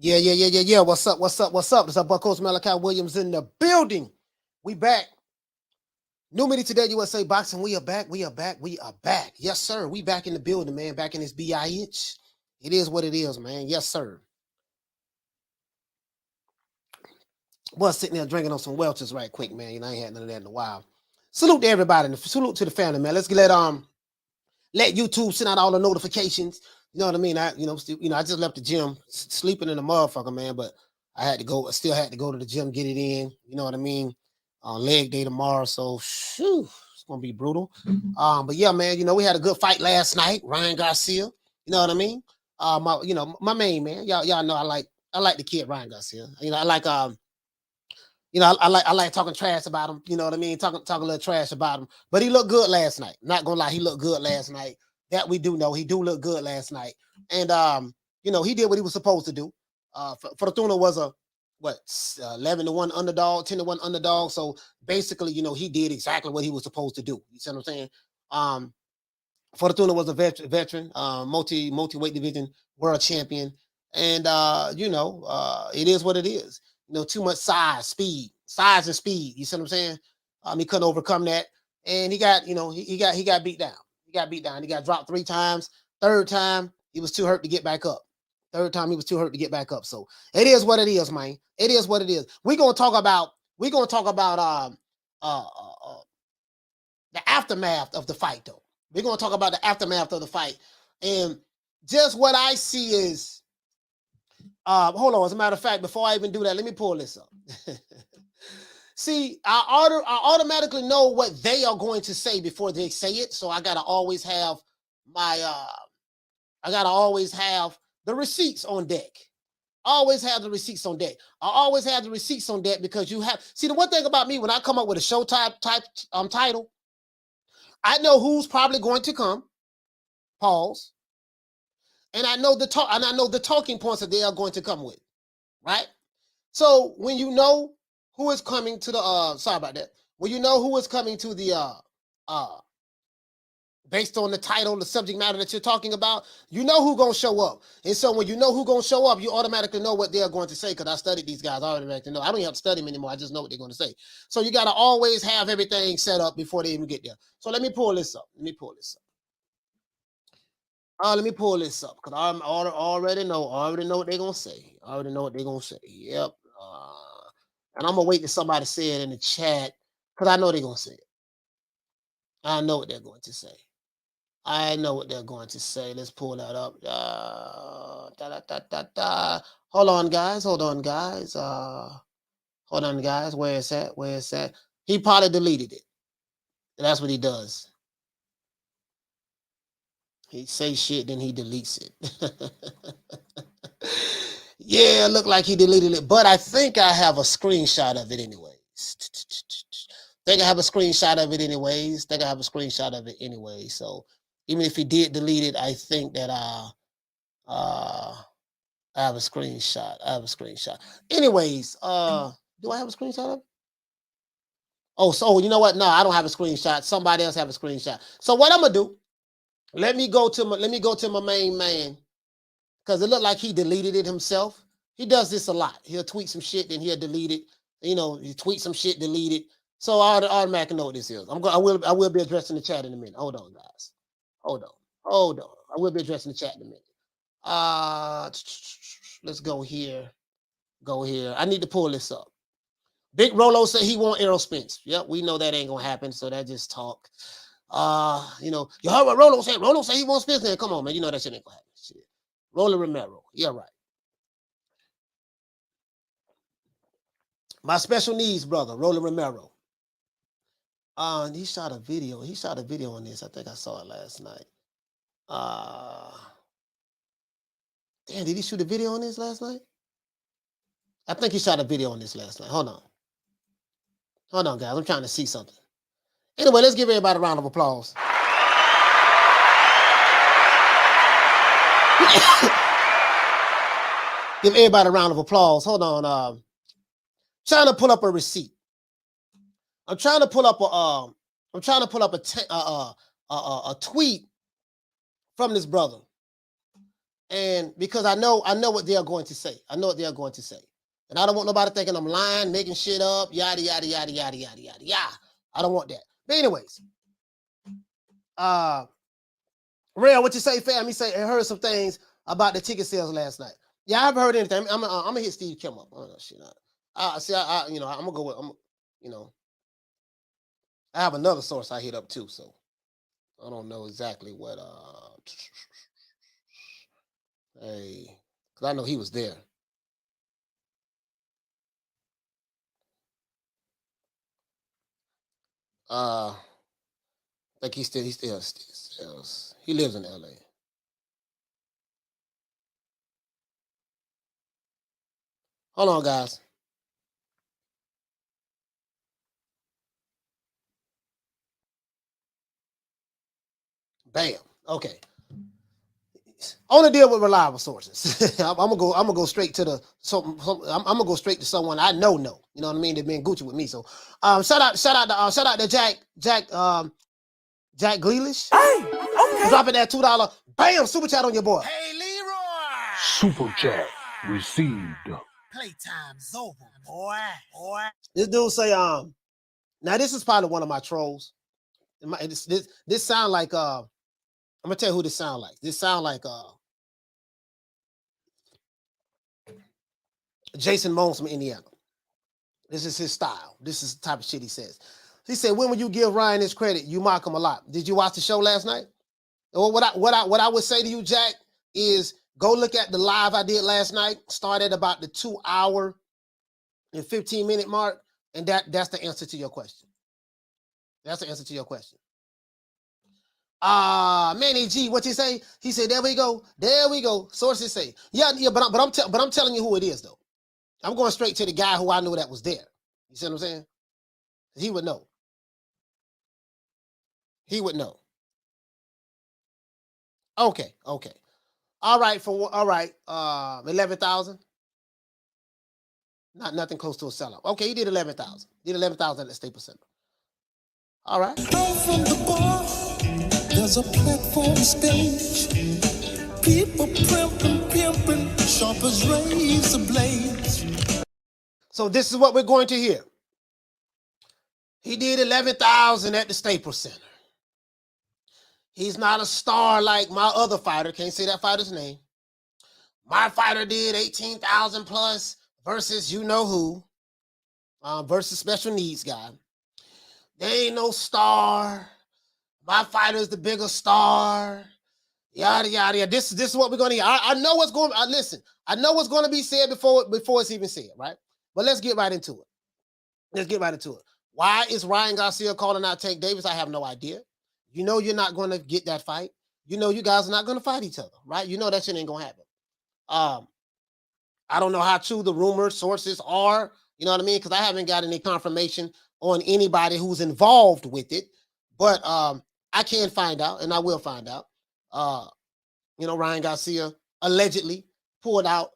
Yeah. What's up? What's up? What's up? This is Buck Coach Malachi Williams in the building. We back. New Media Today USA Boxing. We are back. We are back. We are back. Yes, sir. We back in the building, man. Back in this BIH. It is what it is, man. Yes, sir. Was sitting there drinking on some Welch's right quick, man. I ain't had none of that in a while. Salute to everybody and salute to the family, man. Let's let YouTube send out all the notifications. You know what I mean? I just left the gym sleeping in the motherfucker, man, but I had to go. I still had to go to the gym, get it in. You know what I mean? Leg day tomorrow, so it's gonna be brutal. But yeah, man, we had a good fight last night. Ryan Garcia, you know what I mean? My main man. Y'all know I like the kid Ryan Garcia. I like I like talking trash about him. You know what I mean? Talking a little trash about him. But he looked good last night. Not gonna lie, he looked good last night. That we do know. He do look good last night. And he did what he was supposed to do. Fortuna was a 11-1 underdog, 10-1 underdog. So basically, he did exactly what he was supposed to do. You see what I'm saying? Fortuna was a veteran, multi-weight division world champion. And it is what it is. Too much size and speed. You see what I'm saying? He couldn't overcome that, and he got beat down. He got beat down. He got dropped 3 times. Third time, he was too hurt to get back up. So it is what it is, man. It is what it is. We're gonna talk about the aftermath of the fight, though. We're gonna talk about the aftermath of the fight, and just what I see is. Hold on. As a matter of fact, before I even do that, let me pull this up. See, I automatically know what they are going to say before they say it. So I gotta always have the receipts on deck. Always have the receipts on deck. I always have the receipts on deck because the one thing about me when I come up with a show title, I know who's probably going to come. Pause. And I know the talking points that they are going to come with, right? So when you know who is coming to the sorry about that. When you know who is coming to the based on the title, the subject matter that you're talking about, you know who's gonna show up. And so when you know who's gonna show up, you automatically know what they're going to say. Because I studied these guys, I automatically know. I don't even have to study them anymore. I just know what they're going to say. So you gotta always have everything set up before they even get there. So let me pull this up. Let me pull this up because I already know what they're gonna say. Yep. And I'm gonna wait till somebody say it in the chat because I know they're gonna say it. I know what they're going to say. Let's pull that up. Hold on, guys. Where is that? He probably deleted it. That's what he does. He say shit, then he deletes it. Yeah, it looked like he deleted it, but I think I have a screenshot of it anyways. So even if he did delete it, I think that I have a screenshot. Anyways, do I have a screenshot of it? Oh, so you know what? No, I don't have a screenshot. Somebody else have a screenshot. So what I'm gonna do? Let me go to my main man because it looked like he deleted it himself. He does this a lot. He'll tweet some shit, then he'll delete it. He tweet some shit, delete it. So I automatically know what this is. I will be addressing the chat in a minute. Hold on, guys. Hold on. I will be addressing the chat in a minute. Let's go here. I need to pull this up. Big Rolo said he want Errol Spence. Yep, we know that ain't gonna happen. So that just talk. You heard what Rolo said. Rolo said he wants Spence. Then come on, man. You know that shit ain't gonna happen. Shit. Roland Romero. Yeah, right. My special needs brother, Roland Romero. He shot a video. On this. I think I saw it last night. Damn, did he shoot a video on this last night? I think he shot a video on this last night. Hold on, guys. I'm trying to see something. Anyway, let's give everybody a round of applause. Give everybody a round of applause. Hold on. Trying to pull up a receipt. I'm trying to pull up a tweet from this brother. And because I know what they are going to say. I know what they are going to say. And I don't want nobody thinking I'm lying, making shit up, yada, yada, yada, yada, yada, yada, yada. I don't want that. But anyways, Real, what you say, fam? He say, I heard some things about the ticket sales last night. Yeah, I haven't heard anything. I'm gonna hit Steve Kim up. Oh, shit. I'm gonna go with, I have another source I hit up too, so I don't know exactly what, hey, because I know he was there. I think he still he lives in LA. Hold on, guys. Bam. Okay. Only deal with reliable sources. I'm gonna go straight to the I'm gonna go straight to someone I know. You know what I mean? They've been Gucci with me. So shout out to Jack Grealish. Hey, okay. Dropping that $2. Bam, super chat on your boy. Hey Leroy. Super chat received. Playtime's over, boy. This dude say now this is probably one of my trolls. This sound like I'm gonna tell you who this sound like. This sound like Jason Moans from Indiana. This is his style. This is the type of shit he says. He said, "When will you give Ryan his credit? You mock him a lot. Did you watch the show last night?" Or what I would say to you, Jack, is go look at the live I did last night. Started about the 2 hour and 15-minute mark, and that's the answer to your question. That's the answer to your question. Manny G, what you say? He said, "There we go. There we go." Sources say, "Yeah, but I'm telling you who it is though. I'm going straight to the guy who I knew that was there. You see what I'm saying? He would know. He would know. Okay. All right, 11,000. Nothing close to a sellout. Okay, he did 11,000. Did 11,000 at the Staples Center. All right. From the bar, there's a platform stage. People pimping, sharp as razor blades. So this is what we're going to hear. He did 11,000 at the Staples Center. He's not a star like my other fighter. Can't say that fighter's name. My fighter did 18,000 plus versus you know who, versus special needs guy. They ain't no star. My fighter is the bigger star. Yada yada yada. This is what we're gonna hear. I know what's going. Listen. I know what's going to be said before it's even said, right? But let's get right into it. Why is Ryan Garcia calling out Tank Davis? I have no idea. You know you're not going to get that fight. You know you guys are not going to fight each other, right? You know that shit ain't going to happen. I don't know how true the rumors, sources are. You know what I mean? Because I haven't got any confirmation on anybody who's involved with it. But I can find out, and I will find out. Ryan Garcia allegedly pulled out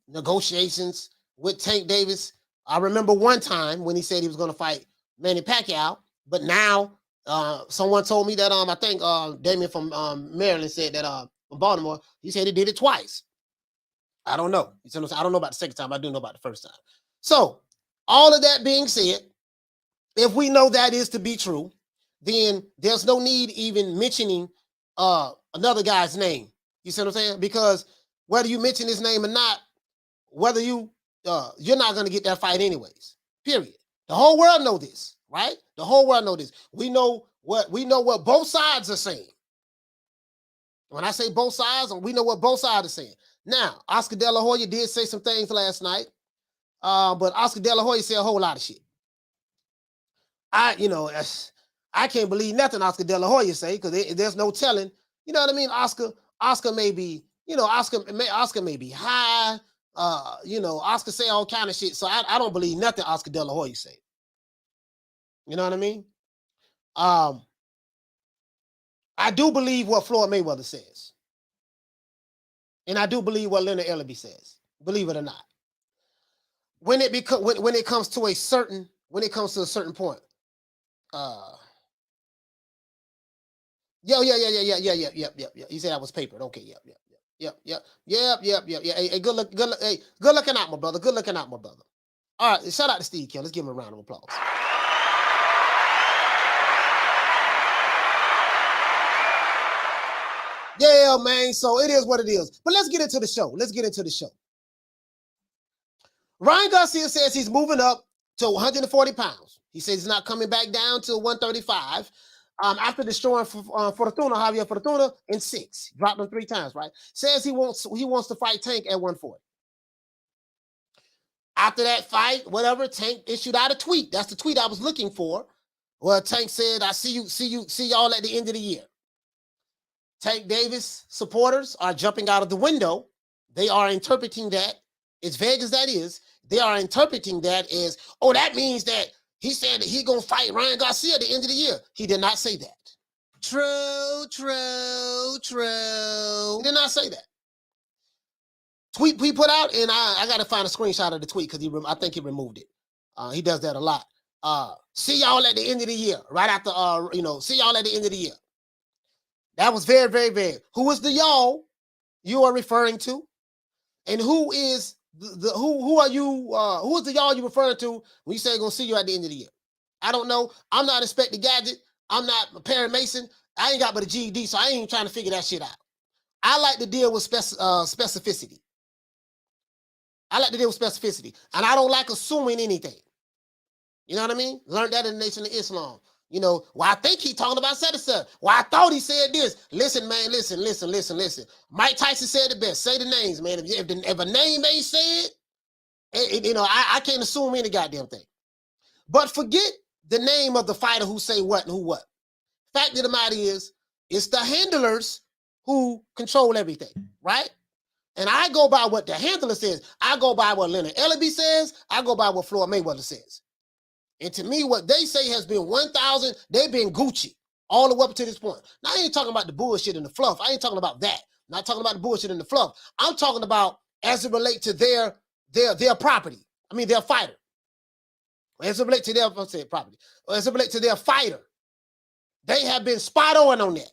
negotiations with Tank Davis. I remember one time when he said he was going to fight Manny Pacquiao, but now someone told me that I think Damien from Maryland said that from Baltimore, he said he did it twice. I don't know. I don't know about the second time. I do know about the first time. So all of that being said, if we know that is to be true, then there's no need even mentioning another guy's name. You see what I'm saying? Because whether you mention his name or not, whether you're not going to get that fight anyways. Period. The whole world know this, right? The whole world know this. We know what both sides are saying. When I say both sides, we know what both sides are saying. Now, Oscar De La Hoya did say some things last night, but Oscar De La Hoya said a whole lot of shit. I can't believe nothing Oscar De La Hoya say because there's no telling. You know what I mean? Oscar may be, Oscar may be high. Oscar say all kind of shit. So I don't believe nothing Oscar De La Hoya say. You know what I mean? I do believe what Floyd Mayweather says. And I do believe what Leonard Ellerbe says. Believe it or not. When it comes to a certain point. Yeah. He said I was papered. Okay, yeah. Yep. Hey, good look. Hey, good looking out, my brother. Good looking out, my brother. All right, shout out to Steve Kell. Let's give him a round of applause. Yeah, man. So it is what it is. But let's get into the show. Ryan Garcia says he's moving up to 140 pounds. He says he's not coming back down to 135. After destroying Fortuna, Javier Fortuna in 6. Dropped him 3 times, right? Says he wants to fight Tank at 140. After that fight, whatever, Tank issued out a tweet. That's the tweet I was looking for. Well, Tank said, I see y'all at the end of the year. Tank Davis supporters are jumping out of the window. They are interpreting that, as vague as that is, they are interpreting that as, oh, that means that he said that he gonna fight Ryan Garcia at the end of the year. He did not say that. True. He did not say that. Tweet we put out, and I got to find a screenshot of the tweet because I think he removed it. He does that a lot. See y'all at the end of the year, right after see y'all at the end of the year. That was very, very vague. Who is the y'all you are referring to, and who is who are you? Who is the y'all you referring to when you say gonna see you at the end of the year? I don't know. I'm not Inspector Gadget. I'm not a paramason. I ain't got but a GED, so I ain't even trying to figure that shit out. I like to deal with specificity. And I don't like assuming anything. You know what I mean? Learned that in the Nation of Islam. Well, I think he talking about said. Well, I thought he said this. Listen, man, listen. Mike Tyson said it best. Say the names, man. If a name ain't said, I can't assume any goddamn thing. But forget the name of the fighter who say what and who what. Fact of the matter is, it's the handlers who control everything, right? And I go by what the handler says. I go by what Leonard Ellerbe says. I go by what Floyd Mayweather says. And to me, what they say has been 1,000. They've been Gucci all the way up to this point. Now, I ain't talking about the bullshit and the fluff. I ain't talking about that. I'm not talking about the bullshit and the fluff. I'm talking about as it relates to their property. I mean, their fighter. As it relates to their property. As it relates to their fighter. They have been spot on that.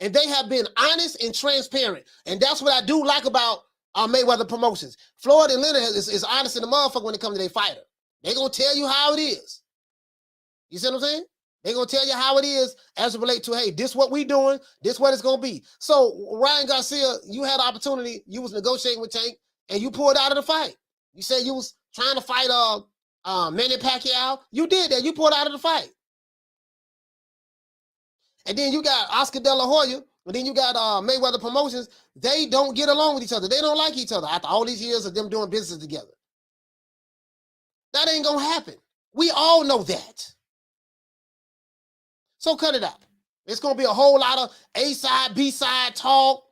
And they have been honest and transparent. And that's what I do like about Mayweather Promotions. Floyd and Leonard is honest in the motherfucker when it comes to their fighter. They're going to tell you how it is. You see what I'm saying? They're going to tell you how it is as it relates to, hey, this what we doing, this what it's going to be. So, Ryan Garcia, you had an opportunity. You was negotiating with Tank, and you pulled out of the fight. You said you was trying to fight Manny Pacquiao. You did that. You pulled out of the fight. And then you got Oscar De La Hoya, and then you got Mayweather Promotions. They don't get along with each other. They don't like each other after all these years of them doing business together. That ain't gonna happen. We all know that. So cut it out. It's gonna be a whole lot of A-side, B-side talk.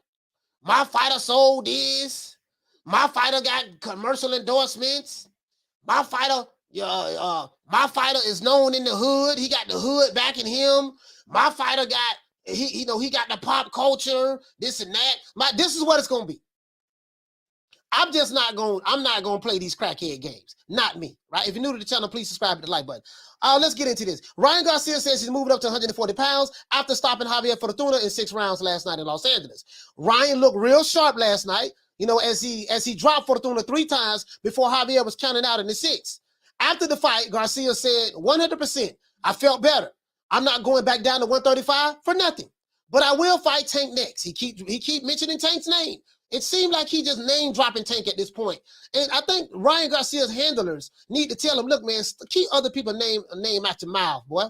My fighter sold this. My fighter got commercial endorsements. My fighter is known in the hood. He got the hood backing him. My fighter got he got the pop culture, this and that. This is what it's gonna be. I'm not gonna play these crackhead games. Not me, right? If you're new to the channel, please subscribe to the like button. Let's get into this. Ryan Garcia says he's moving up to 140 pounds after stopping Javier Fortuna in 6 rounds last night in Los Angeles. Ryan looked real sharp last night, as he dropped Fortuna 3 times before Javier was counting out in the 6th. After the fight, Garcia said, 100%, I felt better. I'm not going back down to 135 for nothing. But I will fight Tank next. He keep mentioning Tank's name. It seemed like he just name-dropping Tank at this point. And I think Ryan Garcia's handlers need to tell him, look, man, keep other people's name out your mouth, boy.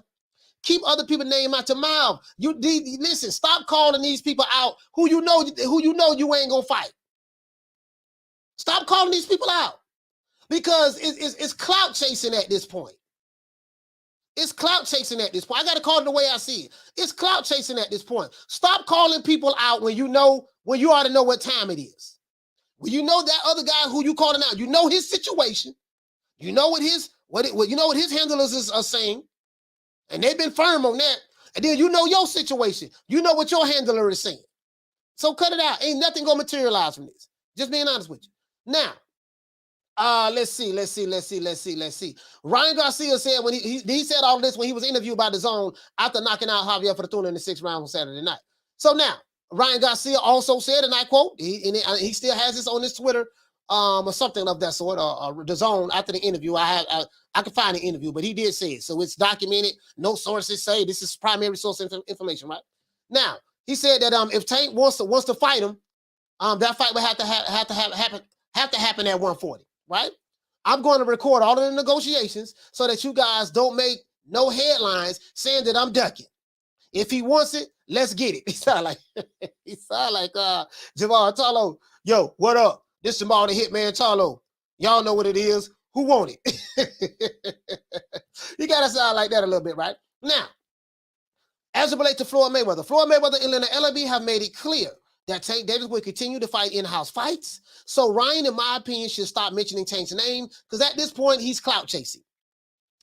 Keep other people's name out your mouth. Listen, stop calling these people out who you know you ain't going to fight. Stop calling these people out. Because it's clout chasing at this point. It's clout chasing at this point. I got to call it the way I see it. It's clout chasing at this point. Stop calling people out when you already know what time it is. When you know that other guy who you calling out, you know his situation. You know what his handlers are saying, and they've been firm on that. And then you know your situation. You know what your handler is saying. So cut it out. Ain't nothing gonna materialize from this. Just being honest with you. Now, let's see. Ryan Garcia said when he said all this when he was interviewed by DAZN after knocking out Javier Fortuna in the 6th round on Saturday night. So now, Ryan Garcia also said, and I quote, he still has this on his Twitter, or something of that sort, or DAZN after the interview. I can find the interview, but he did say it, so it's documented. No sources say this is primary source information, right? Now he said that if Tank wants to fight him, that fight would have to happen at 140, right? I'm going to record all of the negotiations so that you guys don't make no headlines saying that I'm ducking. If he wants it, let's get it. He sound like Jamal Tarlo. Yo, what up? This Jamal the Hitman Tarlo. Y'all know what it is. Who want it? You gotta sound like that a little bit, right? Now, as it relates to Floyd Mayweather and Leonard Ellerbe have made it clear that Tank Davis will continue to fight in-house fights. So Ryan, in my opinion, should stop mentioning Tank's name, because at this point, he's clout chasing.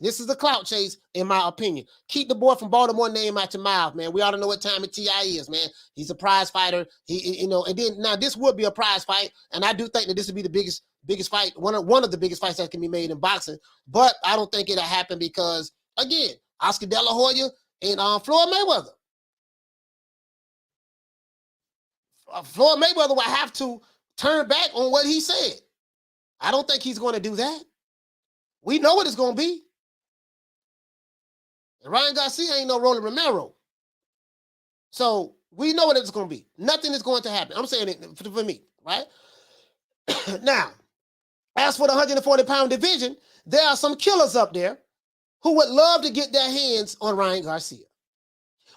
This is a clout chase, in my opinion. Keep the boy from Baltimore name out your mouth, man. We ought to know what time of TI is, man. He's a prize fighter. And then now this would be a prize fight, and I do think that this would be the biggest fight, one of the biggest fights that can be made in boxing. But I don't think it'll happen because, again, Oscar De La Hoya and Floyd Mayweather. Floyd Mayweather will have to turn back on what he said. I don't think he's going to do that. We know what it's going to be. And Ryan Garcia ain't no Rolling Romero. So we know what it's going to be. Nothing is going to happen. I'm saying it for me, right? Now, as for the 140-pound division, there are some killers up there who would love to get their hands on Ryan Garcia.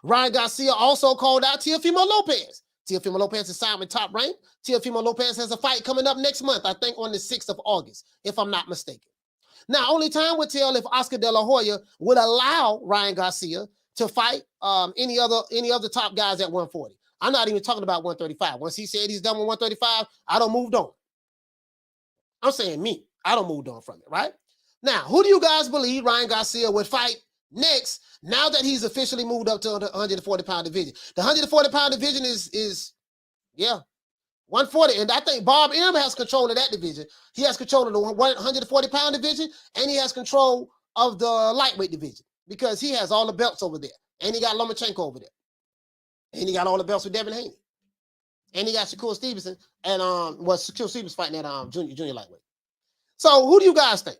Ryan Garcia also called out Teofimo Lopez. Teofimo Lopez is signed with Top Rank. Teofimo Lopez has a fight coming up next month, I think on the 6th of August, if I'm not mistaken. Now, only time will tell if Oscar De La Hoya would allow Ryan Garcia to fight any other top guys at 140. I'm not even talking about 135. Once he said he's done with 135, I don't moved on. I'm saying me. I don't moved on from it, right? Now, who do you guys believe Ryan Garcia would fight next now that he's officially moved up to the 140-pound division? The 140-pound division is 140, and I think Bob M has control of that division. He has control of the 140-pound division, and he has control of the lightweight division because he has all the belts over there, and he got Lomachenko over there, and he got all the belts with Devin Haney, and he got Shakur Stevenson, and Shakur Stevenson fighting at junior lightweight. So who do you guys think?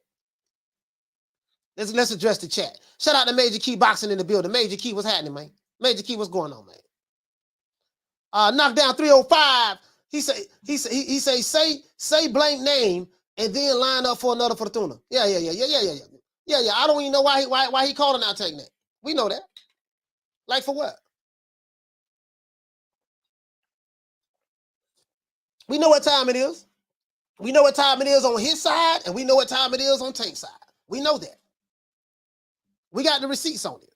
Let's address the chat. Shout out to Major Key Boxing in the building. Major Key, what's happening, man? Major Key, what's going on, man? Knockdown 305. He say blank name and then line up for another Fortuna. Yeah. I don't even know why he calling out Tank name. We know that. Like for what? We know what time it is. We know what time it is on his side, and we know what time it is on Tank's side. We know that. We got the receipts on it.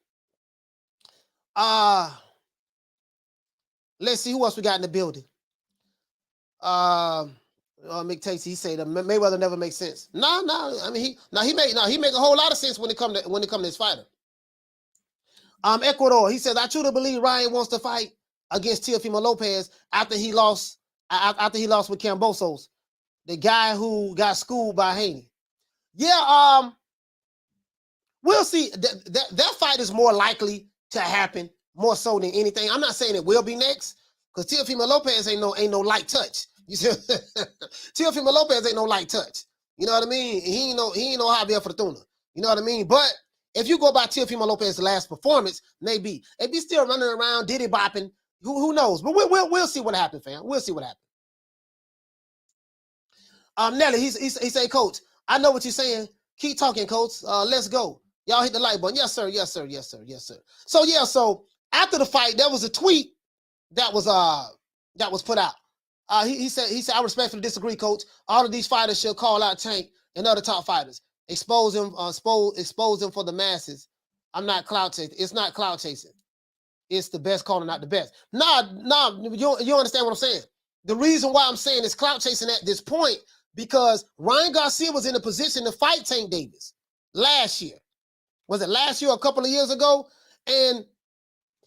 Let's see who else we got in the building. Mick Tasty, he said Mayweather never makes sense. No. I mean, he make a whole lot of sense when it come to his fighter. Ecuador, he says, I truly believe Ryan wants to fight against Teofimo Lopez after he lost with Cambosos, the guy who got schooled by Haney. Yeah, we'll see. That fight is more likely to happen more so than anything. I'm not saying it will be next because Teofimo Lopez ain't no light touch. You see, Teofimo Lopez ain't no light touch. You know what I mean? He ain't no Javier Fortuna. You know what I mean? But if you go by Teofimo Lopez's last performance, maybe if he's still running around diddy bopping, who knows? But we'll see what happens, fam. We'll see what happens. Nelly, he say, Coach, I know what you're saying. Keep talking, Coach. Let's go. Y'all hit the like button. Yes, sir. So after the fight, there was a tweet that was put out. He said, I respectfully disagree, Coach. All of these fighters should call out Tank and other top fighters. Expose him for the masses. I'm not clout chasing. It's not clout chasing. It's the best calling out the best. Nah, you understand what I'm saying? The reason why I'm saying it's clout chasing at this point, because Ryan Garcia was in a position to fight Tank Davis last year. Was it last year or a couple of years ago? And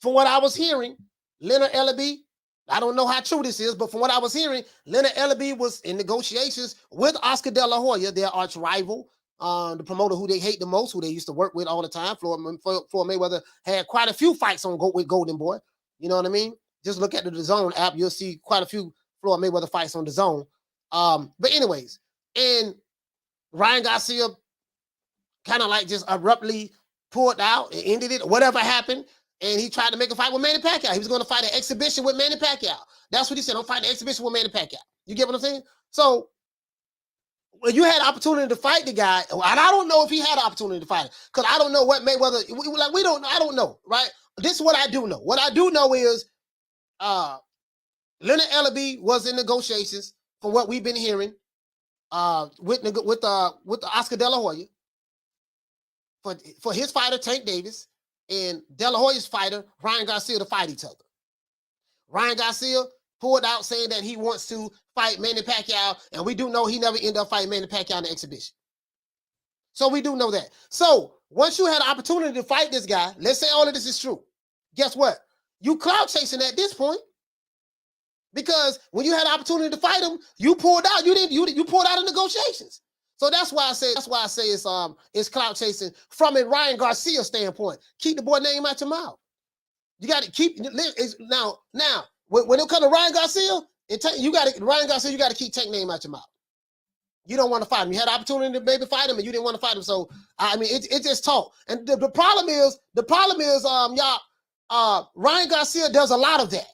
from what I was hearing, Leonard Ellerbe, I don't know how true this is, but from what I was hearing, Leonard Ellerbe was in negotiations with Oscar De La Hoya, their arch rival, the promoter who they hate the most, who they used to work with all the time. Floyd Mayweather had quite a few fights with Golden Boy. You know what I mean? Just look at the DAZN app. You'll see quite a few Floyd Mayweather fights on DAZN. But anyways, and Ryan Garcia kind of like just abruptly pulled out and ended it, or whatever happened. And he tried to make a fight with Manny Pacquiao. He was going to fight an exhibition with Manny Pacquiao. That's what he said. I'm fighting an exhibition with Manny Pacquiao. You get what I'm saying? So when you had the opportunity to fight the guy, and I don't know if he had an opportunity to fight him, because I don't know what Mayweather, we don't know. I don't know, right? This is what I do know. What I do know is Leonard Ellerbe was in negotiations, from what we've been hearing, with the Oscar De La Hoya for his fighter Tank Davis and De La Hoya's fighter Ryan Garcia to fight each other. Ryan Garcia pulled out saying that he wants to fight Manny Pacquiao, and we do know he never ended up fighting Manny Pacquiao in the exhibition. So we do know that. So once you had an opportunity to fight this guy, let's say all of this is true. Guess what? You clout chasing at this point, because when you had an opportunity to fight him, you pulled out. You pulled out of negotiations. So that's why I say it's clout chasing from a Ryan Garcia standpoint. Keep the boy name out your mouth. You got to keep now. When it comes to Ryan Garcia, you got to keep Tank name out your mouth. You don't want to fight him. You had an opportunity to maybe fight him, and you didn't want to fight him. So I mean, it's just talk. And the problem is, Ryan Garcia does a lot of that.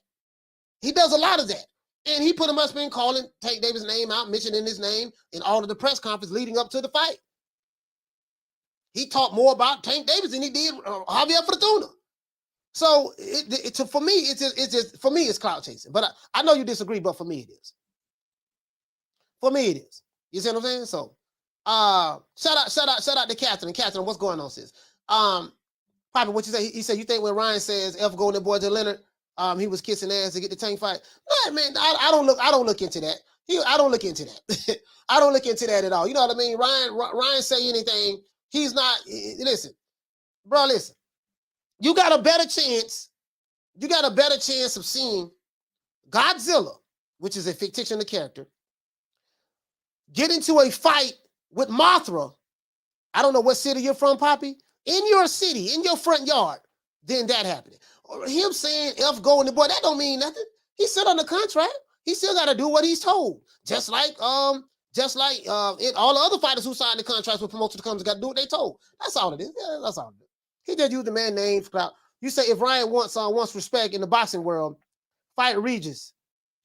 He does a lot of that. And he pretty much been calling Tank Davis' name out, mentioning his name in all of the press conference leading up to the fight. He talked more about Tank Davis than he did Javier Fortuna. So for me, it's clout chasing. But I know you disagree, but for me, it is. For me, it is. You see what I'm saying? So shout out to Catherine. Catherine, what's going on, sis? Poppy, what you say? He said, you think when Ryan says F go the boy to Leonard, he was kissing ass to get the Tank fight? No, man, I don't look into that. I don't look into that. I don't look into that at all. You know what I mean? Ryan say anything, he's not. Listen, bro, listen. You got a better chance. You got a better chance of seeing Godzilla, which is a fictional character, get into a fight with Mothra. I don't know what city you're from, Poppy. In your city, in your front yard, then that happening. Or him saying F go and the boy, that don't mean nothing. He still on the contract. He still got to do what he's told. Just like all the other fighters who signed the contracts with promoters to come, got to do what they told. That's all it is. Yeah, that's all it is. He just used the man name for clout. You say if Ryan wants respect in the boxing world, fight Regis,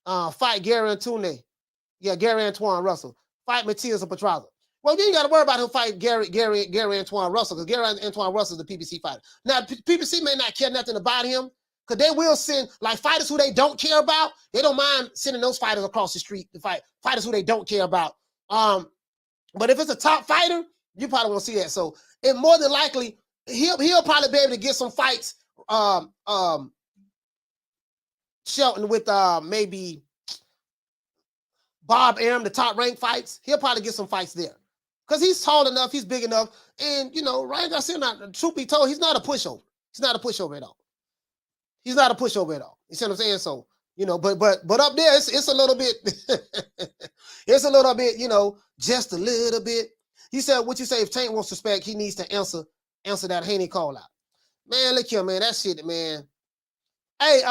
fight Gary Antunes, Gary Antoine Russell, fight Matias or Petraza. Well, you ain't got to worry about him fight Gary Antoine Russell, because Gary Antoine Russell is the PBC fighter. Now, PBC may not care nothing about him, because they will send, like, fighters who they don't care about, they don't mind sending those fighters across the street to fight fighters who they don't care about. But if it's a top fighter, you probably won't see that. So, and more than likely, he'll probably be able to get some fights Shelton with maybe Bob Arum, the top ranked fights. He'll probably get some fights there, because he's tall enough, he's big enough, and Ryan Garcia, truth be told, he's not a pushover. He's not a pushover at all. He's not a pushover at all. You see what I'm saying? So, but up there, it's a little bit, it's a little bit, just a little bit. He said, what you say, if Tank wants respect, he needs to answer that Haney call out. Man, look here, man, that shit, man. Hey,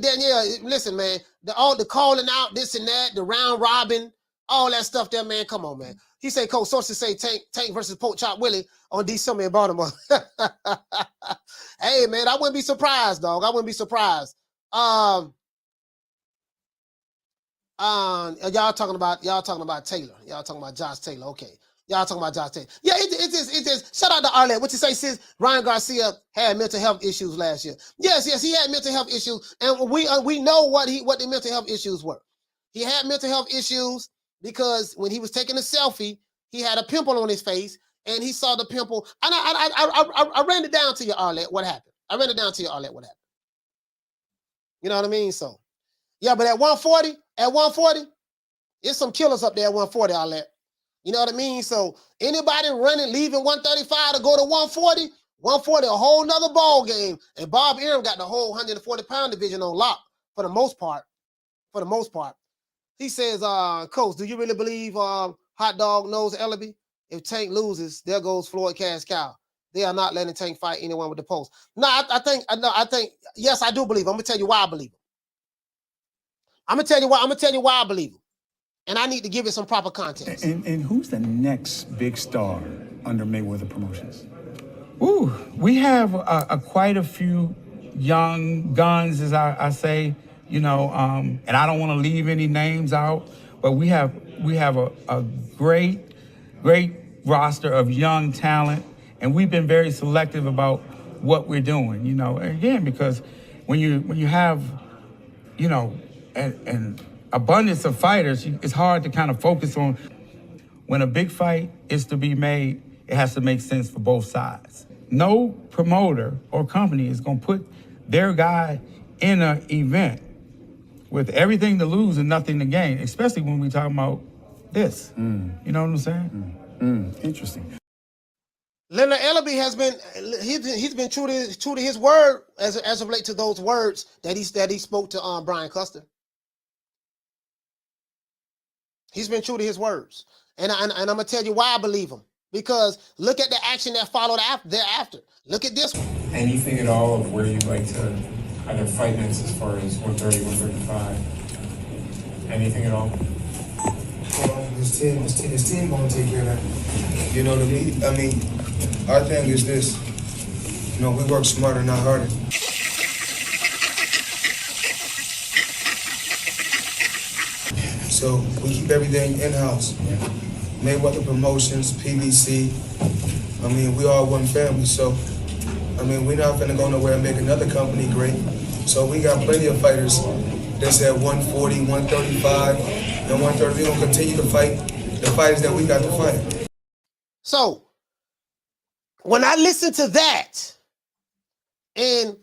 Danielle, listen, man, all the calling out, this and that, the round robin, all that stuff there, man, come on, man. He said, Coach, sources say Tank versus Pork Chop Willie on December in Baltimore. Hey, man, I wouldn't be surprised, dog. I wouldn't be surprised. Y'all talking about Taylor. Y'all talking about Josh Taylor. Okay. Y'all talking about Josh Taylor. Yeah, it just shout out to Arlette. What you say, sis? Ryan Garcia had mental health issues last year. Yes, he had mental health issues, and we know what the mental health issues were. He had mental health issues because when he was taking a selfie, he had a pimple on his face, and he saw the pimple. And I ran it down to you, Arlette. What happened? I ran it down to you, Arlette. What happened? You know what I mean? So, yeah, but at 140, it's some killers up there at 140, Arlette. You know what I mean? So anybody running, leaving 135 to go to 140, a whole nother ball game. And Bob Arum got the whole 140-pound division on lock for the most part. He says, Coach, do you really believe Hot Dog knows Ellerbe? If Tank loses, there goes Floyd Cash Cow. they are not letting Tank fight anyone with the post. No, I think, yes, I do believe him. I'm gonna tell you why I believe him. I'm gonna tell you why I believe him. And I need to give it some proper context. And who's the next big star under Mayweather Promotions? Ooh, we have quite a few young guns, as I say, you know, and I don't want to leave any names out, but we have a great roster of young talent, and we've been very selective about what we're doing, you know, again, because when you have, you know, an abundance of fighters, it's hard to kind of focus on. When a big fight is to be made, it has to make sense for both sides. No promoter or company is going to put their guy in an event with everything to lose and nothing to gain, especially when we're talking about this. You know what I'm saying? Interesting. Leonard Ellerbe has been he's been true to his word as it relates to those words that he spoke to Brian Custer. He's been true to his words, and I'm gonna tell you why I believe him. Because look at the action that followed thereafter. Look at this one. Anything at all of where you'd like to either fight next as far as 130, 135? Anything at all? Well, his team gonna take care of that. You know, I mean, our thing is this. You know, we work smarter, not harder. So we keep everything in-house. Mayweather Promotions, PBC. I mean, we all one family, so I mean, we're not gonna go nowhere and make another company great. So we got plenty of fighters that's at 140, 135, and 130. We're gonna continue to fight the fighters that we got to fight. So when I listen to that and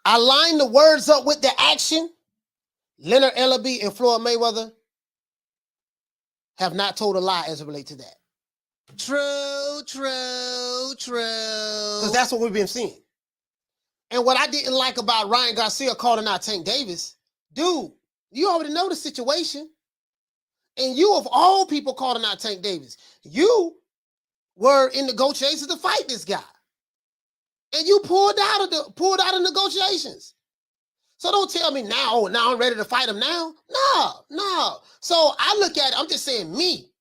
I line the words up with the action, Leonard Ellerbe and Floyd Mayweather have not told a lie as it relates to that. True. Because that's what we've been seeing. And what I didn't like about Ryan Garcia calling out Tank Davis, dude, you already know the situation. And you, of all people, calling out Tank Davis, you were in negotiations to fight this guy. And you pulled out of negotiations. So don't tell me now I'm ready to fight him now. No. So I look at it, I'm just saying me.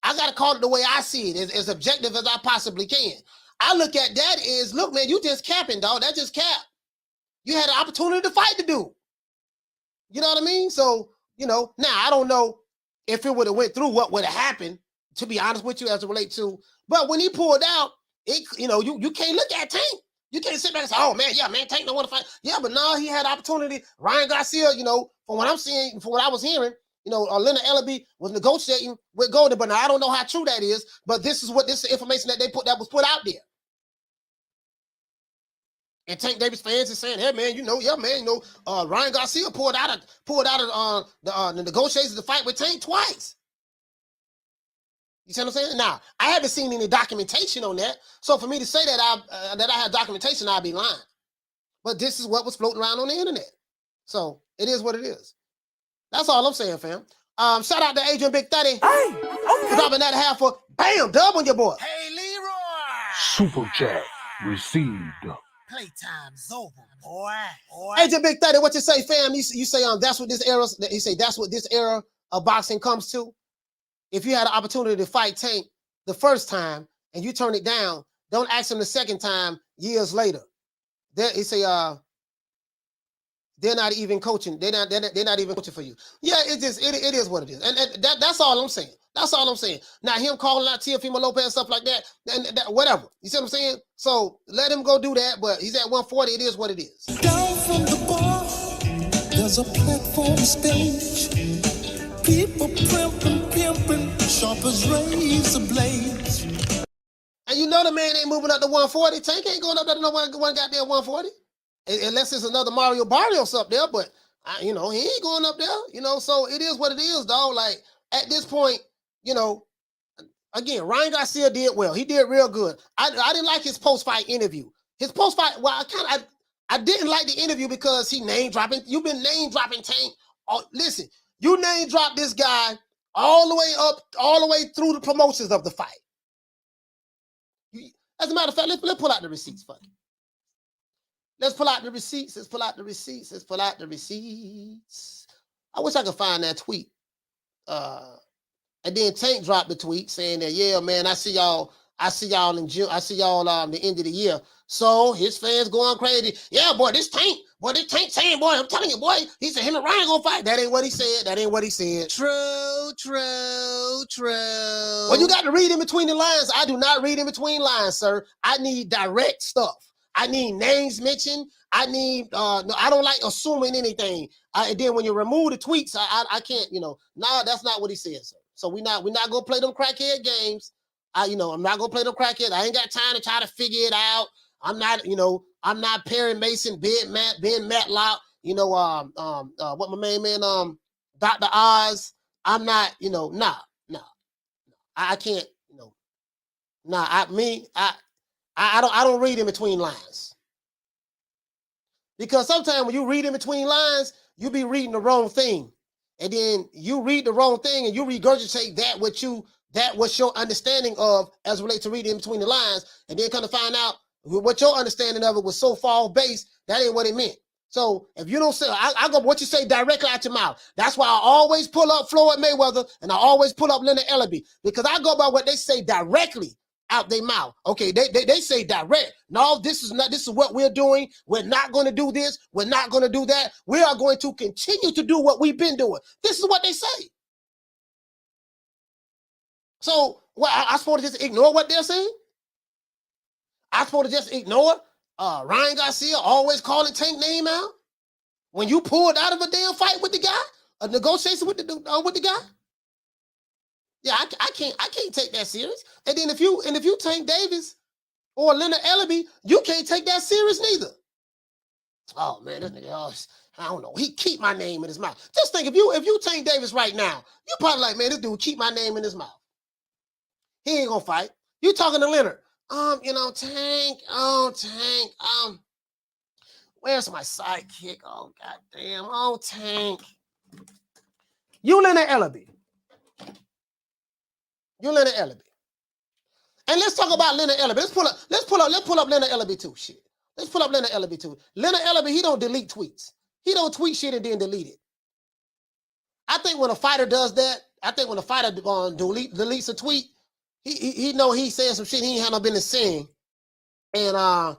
I got to call it the way I see it, as objective as I possibly can. I look at that as, look, man, you just capping, dog. That's just cap. You had an opportunity to fight the dude. You know what I mean? So, you know, now I don't know if it would have went through, what would have happened, to be honest with you, as it relates to. But when he pulled out, you can't look at Tank. You can't sit back and say, oh, man, Tank don't want to fight. Yeah, but no, he had opportunity. Ryan Garcia, from what I'm seeing, from what I was hearing, Leonard Ellerbe was negotiating with Golden, but now I don't know how true that is, but this is the information that was put out there. And Tank Davis fans are saying, hey, man, Ryan Garcia pulled out of the negotiations to fight with Tank twice. You see what I'm saying? Now, I haven't seen any documentation on that. So for me to say that I had documentation, I'd be lying. But this is what was floating around on the internet. So it is what it is. That's all I'm saying, fam. Shout out to Adrian Big 30. Hey, okay. Dropping that half for bam, dub on your boy. Hey, Leroy. Super chat received. Playtime's over, boy. Adrian Big 30, what you say, fam? You say that's what this era. You say that's what this era of boxing comes to. If you had an opportunity to fight Tank the first time and you turn it down, don't ask him the second time years later. He say, they're not even coaching. They're not even coaching for you. Yeah, it is what it is. And that's all I'm saying. That's all I'm saying. Now, him calling out Teofimo Lopez, stuff like that, whatever. You see what I'm saying? So let him go do that, but he's at 140. It is what it is. Down from the bar, there's a platform stage. People pimping, sharp as razor blades. And the man ain't moving up to 140. Tank ain't going up there to no one goddamn 140. Unless it's another Mario Barrios up there, but he ain't going up there, so it is what it is, dog. Like, at this point, again, Ryan Garcia did well. He did real good. I didn't like his post-fight interview. His post-fight, well, I didn't like the interview because he name-dropping. You've been name-dropping Tank. Oh, listen, you name-dropped this guy all the way through the promotions of the fight. As a matter of fact, let's pull out the receipts. Fuck it. Let's pull out the receipts. Let's pull out the receipts. Let's pull out the receipts. I wish I could find that tweet. And then Tank dropped the tweet saying that, yeah, man, I see y'all in June. I see y'all the end of the year. So his fans going crazy. Yeah, boy, this Tank saying, boy, I'm telling you, boy, he said him and Ryan gonna fight. That ain't what he said. That ain't what he said. True. Well, you got to read in between the lines. I do not read in between lines, sir. I need direct stuff. I need names mentioned. I need no, I don't like assuming anything. And then when you remove the tweets, I can't, no, that's not what he said, sir. So we're not gonna play them crackhead games. I'm not gonna play them crackhead. I ain't got time to try to figure it out. I'm not Perry Mason, Ben Matlock, what my main man, Dr. Oz. I'm not, nah. I can't, I don't read in between lines. Because sometimes when you read in between lines, you be reading the wrong thing. And then you read the wrong thing and you regurgitate that what's your understanding of as it relates to reading in between the lines, and then come to find out what your understanding of it was so far based, that ain't what it meant. So if you don't say, I go what you say directly out your mouth. That's why I always pull up Floyd Mayweather and I always pull up Leonard Ellerbe, because I go by what they say directly out their mouth. Okay, they say direct. No, this is what we're doing. We're not going to do this. We're not going to do that. We are going to continue to do what we've been doing. This is what they say. So what, I supposed to just ignore what they're saying? I supposed to just ignore Ryan Garcia always calling Tank name out when you pulled out of a damn fight with the guy, a negotiation with the guy? Yeah, I can't take that serious. And then if you Tank Davis or Leonard Ellerbe, you can't take that serious neither. Oh man, this nigga, I don't know. He keep my name in his mouth. Just think, if you Tank Davis right now, you probably like, man, this dude keep my name in his mouth. He ain't gonna fight. You talking to Leonard? Tank. Where's my sidekick? Oh goddamn. Oh, Tank. You Leonard Ellerbe. And let's talk about Leonard Ellerbe. Let's pull up Leonard Ellerbe too. Shit. Let's pull up Leonard Ellerbe too. Leonard Ellerbe, he don't delete tweets. He don't tweet shit and then delete it. I think when a fighter does that, deletes a tweet, he know he said some shit he ain't had no business saying. And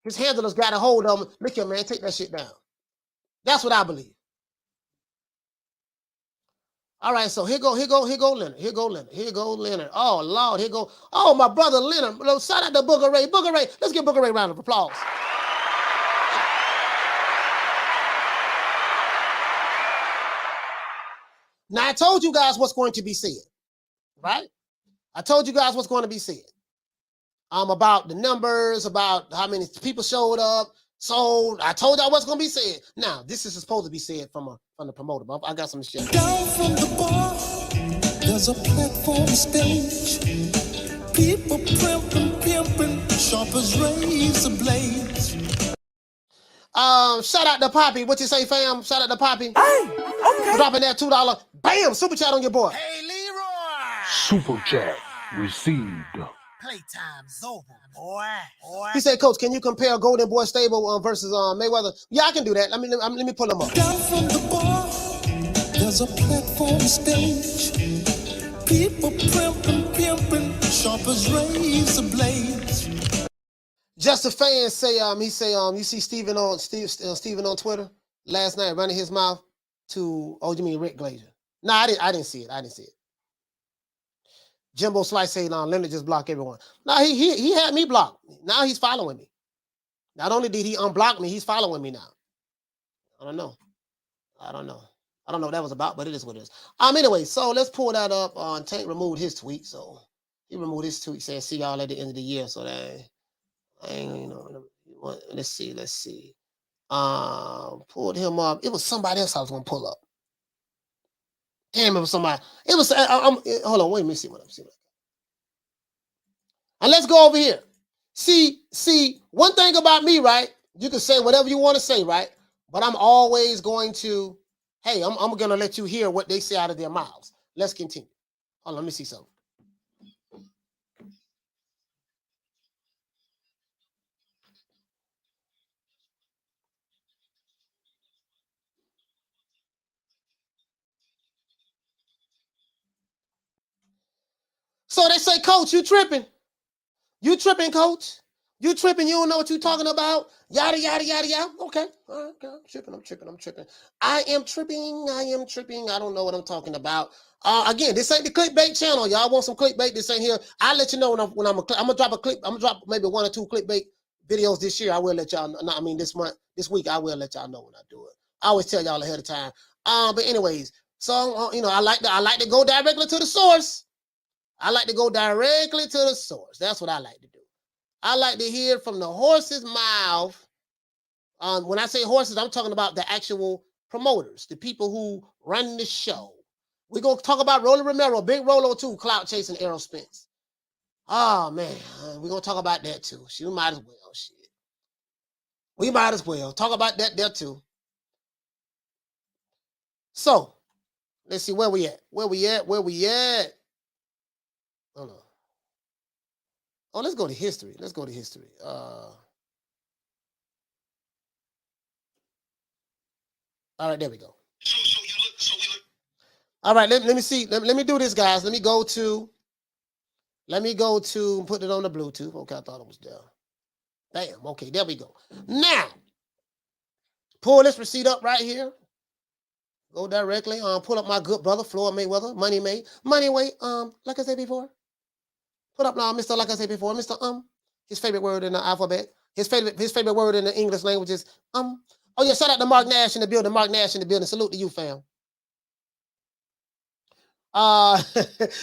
his handlers got a hold of him. Look here, man, take that shit down. That's what I believe. All right, so here go Leonard. Oh Lord, here go. Oh, my brother Leonard. Shout out to Booger Ray. Booger Ray. Let's give Booger Ray a round of applause. Now I told you guys what's going to be said, right? I told you guys what's going to be said. About the numbers, about how many people showed up. So I told y'all what's going to be said. Now this is supposed to be said from the promoter. But I got some shit. Down from the bar, there's a platform stage. People pimping, sharp as razor blades. Shout out to Poppy. What you say, fam? Shout out to Poppy. Hey, okay. Dropping that $2. Bam! Super chat on your boy. Hey, Leroy. Super chat received. Playtime's over, boy. He said, Coach, can you compare Golden Boy Stable versus Mayweather? Yeah, I can do that. Let me pull them up. Down from the bar, there's a platform stage. People pimping, sharp as razor blades. Just a fan say, you see Steven on Twitter last night running his mouth to, you mean Rick Glazier? No, I didn't see it. Jimbo Slice say, Leonard just blocked everyone. No, he had me blocked. Now he's following me. Not only did he unblock me, he's following me now. I don't know what that was about, but it is what it is. Anyway, so let's pull that up. Tank removed his tweet. So he removed his tweet saying, see y'all at the end of the year. So that let's see. Pulled him up. It was somebody else I was gonna pull up. Can't remember somebody. It was. Hold on. Wait. Let me see what I'm seeing. And let's go over here. See. One thing about me, right? You can say whatever you want to say, right? But I'm always going to. Hey, I'm gonna let you hear what they say out of their mouths. Let's continue. Hold on. Let me see something. So they say, Coach, you tripping. You tripping, Coach. You tripping. You don't know what you're talking about. Yada, yada, yada, yada. Okay. All right, okay. I'm tripping. I am tripping. I don't know what I'm talking about. Again, this ain't the clickbait channel. Y'all want some clickbait? This ain't here. I'll let you know when I'm gonna drop a clip. I'm gonna drop maybe 1 or 2 clickbait videos this year. I will let y'all know. I mean, this week, I will let y'all know when I do it. I always tell y'all ahead of time. But anyways, so I like to go directly to the source. I like to go directly to the source. That's what I like to do. I like to hear from the horse's mouth. When I say horses, I'm talking about the actual promoters, the people who run the show. We're going to talk about Rolly Romero, Big Rolo too, clout chasing Errol Spence. Oh, man. We're going to talk about that too. We might as well. Shit. We might as well. Talk about that there too. So, let's see where we at. Where we at? Hold on. Oh, let's go to history. All right, there we go. All right, let me see. Let me do this, guys. Let me go to put it on the Bluetooth. Okay, I thought it was there. Bam. Okay, there we go. Now, pull this receipt up right here. Go directly. Pull up my good brother, Floyd Mayweather, Money Way. Like I said before. Put up now, Mr. Like I said before, Mr. His favorite word in the alphabet. His favorite word in the English language is Oh yeah, shout out to Mark Nash in the building. Salute to you, fam.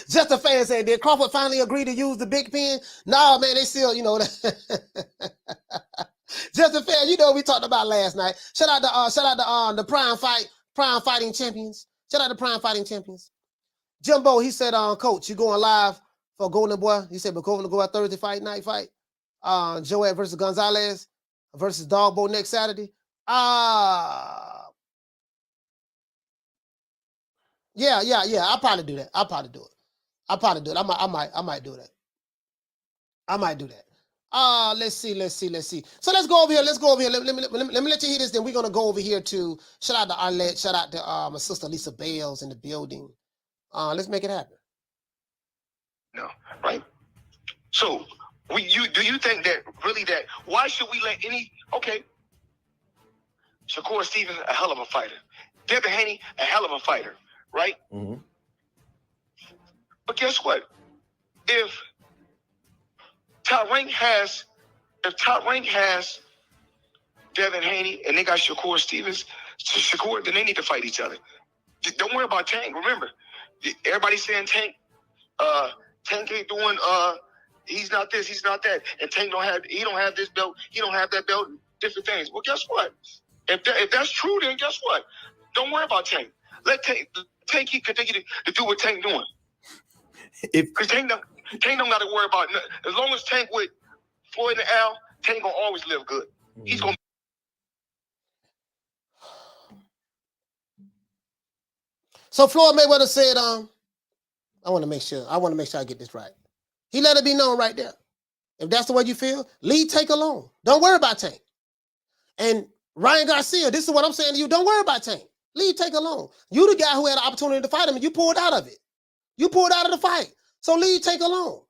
Just a fan said, did Crawford finally agree to use the big pen? No, man, they still, Just a fan, we talked about last night. Shout out to the Prime Fighting Champions. Shout out to Prime Fighting Champions. Jimbo, he said, Coach, you going live for Golden Boy? He said, but going to go out Thursday night fight. Joet versus Gonzalez versus Dogbo next Saturday. Yeah. I'll probably do that. I might do that. Let's see. So let's go over here. Let me let you hear this. Then we're gonna go over here to shout out to Arlette. Shout out to my sister Lisa Bales in the building. Let's make it happen. No, right? So do you think that why should we let Shakur Stevens, a hell of a fighter. Devin Haney, a hell of a fighter, right? Mm-hmm. But guess what? If Top Rank has Devin Haney and they got Shakur Stevens, then they need to fight each other. Don't worry about Tank. Remember, everybody's saying Tank ain't doing he's not this, he's not that, and Tank don't have this belt, he don't have that belt, different things. Well, guess what? If that's true, then guess what? Don't worry about Tank. Let Tank continue to do what Tank doing. Because Tank don't got to worry about nothing. As long as Tank with Floyd and Al, Tank gonna always live good. He's gonna. So Floyd Mayweather said, I want to make sure I get this right. He let it be known right there. If that's the way you feel, leave Tank alone. Don't worry about Tank. And Ryan Garcia, this is what I'm saying to you. Don't worry about Tank. Leave Tank alone. You the guy who had the opportunity to fight him and you pulled out of it. You pulled out of the fight. So leave Tank alone.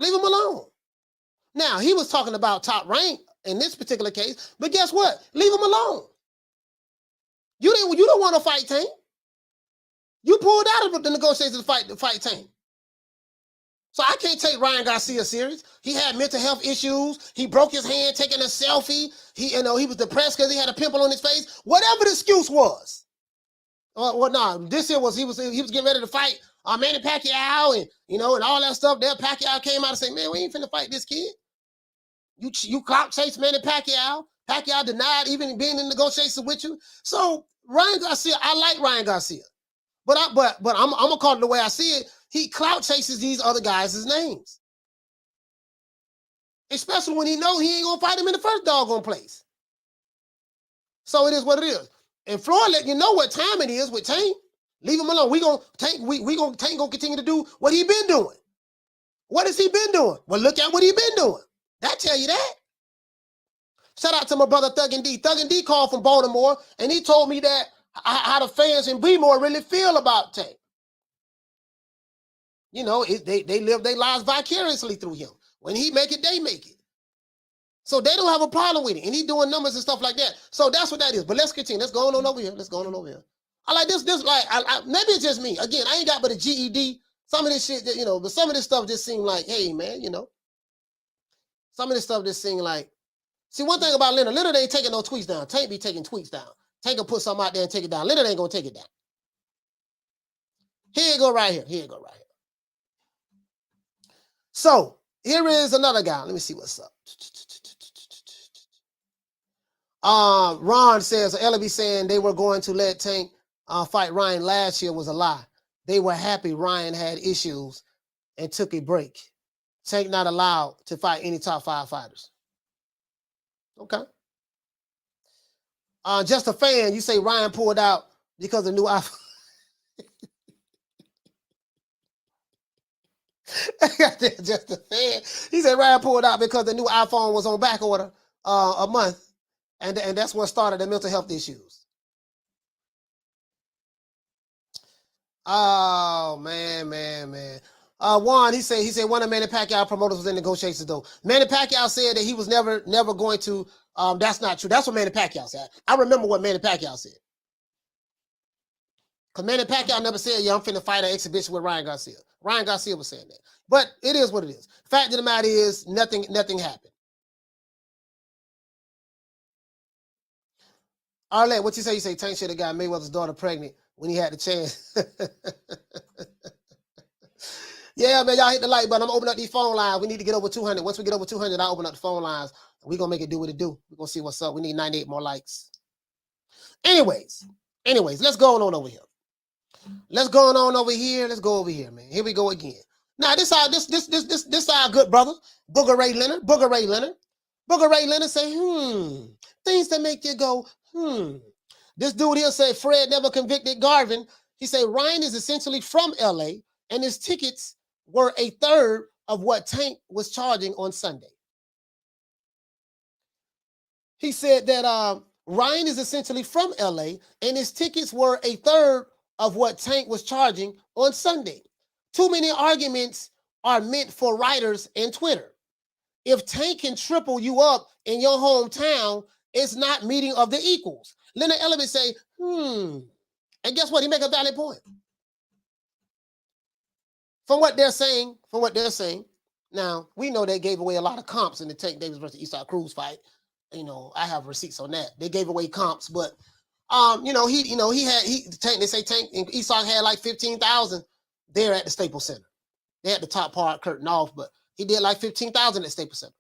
Leave him alone. Now, he was talking about Top Rank in this particular case, but guess what? Leave him alone. You don't want to fight Tank. You pulled out of the negotiations to fight Tank. So I can't take Ryan Garcia serious. He had mental health issues. He broke his hand taking a selfie. He was depressed because he had a pimple on his face. Whatever the excuse was. This year he was getting ready to fight Manny Pacquiao and all that stuff. There, Pacquiao came out and said, "Man, we ain't finna fight this kid. You clout chase Manny Pacquiao. Pacquiao denied even being in negotiations with you." So Ryan Garcia, I like Ryan Garcia, but I'm gonna call it the way I see it. He clout chases these other guys' names, especially when he know he ain't gonna fight him in the first doggone place. So it is what it is. And Floyd let you know what time it is with Tank. Leave him alone. Tank gonna continue to do what he been doing. What has he been doing? Well, look at what he been doing. That tell you that. Shout out to my brother Thug and D. Thug and D called from Baltimore, and he told me that how the fans in B-more really feel about Tank. You know, they live their lives vicariously through him. When he make it, they make it. So they don't have a problem with it. And he doing numbers and stuff like that. So that's what that is. But let's continue. Let's go on over here. Let's go on over here. I like this like, maybe it's just me. Again, I ain't got but a GED. Some of this shit, that, you know, but some of this stuff just seem like, hey, man, you know. Some of this stuff just seem like, see, one thing about Leonard ain't taking no tweets down. Tank be taking tweets down. Tank will put something out there and take it down. Leonard ain't going to take it down. Here you go right here. Here you go right here. So, here is another guy. Let me see what's up. Ron says, Ellerbe saying they were going to let Tank fight Ryan last year was a lie. They were happy Ryan had issues and took a break. Tank not allowed to fight any top 5 fighters. Okay. Just a fan, you say Ryan pulled out because of new iPhone. Just a fan. He said Ryan pulled out because the new iPhone was on back order a month. And that's what started the mental health issues. Oh, man. Juan, he said one of Manny Pacquiao promoters was in negotiations though. Manny Pacquiao said that he was never going to. That's not true. That's what Manny Pacquiao said. I remember what Manny Pacquiao said. Because Manny Pacquiao never said, yeah, I'm finna fight an exhibition with Ryan Garcia. Ryan Garcia was saying that. But it is what it is. Fact of the matter is, nothing happened. Arlette, what you say? You say Tank should have got Mayweather's daughter pregnant when he had the chance. Yeah, man, y'all hit the like button. I'm opening up these phone lines. We need to get over 200. Once we get over 200, I'll open up the phone lines. We're going to make it do what it do. We're going to see what's up. We need 98 more likes. Anyways, let's go on over here. Let's go on over here. Let's go over here, man. Here we go again. Now, this our good brother, Booger Ray Leonard. Booger Ray Leonard say, things that make you go, This dude here say Fred never convicted Garvin. He say Ryan is essentially from LA and his tickets were a third of what Tank was charging on Sunday. He said that Ryan is essentially from LA and his tickets were a third of what Tank was charging on Sunday. Too many arguments are meant for writers and Twitter. If Tank can triple you up in your hometown, it's not meeting of the equals. Leonard Ellerbe say, And guess what? He make a valid point. From what they're saying, now, we know they gave away a lot of comps in the Tank Davis versus Esau Cruz fight. You know, I have receipts on that. They gave away comps, but they say Tank and Esau had like 15,000 there at the Staples Center. They had the top part curtain off, but he did like 15,000 at Staples Center.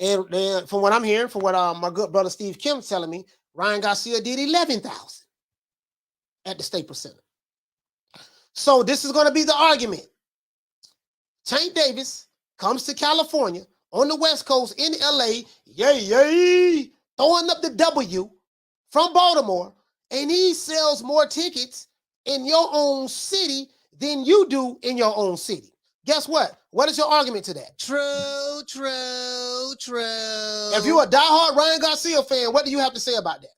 And then from what I'm hearing, from what my good brother Steve Kim's telling me, Ryan Garcia did 11,000 at the Staples Center. So this is going to be the argument. Tank Davis comes to California on the West Coast in LA, throwing up the W from Baltimore, and he sells more tickets in your own city than you do in your own city. Guess what? What is your argument to that? True. If you're a diehard Ryan Garcia fan, what do you have to say about that?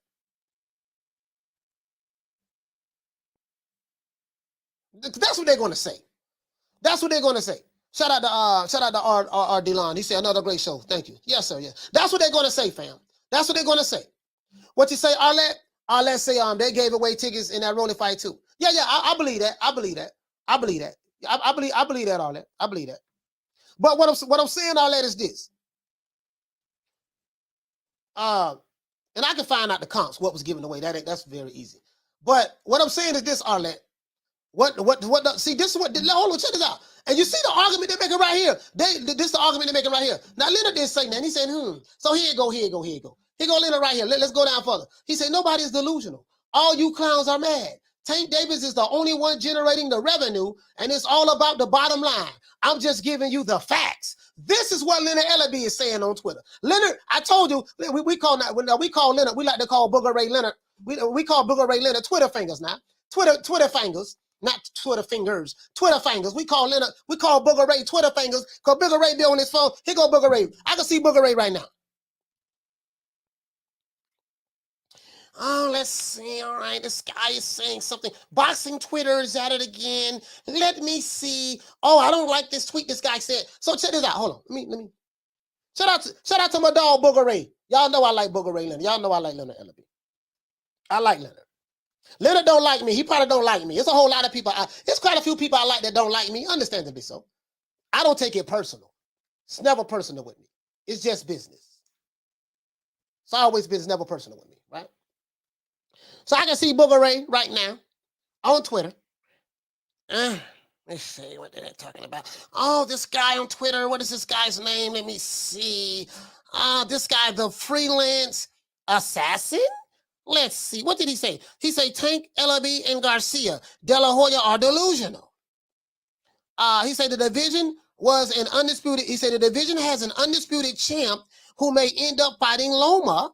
That's what they're going to say. Shout out to R. DeLon. He said another great show. Thank you. Yes, sir. Yeah. That's what they're going to say, fam. That's what they're going to say. What you say, Arlette? Arlette say they gave away tickets in that Rolling fight too. Yeah. I believe that. I believe that, Arlette. I believe that. But what I'm saying, Arlette, is this. And I can find out the comps, what was given away. That's very easy. But what I'm saying is this, Arlette. See, this is what, hold on, check this out. And you see the argument they're making right here. This is the argument they're making right here. Now, Leonard didn't say that. He said, So here you go. Here go Leonard right here. Let's go down further. He said, nobody is delusional. All you clowns are mad. Tank Davis is the only one generating the revenue, and it's all about the bottom line. I'm just giving you the facts. This is what Leonard Ellerbe is saying on Twitter. Leonard, I told you, we call Leonard, we like to call Booger Ray Leonard. We call Booger Ray Leonard Twitter fingers now. Twitter fingers. Not Twitter fingers, Twitter fingers. We call Booger Ray Twitter fingers because Booger Ray be on his phone. Here go Booger Ray. I can see Booger Ray right now. Oh, let's see. All right, this guy is saying something. Boxing Twitter is at it again. Let me see. Oh, I don't like this tweet this guy said. So check this out. Hold on. Let me. Shout out to my dog Booger Ray. Y'all know I like Booger Ray Leonard. Y'all know I like Leonard Ellerbe. I like Leonard. Leonard don't like me. He probably don't like me. It's a whole lot of people. There's quite a few people I like that don't like me. Understandably so. I don't take it personal. It's never personal with me. It's just business. It's always business, never personal with me, right? So I can see Booger Ray right now on Twitter. Let's see what they're talking about. Oh, this guy on Twitter. What is this guy's name? Let me see. This guy, the freelance assassin. Let's see. What did he say? He said Tank, Ellerbe, and Garcia, De La Hoya are delusional. He said the division was an undisputed. He said the division has an undisputed champ who may end up fighting Loma.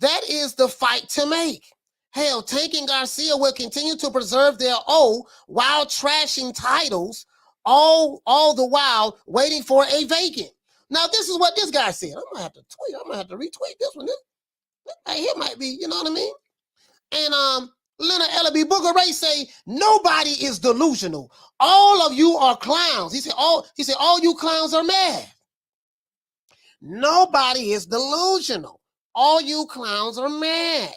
That is the fight to make. Hell, Tank and Garcia will continue to preserve their O while trashing titles, all the while waiting for a vacant. Now, this is what this guy said. I'm gonna have to tweet. I'm gonna have to retweet this one. This right here might be, you know what I mean? And Leonard Ellerbe, Booger Ray say nobody is delusional. All of you are clowns. He said all you clowns are mad. Nobody is delusional. All you clowns are mad.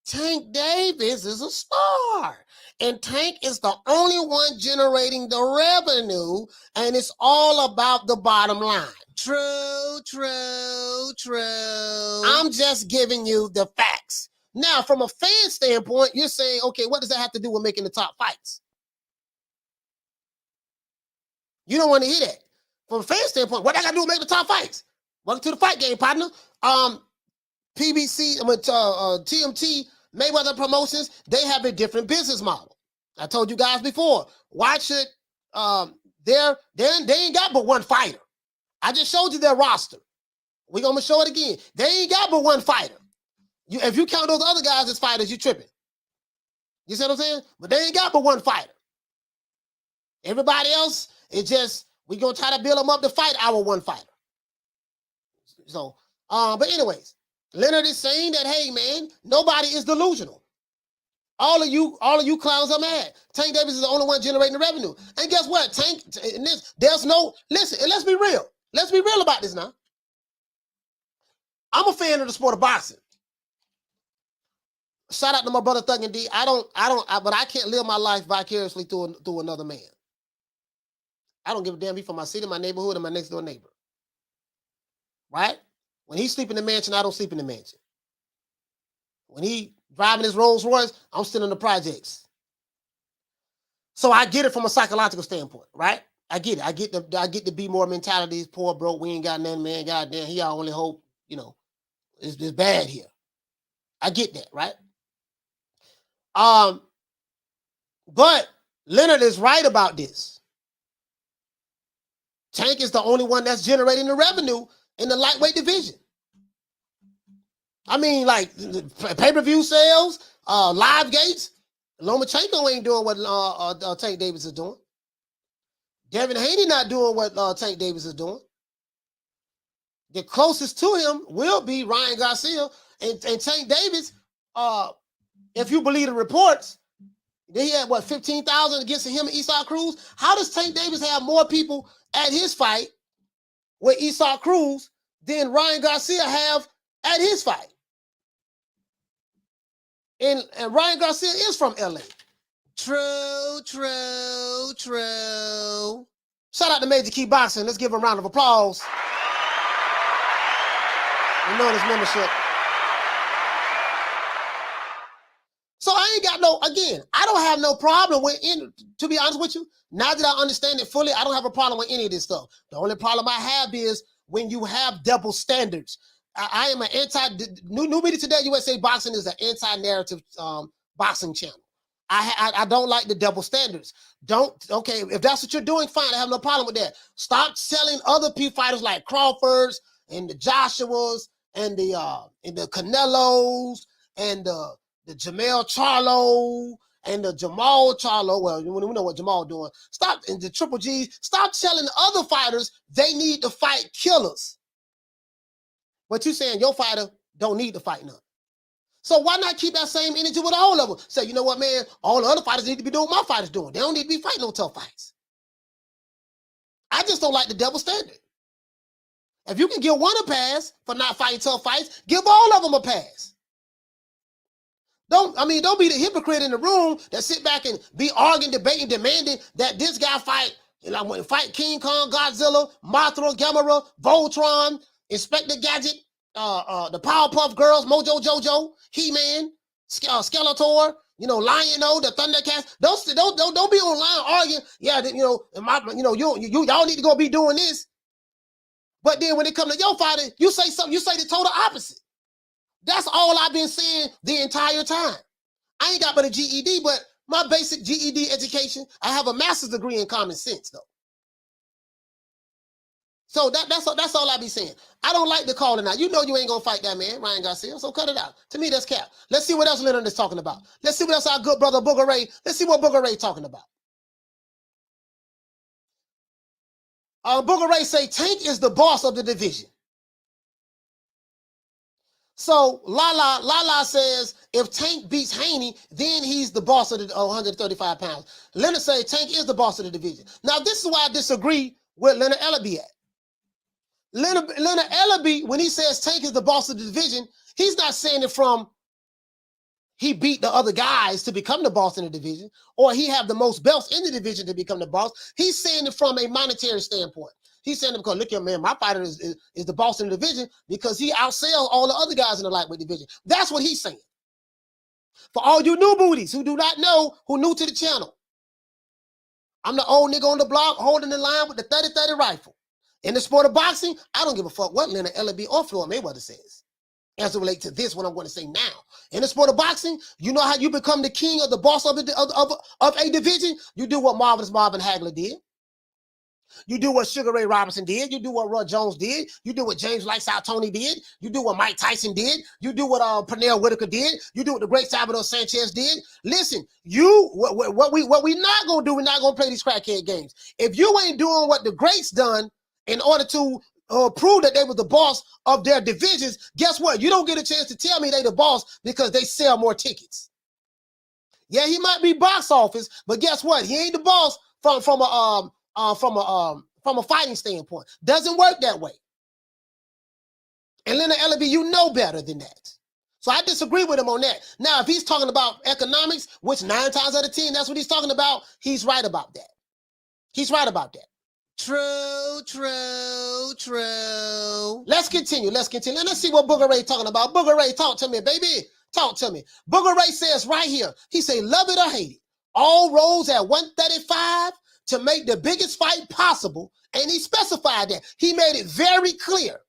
Tank Davis is a star. And Tank is the only one generating the revenue, and it's all about the bottom line. True, true, true. I'm just giving you the facts. Now, from a fan standpoint, you're saying, okay, what does that have to do with making the top fights? You don't want to hear that. From a fan standpoint, what that got to do with making the top fights? Welcome to the fight game, partner. PBC, TMT, Mayweather Promotions, they have a different business model. I told you guys before. Why should they ain't got but one fighter? I just showed you their roster. We're gonna show it again. They ain't got but one fighter. If you count those other guys as fighters, you tripping. You see what I'm saying? But they ain't got but one fighter. Everybody else, it's just we gonna try to build them up to fight our one fighter. So, but anyways, Leonard is saying that, hey man, nobody is delusional. All of you clowns are mad. Tank Davis is the only one generating the revenue. And guess what? There's no, listen, and let's be real. Let's be real about this now. I'm a fan of the sport of boxing. Shout out to my brother Thug and D. But I can't live my life vicariously through another man. I don't give a damn if he's from my city, my neighborhood, and my next door neighbor. Right? When he sleep in the mansion, I don't sleep in the mansion. When he driving his Rolls Royce, I'm still in the projects. So I get it from a psychological standpoint, right? I get it. I get the be more mentality. Poor broke. We ain't got nothing, man. Goddamn, he our only hope. You know, it's bad here. I get that, right? But Leonard is right about this. Tank is the only one that's generating the revenue in the lightweight division. I mean, like pay-per-view sales, live gates. Lomachenko ain't doing what Tank Davis is doing. Devin Haney not doing what Tank Davis is doing. The closest to him will be Ryan Garcia and Tank Davis. If you believe the reports, they had 15,000 against him and Esau Cruz. How does Tank Davis have more people at his fight with Esau Cruz than Ryan Garcia have at his fight? And Ryan Garcia is from LA. True, true, true. Shout out to Major Key Boxing. Let's give him a round of applause. You know his membership. So I ain't got I don't have no problem with, to be honest with you, now that I understand it fully, I don't have a problem with any of this stuff. The only problem I have is when you have double standards. I am an New Media Today USA Boxing is an anti-narrative boxing channel. I don't like the double standards. If that's what you're doing, fine. I have no problem with that. Stop selling other fighters like Crawfords and the Joshuas and the Canelos and the Jamel Charlo and the Jamal Charlo. Well, we know what Jamal doing. Stop, and the Triple G. Stop telling other fighters they need to fight killers. But you saying your fighter don't need to fight none. So why not keep that same energy with all of them? Say, you know what, man? All the other fighters need to be doing what my fighters doing. They don't need to be fighting no tough fights. I just don't like the double standard. If you can give one a pass for not fighting tough fights, give all of them a pass. Don't be the hypocrite in the room that sit back and be arguing, debating, demanding that this guy fight. And I want to fight King Kong, Godzilla, Mothra, Gamera, Voltron, Inspector Gadget, the Powerpuff Girls, Mojo Jojo, He-Man, Skeletor, Lion-O, the Thundercats. Don't be online arguing. Yeah, y'all need to go be doing this. But then when it comes to your fighter, you say something. You say the total opposite. That's all I've been saying the entire time. I ain't got but a GED, but my basic GED education, I have a master's degree in common sense, though. So that's all I be saying. I don't like the calling out. You know you ain't gonna fight that man, Ryan Garcia, so cut it out. To me, that's cap. Let's see what else Leonard is talking about. Let's see what else our good brother Booger Ray, let's see what Booger Ray talking about. Booger Ray say Tank is the boss of the division. So Lala says if Tank beats Haney, then he's the boss of the 135 pounds. Leonard say Tank is the boss of the division. Now this is why I disagree with Leonard Ellerbe at. Leonard Ellerbe, when he says Tank is the boss of the division, he's not saying it from he beat the other guys to become the boss in the division, or he have the most belts in the division to become the boss. He's saying it from a monetary standpoint. He's saying it because, look here, man, my fighter is the boss in the division because he outsells all the other guys in the lightweight division. That's what he's saying. For all you new booties who do not know, who new to the channel, I'm the old nigga on the block holding the line with the 30-30 rifle. In the sport of boxing, I don't give a fuck what Leonard Ellerbe or Floyd Mayweather says as it relates to this, what I'm going to say now. In the sport of boxing, you know how you become the king or the boss of a division? You do what Marvelous Marvin Hagler did. You do what Sugar Ray Robinson did. You do what Rod Jones did. You do what James Lights Out Tony did. You do what Mike Tyson did. You do what Pernell Whitaker did. You do what the great Salvador Sanchez did. Listen, what we not gonna do, we're not gonna play these crackhead games. If you ain't doing what the greats done in order to prove that they were the boss of their divisions, guess what? You don't get a chance to tell me they the boss because they sell more tickets. Yeah, he might be box office, but guess what? He ain't the boss from a fighting standpoint. Doesn't work that way. And Leonard Ellerbe, you know better than that. So I disagree with him on that. Now, if he's talking about economics, which 9 times out of 10, that's what he's talking about, he's right about that. He's right about that. True. Let's continue. Let's see what Booger Ray talking about. Booger Ray, talk to me, baby. Talk to me. Booger Ray says right here, he say, love it or hate it, all roads at 135 to make the biggest fight possible. And he specified that. He made it very clear.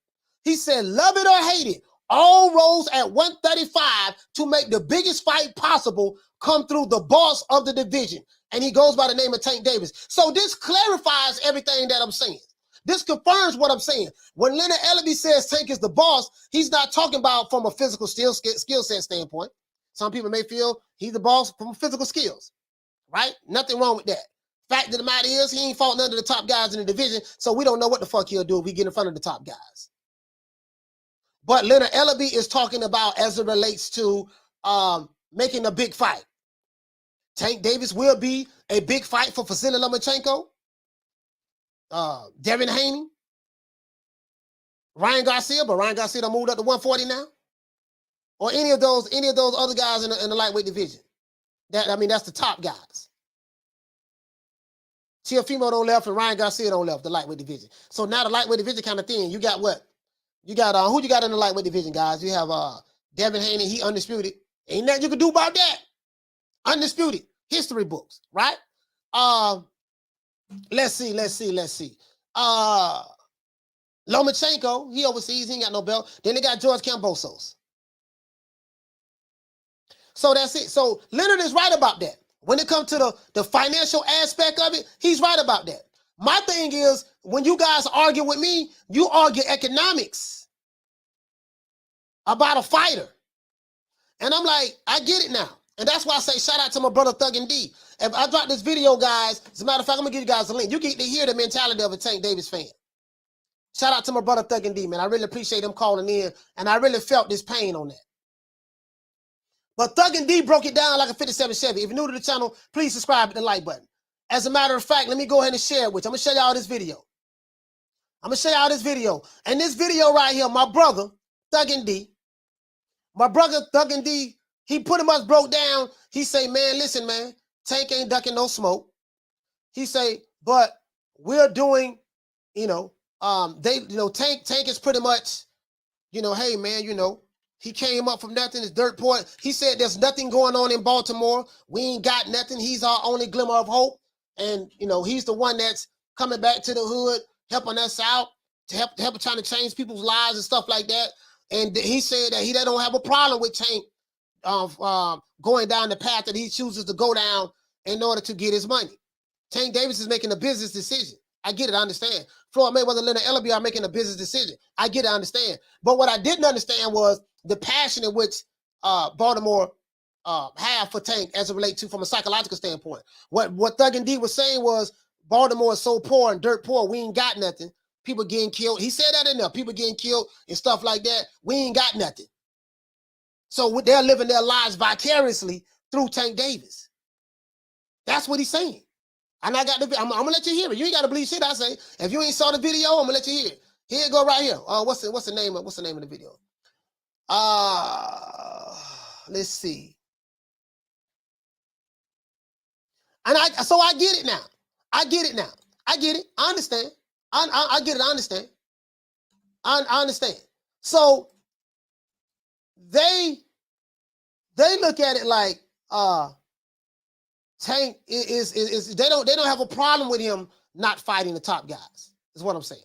He said, love it or hate it, all roads at 135 to make the biggest fight possible come through the boss of the division. And he goes by the name of Tank Davis. So this clarifies everything that I'm saying. This confirms what I'm saying. When Leonard Ellerbe says Tank is the boss, he's not talking about from a physical skill set standpoint. Some people may feel he's the boss from physical skills, right? Nothing wrong with that. Fact of the matter is, he ain't fought none of the top guys in the division, so we don't know what the fuck he'll do if we get in front of the top guys. But Leonard Ellerbe is talking about as it relates to making a big fight. Tank Davis will be a big fight for Vasily Lomachenko, Devin Haney, Ryan Garcia, but Ryan Garcia done moved up to 140 now, or any of those other guys in the lightweight division. That's the top guys. Teofimo don't left and Ryan Garcia don't left the lightweight division. So now the lightweight division kind of thin. You got what? You got who you got in the lightweight division, guys? You have Devin Haney, he undisputed. Ain't nothing you can do about that. Undisputed. History books, right? Let's see. Lomachenko, he overseas, he ain't got no belt. Then they got George Kambosos. So that's it. So Leonard is right about that. When it comes to the financial aspect of it, he's right about that. My thing is, when you guys argue with me, you argue economics about a fighter. And I'm like, I get it now. And that's why I say shout out to my brother Thug and D. If I drop this video, guys, as a matter of fact, I'm going to give you guys a link. You get to hear the mentality of a Tank Davis fan. Shout out to my brother Thug and D, man. I really appreciate him calling in, and I really felt this pain on that. But Thug and D broke it down like a 57 Chevy. If you're new to the channel, please subscribe with the like button. As a matter of fact, let me go ahead and share it with you. I'm going to show y'all this video. And this video right here, my brother, Thug and D, he pretty much broke down. He say, man, listen, man, Tank ain't ducking no smoke. He say, but we're doing, Tank is pretty much, hey, man, he came up from nothing. It's dirt poor. He said there's nothing going on in Baltimore. We ain't got nothing. He's our only glimmer of hope. And, he's the one that's coming back to the hood, helping us out, to help trying to change people's lives and stuff like that. And he said that he don't have a problem with Tank going down the path that he chooses to go down in order to get his money. Tank Davis is making a business decision. I get it, I understand. Floyd Mayweather Leonard Ellerbe are making a business decision. I get it, I understand. But what I didn't understand was the passion in which Baltimore have for Tank as it relates to from a psychological standpoint. What Thug and D was saying was Baltimore is so poor and dirt poor, we ain't got nothing. People getting killed. He said that in there. People getting killed and stuff like that. We ain't got nothing. So they're living their lives vicariously through Tank Davis. That's what he's saying. And I got the. I'm gonna let you hear it. You ain't got to believe shit I say. If you ain't saw the video, I'm gonna let you hear it. Here it go right here. What's the name of the video? Let's see. And I get it now. I get it. I understand. I get it. I understand. I understand. So they look at it like Tank is they don't have a problem with him not fighting the top guys. Is what I'm saying.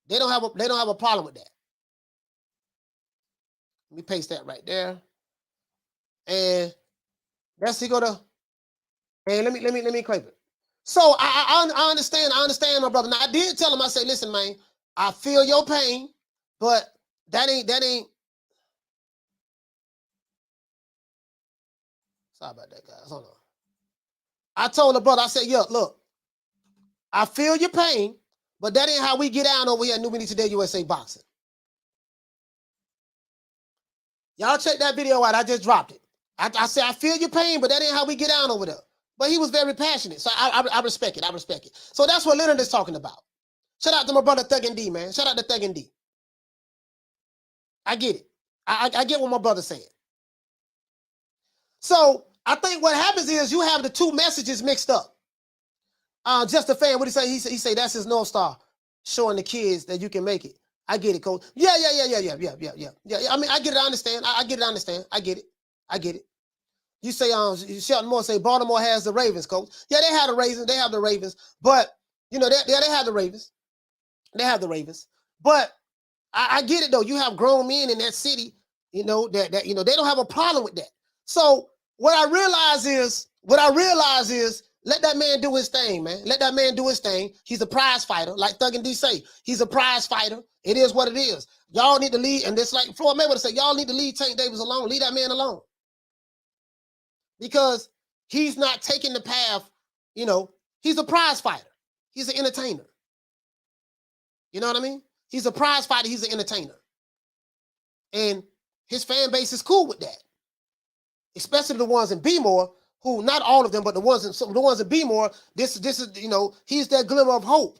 They don't have a problem with that. Let me paste that right there. And that's he go to. And let me clip it. So I understand, my brother. Now I did tell him, I said, listen, man, I feel your pain, but that ain't. Sorry about that, guys. Hold on. I told the brother, I said, yeah, look, I feel your pain, but that ain't how we get down over here at New Beneath Today USA Boxing. Y'all check that video out. I just dropped it. I said, I feel your pain, but that ain't how we get down over there. But he was very passionate, so I respect it. I respect it. So that's what Leonard is talking about. Shout out to my brother Thug and D, man. Shout out to Thug and D. I get it. I get what my brother's saying. So I think what happens is you have the two messages mixed up. Just a fan, what he say? He say that's his North Star, showing the kids that you can make it. I get it, coach. Yeah. I mean, I get it. I understand. I get it. I understand. I get it. You say, Shelton Moore say Baltimore has the Ravens, coach. Yeah, they have the Ravens. They have the Ravens. But, they have the Ravens. They have the Ravens. But I get it, though. You have grown men in that city, they don't have a problem with that. So what I realize is, let that man do his thing, man. Let that man do his thing. He's a prize fighter, like Thug and D say. He's a prize fighter. It is what it is. Y'all need to leave, and this like Floyd Mayweather say, y'all need to leave Tank Davis alone. Leave that man alone. Because he's not taking the path, he's a prize fighter. He's an entertainer. You know what I mean? He's a prize fighter. He's an entertainer. And his fan base is cool with that. Especially the ones in B-more, who, not all of them, but the ones in B-more, this is, he's that glimmer of hope.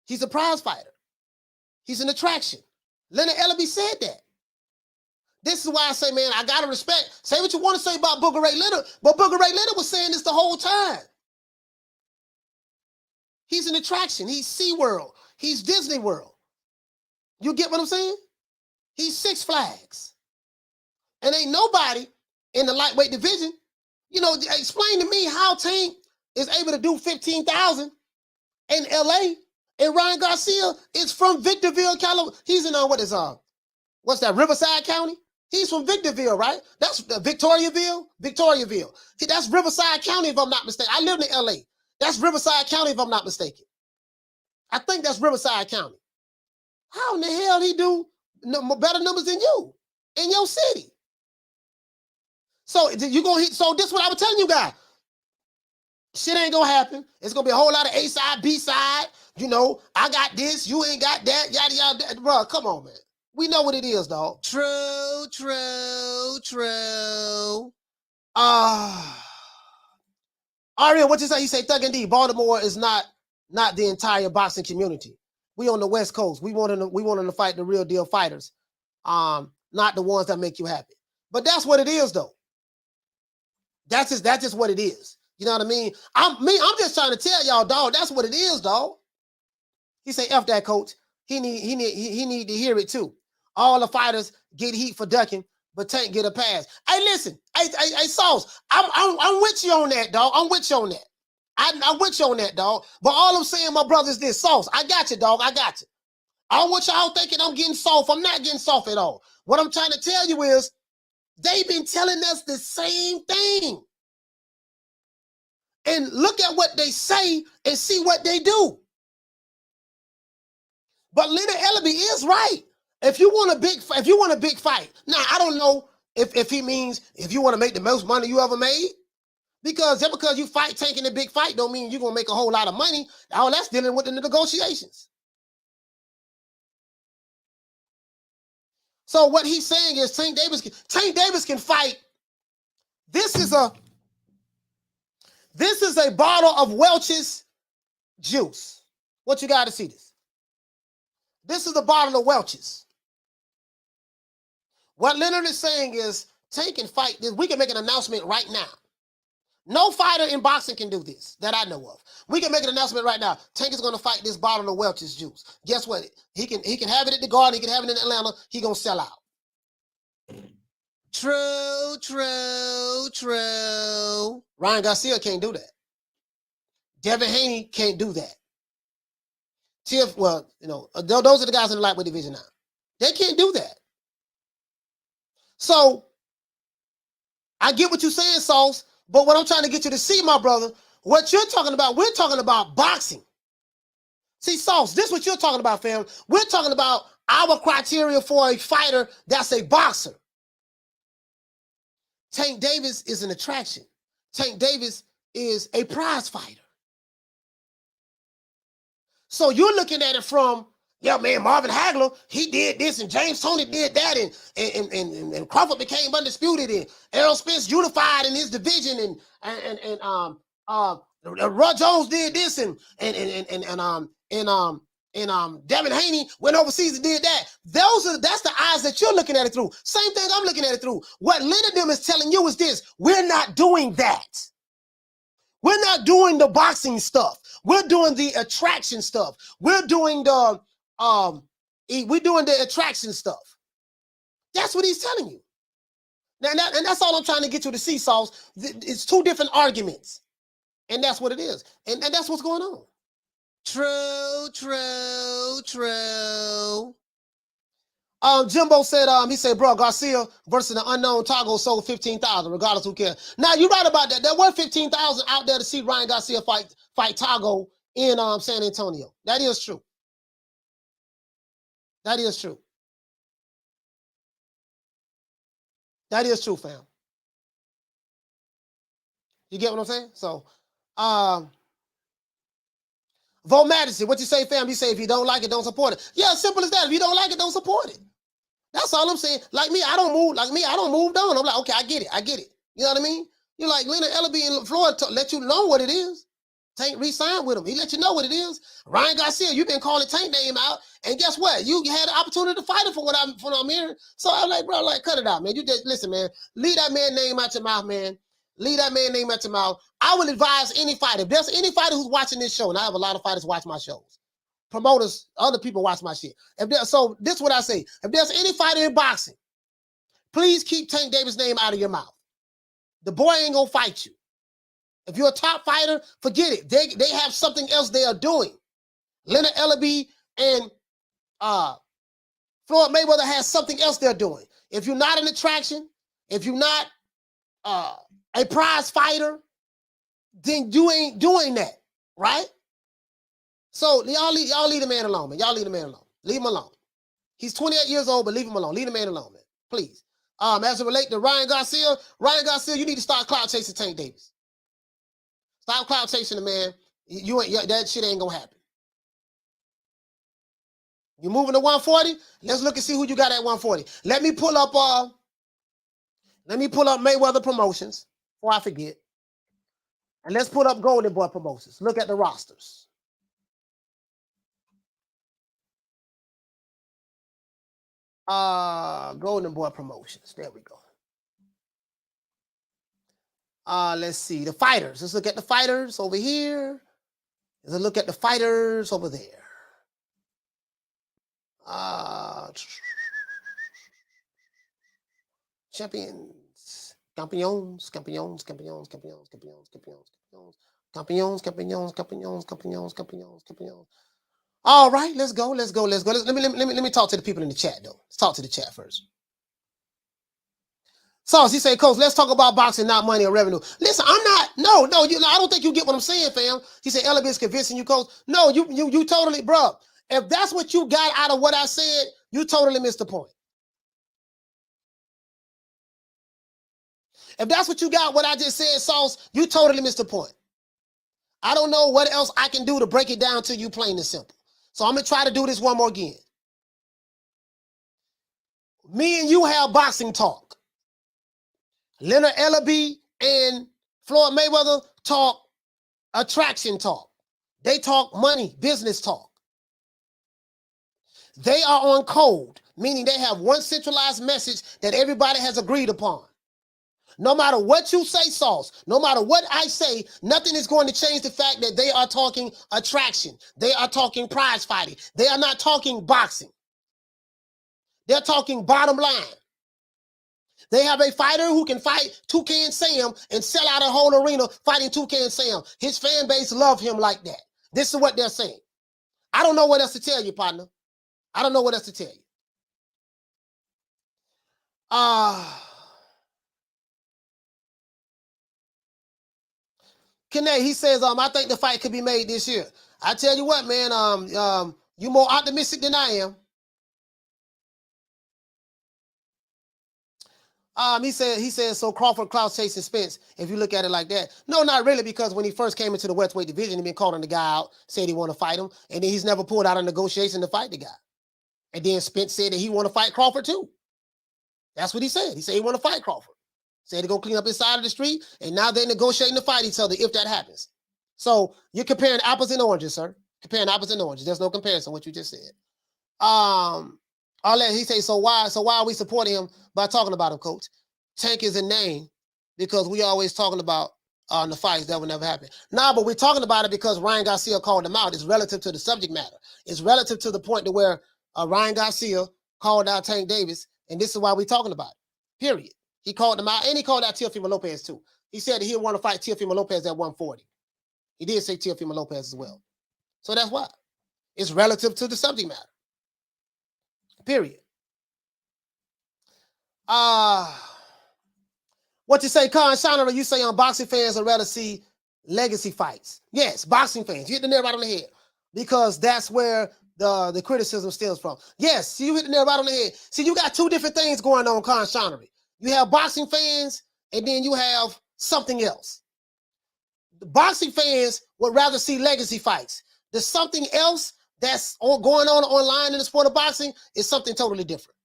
He's a prize fighter. He's an attraction. Leonard Ellerbe said that. This is why I say, man, I got to respect. Say what you want to say about Booger Ray Leonard, but Booger Ray Leonard was saying this the whole time. He's an attraction. He's SeaWorld. He's Disney World. You get what I'm saying? He's Six Flags. And ain't nobody in the lightweight division, explain to me how Tank is able to do 15,000 in LA, and Ryan Garcia is from Victorville, California. He's in, what's that, Riverside County? He's from Victorville, right? That's Victoriaville. That's Riverside County, if I'm not mistaken. I live in LA. That's Riverside County, if I'm not mistaken. I think that's Riverside County. How in the hell he do better numbers than you in your city? So you gonna hit? So this is what I was telling you guys. Shit ain't gonna happen. It's gonna be a whole lot of A side, B side. I got this. You ain't got that. Yada yada. Bro, come on, man. We know what it is, dog. True, true, true. Ariel, what you say? You say Thug and D. Baltimore is not the entire boxing community. We on the West Coast. We want them to fight the real deal fighters, not the ones that make you happy. But that's what it is, though. That's just what it is. You know what I mean? I'm just trying to tell y'all, dog. That's what it is, dog. He say, "F that, coach." He need to hear it too. All the fighters get heat for ducking, but Tank get a pass. Hey, listen, hey, Sauce, I'm with you on that, dog. I'm with you on that. I'm with you on that, dog. But all I'm saying, my brother, is this: Sauce, I got you, dog. I got you. I don't want y'all thinking I'm getting soft. I'm not getting soft at all. What I'm trying to tell you is, they've been telling us the same thing. And look at what they say and see what they do. But Leonard Ellerbe is right. If you want a big fight, now I don't know if he means if you want to make the most money you ever made, because just because you fight Tank in a big fight don't mean you're gonna make a whole lot of money. All that's dealing with the negotiations. So what he's saying is Tank Davis can fight. This is a bottle of Welch's juice. What you got to see this? This is a bottle of Welch's. What Leonard is saying is Tank can fight this. We can make an announcement right now. No fighter in boxing can do this that I know of. We can make an announcement right now. Tank is going to fight this bottle of Welch's juice. Guess what? He can have it at the Garden. He can have it in Atlanta. He going to sell out. True, true, true. Ryan Garcia can't do that. Devin Haney can't do that. Those are the guys in the lightweight division now. They can't do that. So I get what you're saying, Sauce, but what I'm trying to get you to see, my brother, what you're talking about, we're talking about boxing. See, Sauce, this is what you're talking about, fam. We're talking about our criteria for a fighter that's a boxer. Tank Davis is an attraction. Tank Davis is a prize fighter. So you're looking at it from, yeah, man, Marvin Hagler, he did this, and James Toney did that, and Crawford became undisputed, and Errol Spence unified in his division, and Rod Jones did this, and Devin Haney went overseas and did that. That's the eyes that you're looking at it through. Same thing I'm looking at it through. What Leonard them is telling you is this: we're not doing that. We're not doing the boxing stuff. We're doing the attraction stuff. We're doing the attraction stuff. That's what he's telling you. Now, and that's all I'm trying to get you to see, Sauce. It's two different arguments, and that's what it is, and that's what's going on. True, true, true. Jimbo said, he said, bro, Garcia versus the unknown Tago sold 15,000, regardless who cares. Now, you're right about that. There were 15,000 out there to see Ryan Garcia fight Tago in San Antonio. That is true. That is true. That is true, fam. You get what I'm saying? So, Vo Madison, what you say, fam? You say if you don't like it, don't support it. Yeah, simple as that. If you don't like it, don't support it. That's all I'm saying. Like me, I don't move on. I'm like, okay, I get it. You know what I mean? You're like Leonard Ellerbe and Floyd let you know what it is. Tank re-signed with him. He let you know what it is. Ryan Garcia, you've been calling Tank name out, and guess what? You had the opportunity to fight him from what I'm hearing. So I'm like, bro, like, cut it out, man. You just listen, man. Leave that man name out your mouth, man. Leave that man name out your mouth. I would advise any fighter. If there's any fighter who's watching this show, and I have a lot of fighters watch my shows, promoters, other people watch my shit. So this is what I say. If there's any fighter in boxing, please keep Tank Davis' name out of your mouth. The boy ain't gonna fight you. If you're a top fighter, forget it. They have something else they are doing. Leonard Ellerbe and Floyd Mayweather has something else they're doing. If you're not an attraction, if you're not a prize fighter, then you ain't doing that, right? So y'all leave the man alone, man. Y'all leave the man alone. Leave him alone. He's 28 years old, but leave him alone. Leave the man alone, man. Please. As it relates to Ryan Garcia, you need to start cloud chasing Tank Davis. Stop cloud chasing the man. That shit ain't gonna happen. You moving to 140? Let's look and see who you got at 140. Let me pull up Mayweather Promotions before I forget. And let's pull up Golden Boy Promotions. Look at the rosters. Golden Boy Promotions. There we go. Let's see. The fighters. Let's look at the fighters over here. Let's look at the fighters over there. Champions. Campeones. All right, let's go. Let me talk to the people in the chat though. Let's talk to the chat first. Sauce, he said, Coach, let's talk about boxing, not money or revenue. Listen, I'm not. No, I don't think you get what I'm saying, fam. He said, Ellerbe is convincing you, Coach. No, you totally, bro. If that's what you got out of what I said, you totally missed the point. If that's what you got, what I just said, Sauce, you totally missed the point. I don't know what else I can do to break it down to you plain and simple. So I'm going to try to do this one more again. Me and you have boxing talk. Leonard Ellerbe and Floyd Mayweather talk attraction talk. They talk money, business talk. They are on code, meaning they have one centralized message that everybody has agreed upon. No matter what you say, Sauce, no matter what I say, nothing is going to change the fact that they are talking attraction. They are talking prize fighting. They are not talking boxing. They're talking bottom line. They have a fighter who can fight Toucan Sam and sell out a whole arena fighting Toucan Sam. His fan base love him like that. This is what they're saying. I don't know what else to tell you, partner. I don't know what else to tell you. Kene, he says, I think the fight could be made this year. I tell you what, man, you're more optimistic than I am. He said, so Crawford clout chasing Spence, if you look at it like that. No, not really, because when he first came into the welterweight division, he been calling the guy out, said he want to fight him, and then he's never pulled out a negotiation to fight the guy. And then Spence said that he want to fight Crawford too. That's what he said. He said he want to fight Crawford. Said to go clean up his side of the street, and now they're negotiating to fight each other if that happens. So you're comparing apples and oranges, sir. Comparing apples and oranges. There's no comparison what you just said. He say, so why are we supporting him by talking about him, Coach? Tank is a name because we always talking about the fights that will never happen. Nah, but we're talking about it because Ryan Garcia called him out. It's relative to the subject matter. It's relative to the point to where Ryan Garcia called out Tank Davis, and this is why we're talking about it, period. He called him out, and he called out Teofimo Lopez too. He said that he would want to fight Teofimo Lopez at 140. He did say Teofimo Lopez as well. So that's why. It's relative to the subject matter. Period. What you say, Con Shiner, you say boxing fans would rather see legacy fights. Yes, boxing fans. You hit the nail right on the head. Because that's where the criticism stems from. Yes, you hit the nail right on the head. See, you got two different things going on, Con Shiner. You have boxing fans, and then you have something else. The boxing fans would rather see legacy fights. There's something else that's going on online in the sport of boxing is something totally different.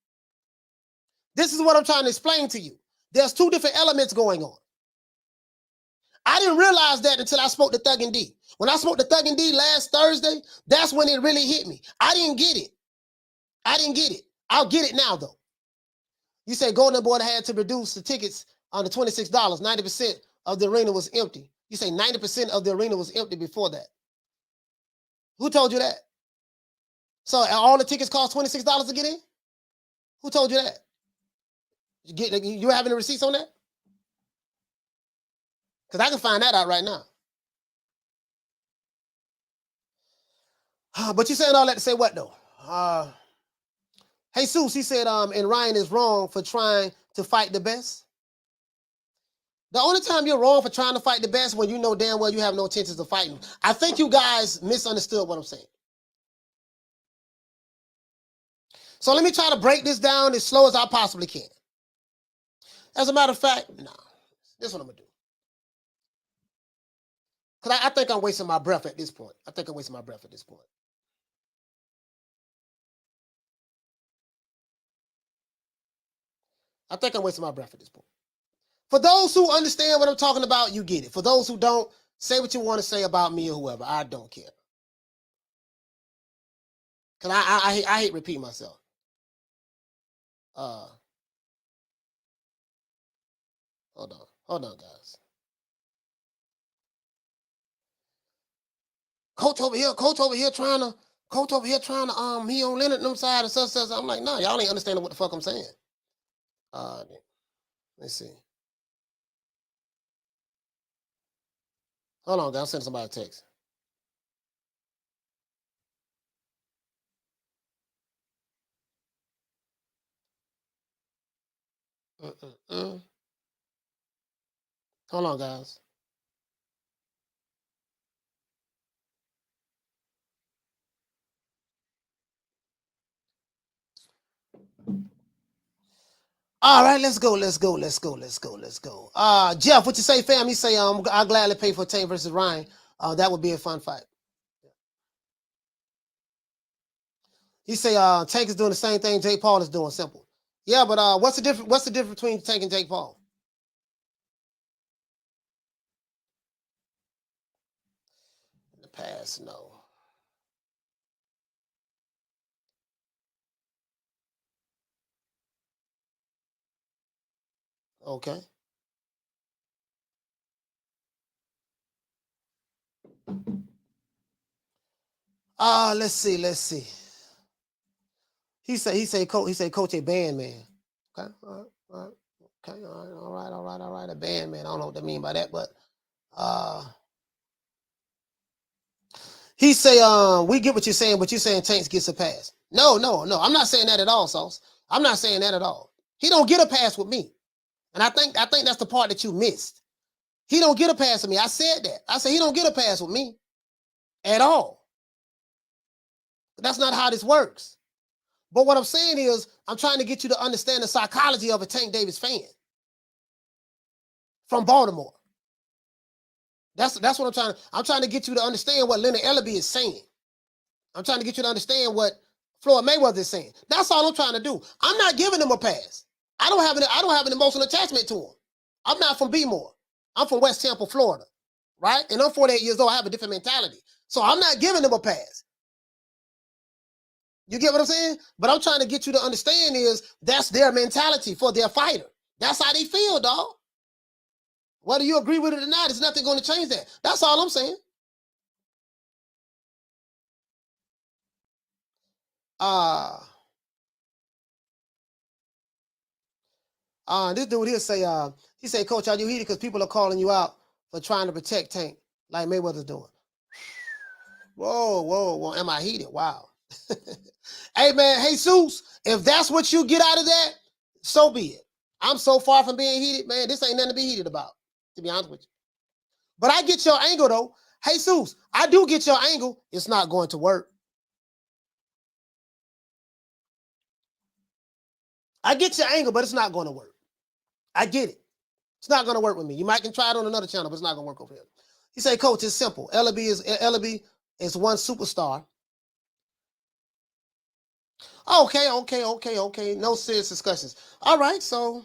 This is what I'm trying to explain to you. There's two different elements going on. I didn't realize that until I spoke to Thug and D. When I spoke to Thug and D last Thursday, that's when it really hit me. I didn't get it. I'll get it now, though. You say Golden Boy had to reduce the tickets on the $26. 90% of the arena was empty. You say 90% of the arena was empty before that. Who told you that? So all the tickets cost $26 to get in? Who told you that? You having the receipts on that? Because I can find that out right now. But you saying all that to say what, though? Jesus, he said, and Ryan is wrong for trying to fight the best. The only time you're wrong for trying to fight the best when you know damn well you have no intentions of fighting. I think you guys misunderstood what I'm saying. So let me try to break this down as slow as I possibly can. As a matter of fact, no. This is what I'm going to do. Because I think I'm wasting my breath at this point. I think I'm wasting my breath at this point. For those who understand what I'm talking about, you get it. For those who don't, say what you want to say about me or whoever. I don't care. Because I hate repeating myself. Hold on, guys. Coach over here trying to he on Leonard them side and such. I'm like, no, y'all ain't understanding what the fuck I'm saying. Let's see. Hold on, guys. I'm sending somebody a text. Hold on, guys. All right, let's go. Jeff, what you say, fam? You say, I'll gladly pay for Tank versus Ryan. That would be a fun fight. He say, Tank is doing the same thing Jake Paul is doing. Simple. Yeah, but what's the difference? What's the difference between Tank and Jake Paul? In the past, no. Okay. Let's see. He say coach a band man. Okay, all right. Okay, all right. A band man. I don't know what they mean by that, but he say we get what you're saying, but you're saying Tanks gets a pass. No. I'm not saying that at all, Sauce. I'm not saying that at all. He don't get a pass with me. And I think that's the part that you missed. He don't get a pass with me. I said that. I said he don't get a pass with me at all. But that's not how this works. But what I'm saying is I'm trying to get you to understand the psychology of a Tank Davis fan from Baltimore. That's what I'm trying to get you to understand what Leonard Ellerbe is saying. I'm trying to get you to understand what Floyd Mayweather is saying. That's all I'm trying to do. I'm not giving him a pass. I don't have an emotional attachment to him. I'm not from B-More. I'm from West Tampa, Florida, right? And I'm 48 years old. I have a different mentality. So I'm not giving him a pass. You get what I'm saying? But I'm trying to get you to understand is that's their mentality for their fighter. That's how they feel, dog. Whether you agree with it or not, there's nothing going to change that. That's all I'm saying. This dude here say, he say, Coach, are you heated because people are calling you out for trying to protect Tank like Mayweather's doing? Whoa. Am I heated? Wow. Hey, man, Jesus, if that's what you get out of that, so be it. I'm so far from being heated, man. This ain't nothing to be heated about, to be honest with you. But I get your angle, though. Jesus, I do get your angle. It's not going to work. I get your angle, but it's not going to work. I get it. It's not going to work with me. You might can try it on another channel, but it's not going to work over here. He say, Coach, it's simple. Ellerbe is one superstar. Okay. No serious discussions. All right. So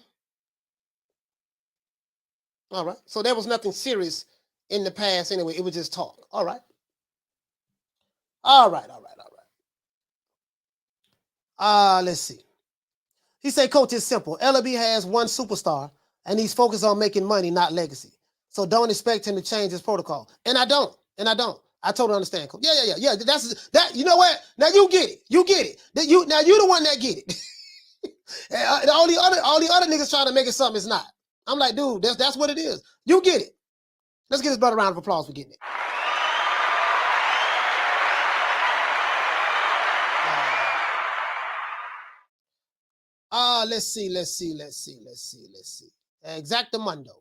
there was nothing serious in the past anyway. It was just talk. All right. Let's see. He say, Coach, it's simple. Ellerbe has one superstar, and he's focused on making money, not legacy. So don't expect him to change his protocol. And I don't. I totally understand, Coach. Yeah. That's that. You know what? Now you get it. Now you the one that get it. all the other niggas trying to make it something it's not. I'm like, dude, that's what it is. You get it. Let's give this brother a round of applause for getting it. Let's see. Exactamundo.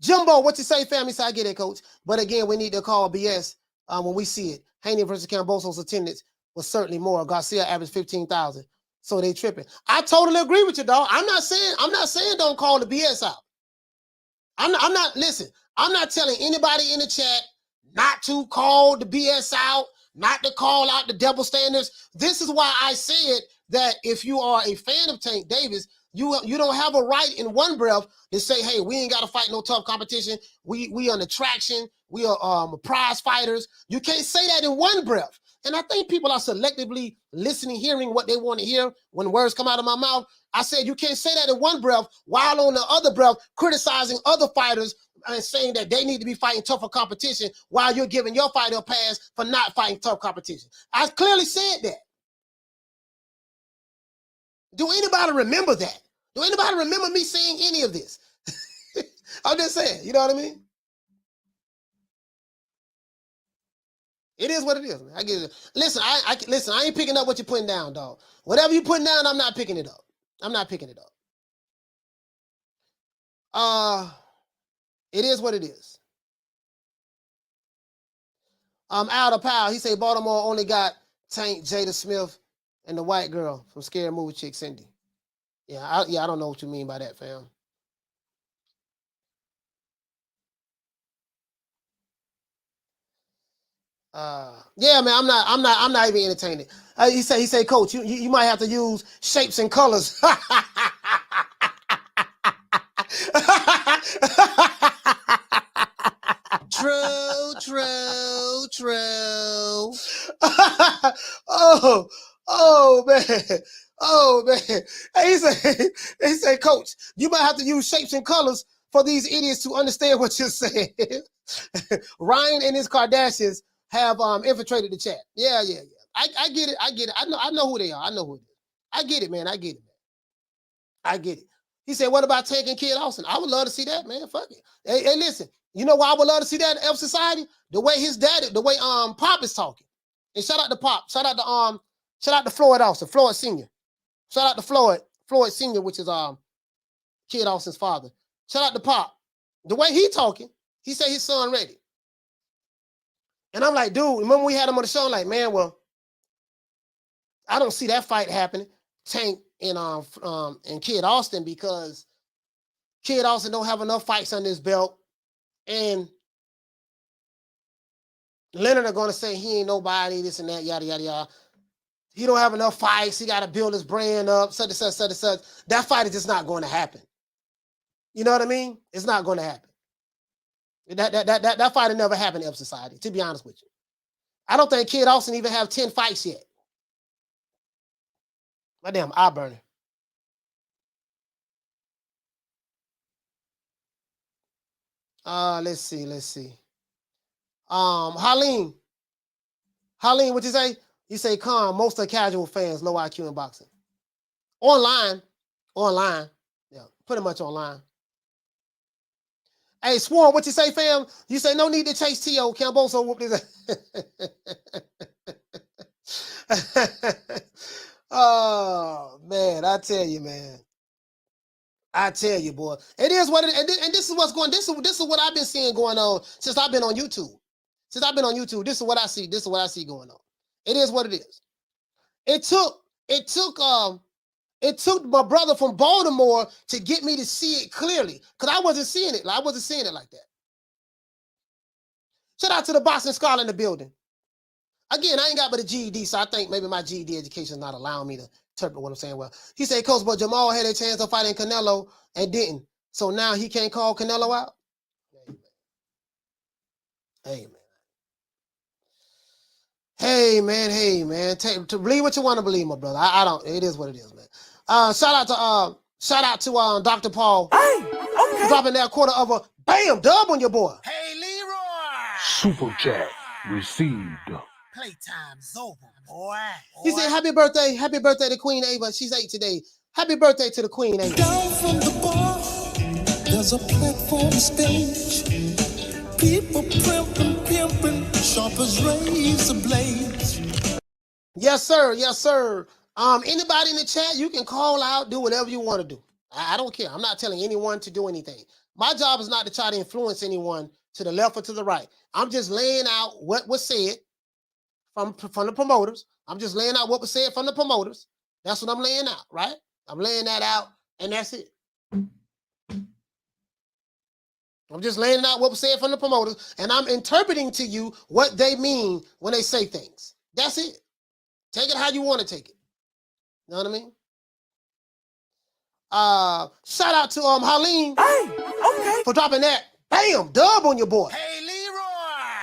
Jumbo, what you say, family? So I get it, Coach. But again, we need to call BS when we see it. Haney versus Camboso's attendance was certainly more. Garcia averaged 15,000. So they tripping. I totally agree with you, dog. I'm not saying don't call the BS out. I'm not telling anybody in the chat not to call the BS out, not to call out the double standards. This is why I said that if you are a fan of Tank Davis, You don't have a right in one breath to say, hey, we ain't got to fight no tough competition. We on attraction. We are prize fighters. You can't say that in one breath. And I think people are selectively listening, hearing what they want to hear when words come out of my mouth. I said you can't say that in one breath while on the other breath criticizing other fighters and saying that they need to be fighting tougher competition while you're giving your fighter a pass for not fighting tough competition. I clearly said that. Do anybody remember that? Do anybody remember me saying any of this? I'm just saying, you know what I mean? It is what it is, man. I get it. Listen, listen, I ain't picking up what you're putting down, dog. Whatever you're putting down, I'm not picking it up. I'm not picking it up. It is what it is. Out of Powell, he said Baltimore only got Tank, Jada Smith, and the white girl from Scary Movie Chick, Cindy. Yeah, I don't know what you mean by that, fam. Yeah, man, I'm not even entertaining. He say, Coach, you might have to use shapes and colors. True. Oh man. He said, Coach, you might have to use shapes and colors for these idiots to understand what you're saying. Ryan and his Kardashians have infiltrated the chat. Yeah. I get it. I know who they are. I know who it is. I get it, man. I get it. He said, what about Tank and Kid Austin? I would love to see that, man. Fuck it. Hey, listen, you know why I would love to see that in F Society? The way his daddy, the way Pop is talking. And shout out to Pop. Shout out to Floyd Austin, Floyd Sr. Shout out to Floyd Sr., which is Kid Austin's father. Shout out to Pop. The way he talking, he said his son ready. And I'm like, dude, remember we had him on the show? I'm like, man, well, I don't see that fight happening, Tank and Kid Austin, because Kid Austin don't have enough fights under his belt. And Leonard are going to say he ain't nobody, this and that, yada, yada, yada. He don't have enough fights. He got to build his brand up, such and such. That fight is just not going to happen. You know what I mean? It's not going to happen. That fight will never happen in F Society, to be honest with you. I don't think Kid Austin even have 10 fights yet. My damn eye burning. Let's see. Harleen, what you say? You say, most are casual fans, low IQ in boxing. Online. Yeah, pretty much online. Hey, Swarm, what you say, fam? You say, no need to chase T.O. Camboso whoop his Oh, man, I tell you, man. I tell you, boy. It is what it is. And this is what's going on. This is what I've been seeing going on since I've been on YouTube. This is what I see. This is what I see going on. It is what it is. It took my brother from Baltimore to get me to see it clearly, because I wasn't seeing it. I wasn't seeing it like that. Shout out to the Boston Scholar in the building. Again, I ain't got but a GED, so I think maybe my GED education is not allowing me to interpret what I'm saying well. He said, Coach, but Jamal had a chance of fighting Canelo and didn't. So now he can't call Canelo out? Hey, man. To believe what you want to believe, my brother. I don't. It is what it is, man. Shout out to Dr. Paul. Hey, okay. Dropping that quarter of a bam dub on your boy. Hey, Leroy. Super chat received. Playtime's over, boy. He said, happy birthday to Queen Ava. She's 8 today. Happy birthday to the Queen Ava. Down from the bar, there's a platform stage. People pimping, sharp as razor blades. Yes, sir. Anybody in the chat, you can call out, do whatever you want to do. I don't care. I'm not telling anyone to do anything. My job is not to try to influence anyone to the left or to the right. I'm just laying out what was said from the promoters. I'm just laying out what was said from the promoters. That's what I'm laying out, right? I'm laying that out, and that's it. I'm just laying out what was said from the promoters, and I'm interpreting to you what they mean when they say things. That's it. Take it how you want to take it. You know what I Shout out to Haleen for dropping that. Bam, dub on your boy. Hey, Leroy.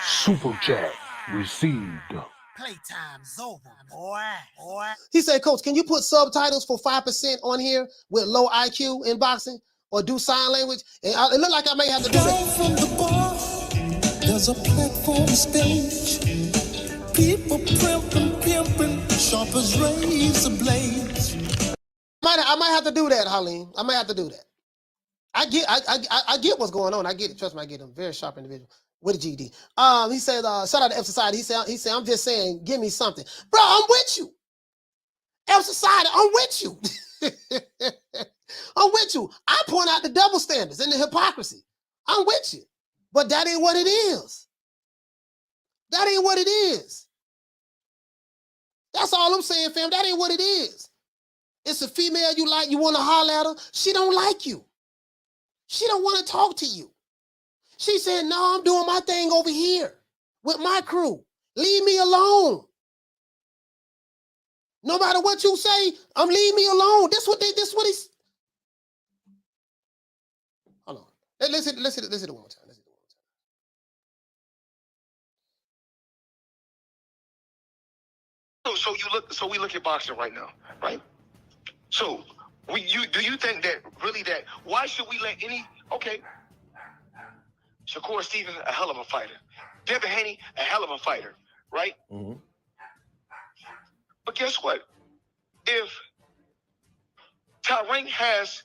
Super chat received. Playtime's over, boy. He said, Coach, can you put subtitles for 5% on here with low IQ in boxing or do sign language? And it looked like I may have to do Down that. from the bar, there's a platform stage. People pimping, sharp as razor blades. I might have to do that, Haleen. I might have to do that. I get what's going on. I get it. Trust me, I get him. Very sharp individual with a GD. He said, shout out to F Society. He said, I'm just saying, give me something. Bro, I'm with you. F Society, I'm with you. I'm with you. I point out the double standards and the hypocrisy. I'm with you. But that ain't what it is. That ain't what it is. That's all I'm saying, fam. That ain't what it is. It's a female you like, you want to holler at her. She don't like you. She don't want to talk to you. She said, no, I'm doing my thing over here with my crew. Leave me alone. No matter what you say, leave me alone. This what he's. Hold on. Listen to it one more time. So we look at boxing right now, right? So do you think that why should we let Shakur Stevens, a hell of a fighter. Devin Haney, a hell of a fighter, right? Mm-hmm. But guess what? If Top Rank has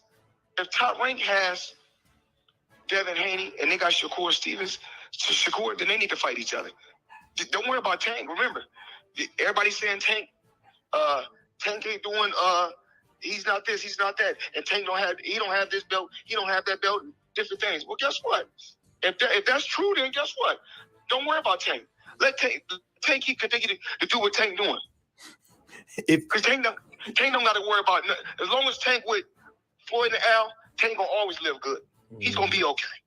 Devin Haney and they got Shakur Stevens, then they need to fight each other. Don't worry about Tank. Remember, everybody's saying Tank ain't doing he's not this, he's not that, and Tank don't have this belt, he don't have that belt, different things. Well, guess what? If that's true, then guess what? Don't worry about Tank. Let Tank continue to do what Tank doing. Because Tank don't got to worry about nothing. As long as Tank with Floyd and Al, Tank gonna always live good. He's gonna be okay.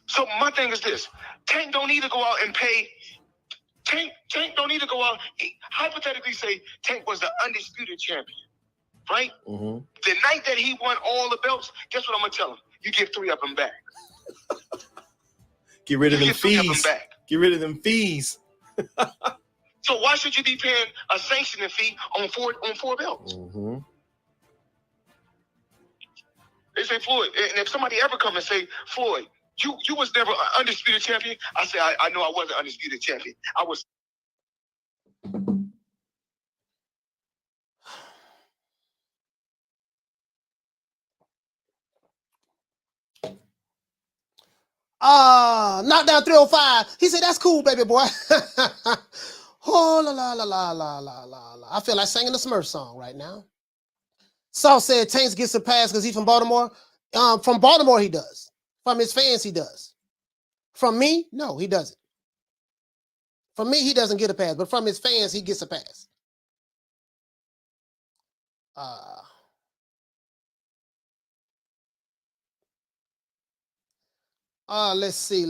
So my thing is this: Tank don't need to go out and pay. Tank don't need to go out. Hypothetically, say Tank was the undisputed champion, right? Mm-hmm. The night that he won all the belts, guess what I'm gonna tell him? You give 3 of them back. Get rid of them fees. Get rid of them fees. So why should you be paying a sanctioning fee on four belts? Mm-hmm. They say, Floyd, and if somebody ever come and say, Floyd, you was never an undisputed champion, I say, I know I wasn't undisputed champion. I was. Knockdown 305. He said, that's cool, baby boy. Oh, la. I feel like singing the Smurf song right now. Saul said Tanks gets a pass because he's from Baltimore. From Baltimore, he does. From his fans, he does. From me, no, he doesn't. From me, he doesn't get a pass, but from his fans, he gets a pass. Let's see.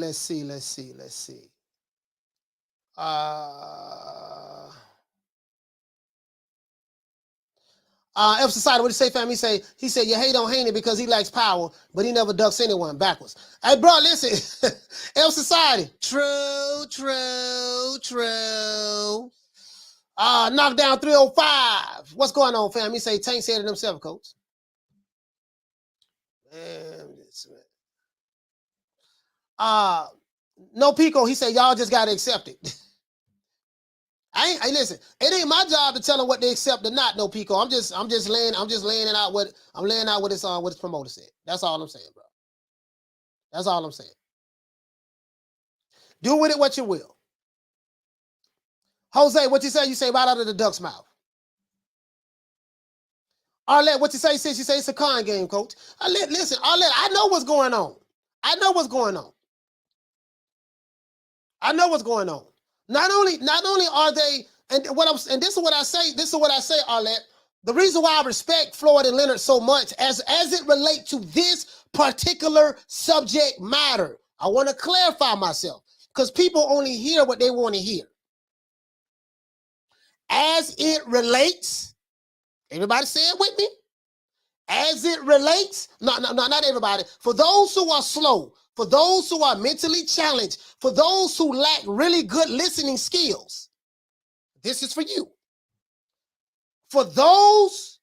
F Society, what did he say, fam? He said, you hate on Haney because he likes power, but he never ducks anyone backwards. Hey, bro, listen. F Society. True. Knockdown 305. What's going on, fam? He say Tank said it himself, coach. No Pico, he said, y'all just gotta accept it. Listen, it ain't my job to tell them what they accept or not, no Pico. I'm just laying it out what his promoter said. That's all I'm saying, bro. That's all I'm saying. Do with it what you will. Jose, what you say? You say right out of the duck's mouth. Arlette, what you say, sis? You say it's a con game, coach. Listen, Arlette, I know what's going on. Not only are they, and this is what I say, Arlette. The reason why I respect Floyd and Leonard so much as it relates to this particular subject matter, I want to clarify myself because people only hear what they want to hear. As it relates, everybody say it with me. as it relates, not everybody, for those who are slow, for those who are mentally challenged, for those who lack really good listening skills, this is for you. For those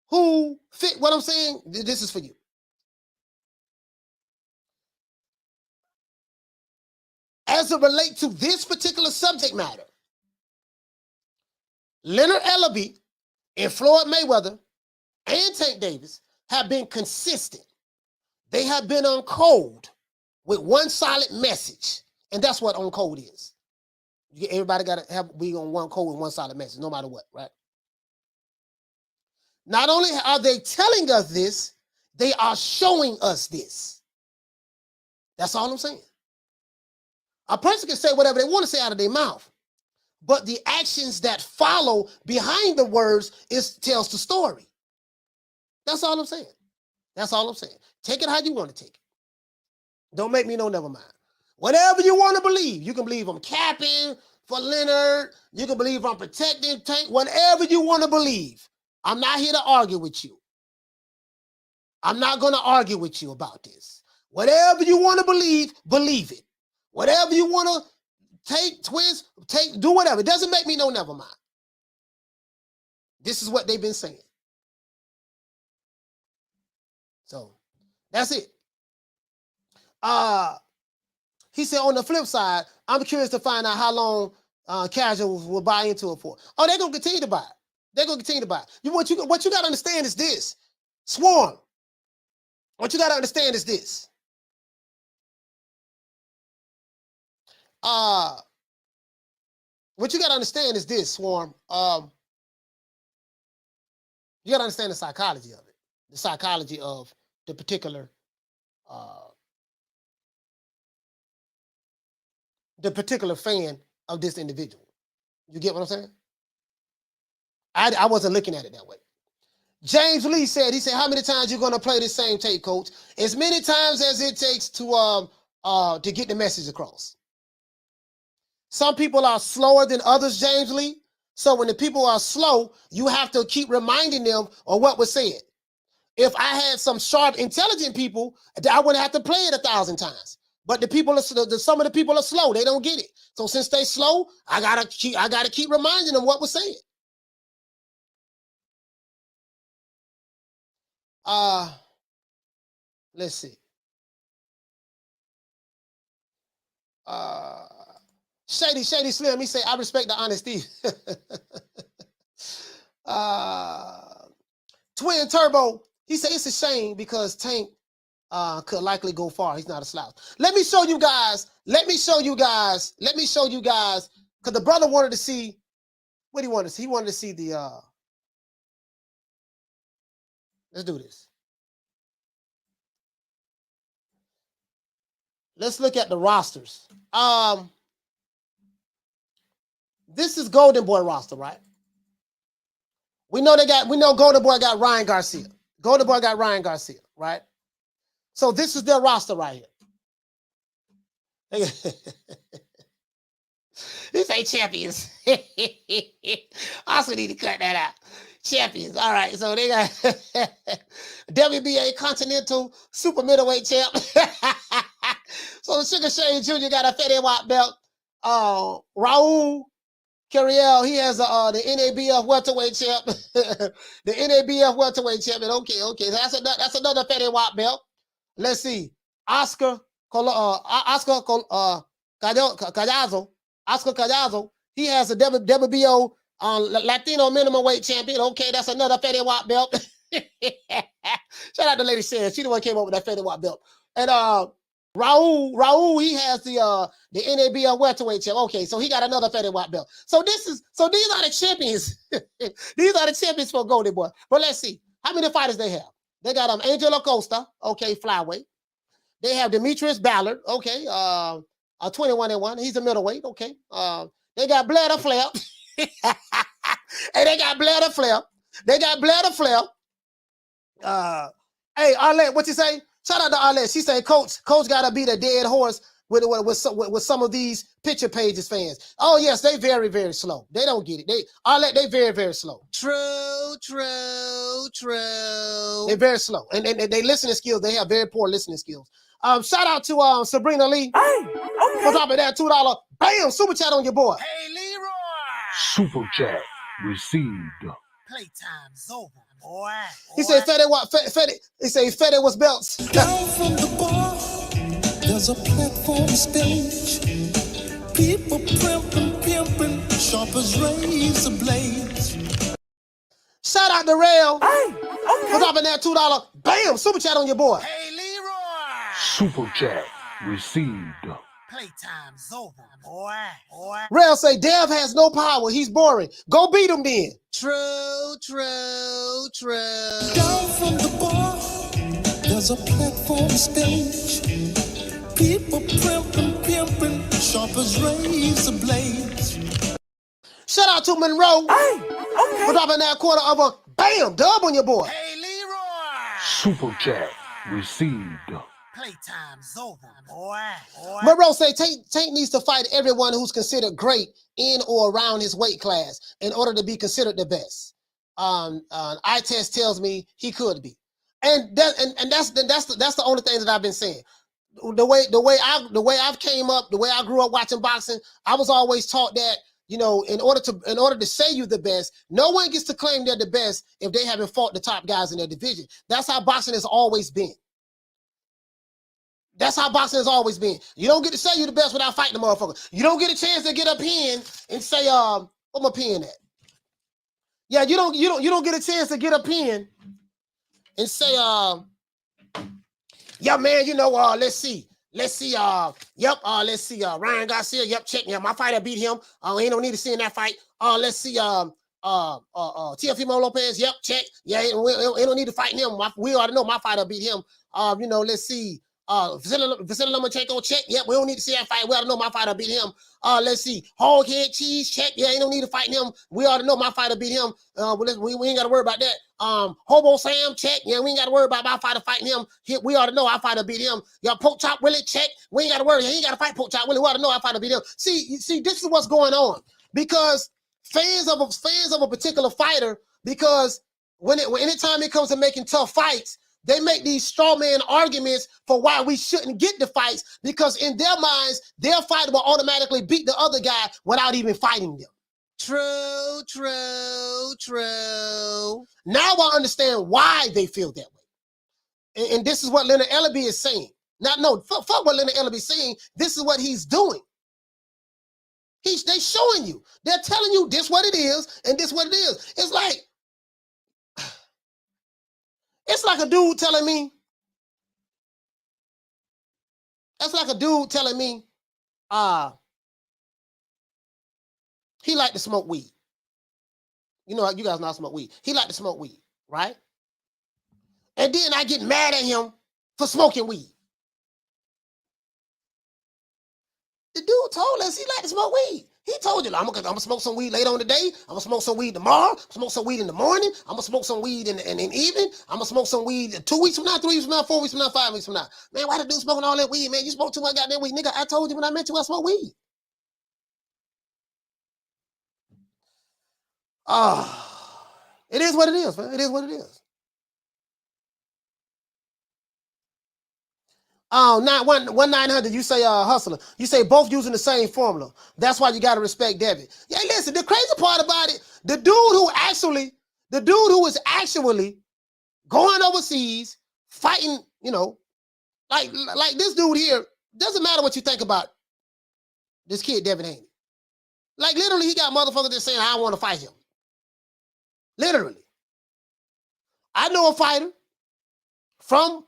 who fit what I'm saying, this is for you. As it relates to this particular subject matter, Leonard Ellerbe and Floyd Mayweather and Tank Davis have been consistent. They have been on code with one solid message. And that's what on code is. Everybody got to be on one code with one solid message, no matter what, right? Not only are they telling us this, they are showing us this. That's all I'm saying. A person can say whatever they want to say out of their mouth, but the actions that follow behind the words tells the story. That's all I'm saying. That's all I'm saying. Take it how you want to take it. Don't make me know never mind. Whatever you want to believe, you can believe I'm capping for Leonard. You can believe I'm protecting Tank. Whatever you want to believe. I'm not here to argue with you. I'm not going to argue with you about this. Whatever you want to believe, believe it. Whatever you want to take, twist, do whatever. It doesn't make me know never mind. This is what they've been saying. So that's it. He said on the flip side, I'm curious to find out how long casuals will buy into it for. Oh, they're going to continue to buy it. They're going to continue to buy it. What you got to understand is this. Swarm. What you got to understand is this. What you got to understand is this, Swarm. You got to understand the psychology of it. The psychology of the particular fan of this individual. You get what I'm saying? I wasn't looking at it that way. James Lee said, how many times you going to play this same tape, coach? As many times as it takes to get the message across. Some people are slower than others, James Lee. So when the people are slow, you have to keep reminding them of what was said. If I had some sharp, intelligent people, I wouldn't have to play it 1,000 times. But some of the people are slow. They don't get it. So since they slow, I gotta keep reminding them what was said. Let's see. Shady Slim, he say, I respect the honesty. Twin Turbo, he said it's a shame because Tank could likely go far. He's not a slouch. Let me show you guys, because the brother wanted to see, what he wanted to see? He wanted to see the, let's do this. Let's look at the rosters. This is Golden Boy roster, right? We know Golden Boy got Ryan Garcia. Golden Boy got Ryan Garcia, right? So this is their roster right here. This ain't champions. I also need to cut that out. Champions. All right. So they got WBA Continental Super Middleweight Champ. So Sugar Shane Jr. got a Fetty Wap belt. Raul Carriel, he has the NABF welterweight champ. The NABF welterweight champion. Okay. That's another Fetty Wap belt. Let's see. Oscar Callazo. He has a WBO Latino minimum weight champion. Okay, that's another Fetty Wap belt. Shout out to Lady Sharon. She the one came up with that Fetty Wap belt. And Raul, he has the NABL welterweight champ. Okay, so he got another Fetty Wap belt. So these are the champions. These are the champions for Golden Boy. But let's see how many fighters they have. They got Angel Acosta, okay, flyweight. They have Demetrius Ballard, okay, 21-1. He's a middleweight, okay. They got Bladder Flap. Hey, they got Bladder Flap. Hey, Arlette, what you say? Shout out to Arlette. She said, Coach gotta beat a dead horse with some of these picture pages fans. Oh yes, they very, very slow. They don't get it. They very, very slow. True. They're very slow. And they listening skills, they have very poor listening skills. Shout out to Sabrina Lee. Hey, okay. For dropping that $2. Bam, super chat on your boy. Hey, Leroy. Super chat received. Playtime's over, boy. He said Fetty was belts. Down from the bar, there's a platform stage. People pimping, sharp as razor blades. Shout out to Rail. Hey, okay. For dropping that $2. Bam, super chat on your boy. Hey, Leroy. Super chat received. Playtime's over, boy. Rail say Dev has no power. He's boring. Go beat him then. True. Down from the bar, there's a platform stage. People pimping, sharp as razor blades. Shout out to Monroe. Hey, okay. For dropping that quarter of a bam dub on your boy. Hey, Leroy. Super chat received. Playtime's over, boy. Monroe say Tank needs to fight everyone who's considered great in or around his weight class in order to be considered the best. Eye test tells me he could be, and that's the only thing that I've been saying. The way I've came up, the way I grew up watching boxing, I was always taught that, you know, in order to say you're the best, no one gets to claim they're the best if they haven't fought the top guys in their division. That's how boxing has always been. That's how boxing has always been. You don't get to say you're the best without fighting the motherfucker. You don't get a chance to get a pen and say, where my pen at? Yeah, you don't get a chance to get a pen and say, yeah, man, you know, let's see, Ryan Garcia, yep, check, yeah, my fighter beat him. Ain't no need to see in that fight. Let's see, Teofimo Lopez, yep, check, yeah, ain't no need to fight him. We already know my fighter beat him. You know, let's see, Vasily Lomachenko, check, yep, we don't need to see that fight. We already know my fighter beat him. Let's see, Hog Head Cheese, check, yeah, ain't no need to fight him. We already know my fighter beat him. We ain't got to worry about that. Hobo Sam, check, yeah, we ain't got to worry about my fighter fighting him. We already know our fighter beat him. Y'all Pork Chop Willie, check, we ain't got to worry. He ain't got to fight Pork Chop Willie. We already know our fighter beat him. See, this is what's going on, because fans of a particular fighter, because anytime it comes to making tough fights, they make these straw man arguments for why we shouldn't get the fights, because in their minds, their fighter will automatically beat the other guy without even fighting them. True. Now I understand why they feel that way. And this is what Leonard Ellerbe is saying. Fuck what Leonard Ellerbe is saying. This is what he's doing. They're showing you. They're telling you this what it is and this what it is. It's like a dude telling me, he like to smoke weed. You know, you guys know I smoke weed. He like to smoke weed, right? And then I get mad at him for smoking weed. The dude told us he like to smoke weed. He told you, I'm gonna smoke some weed later on today. I'm gonna smoke some weed tomorrow. Smoke some weed in the morning. I'm gonna smoke some weed in the evening. I'm gonna smoke some weed 2 weeks from now, 3 weeks from now, 4 weeks from now, 5 weeks from now. Man, why the dude smoking all that weed, man? You smoke too much goddamn weed. Nigga, I told you when I met you, I smoke weed. It is what it is, man. It is what it is. Oh, 1-900, you say hustler. You say both using the same formula. That's why you gotta respect David. Yeah, listen, the crazy part about it, the dude who is actually going overseas, fighting, you know, like this dude here, doesn't matter what you think about this kid, Devin Haney. Like literally, he got motherfuckers that saying, I want to fight him. Literally. I know a fighter from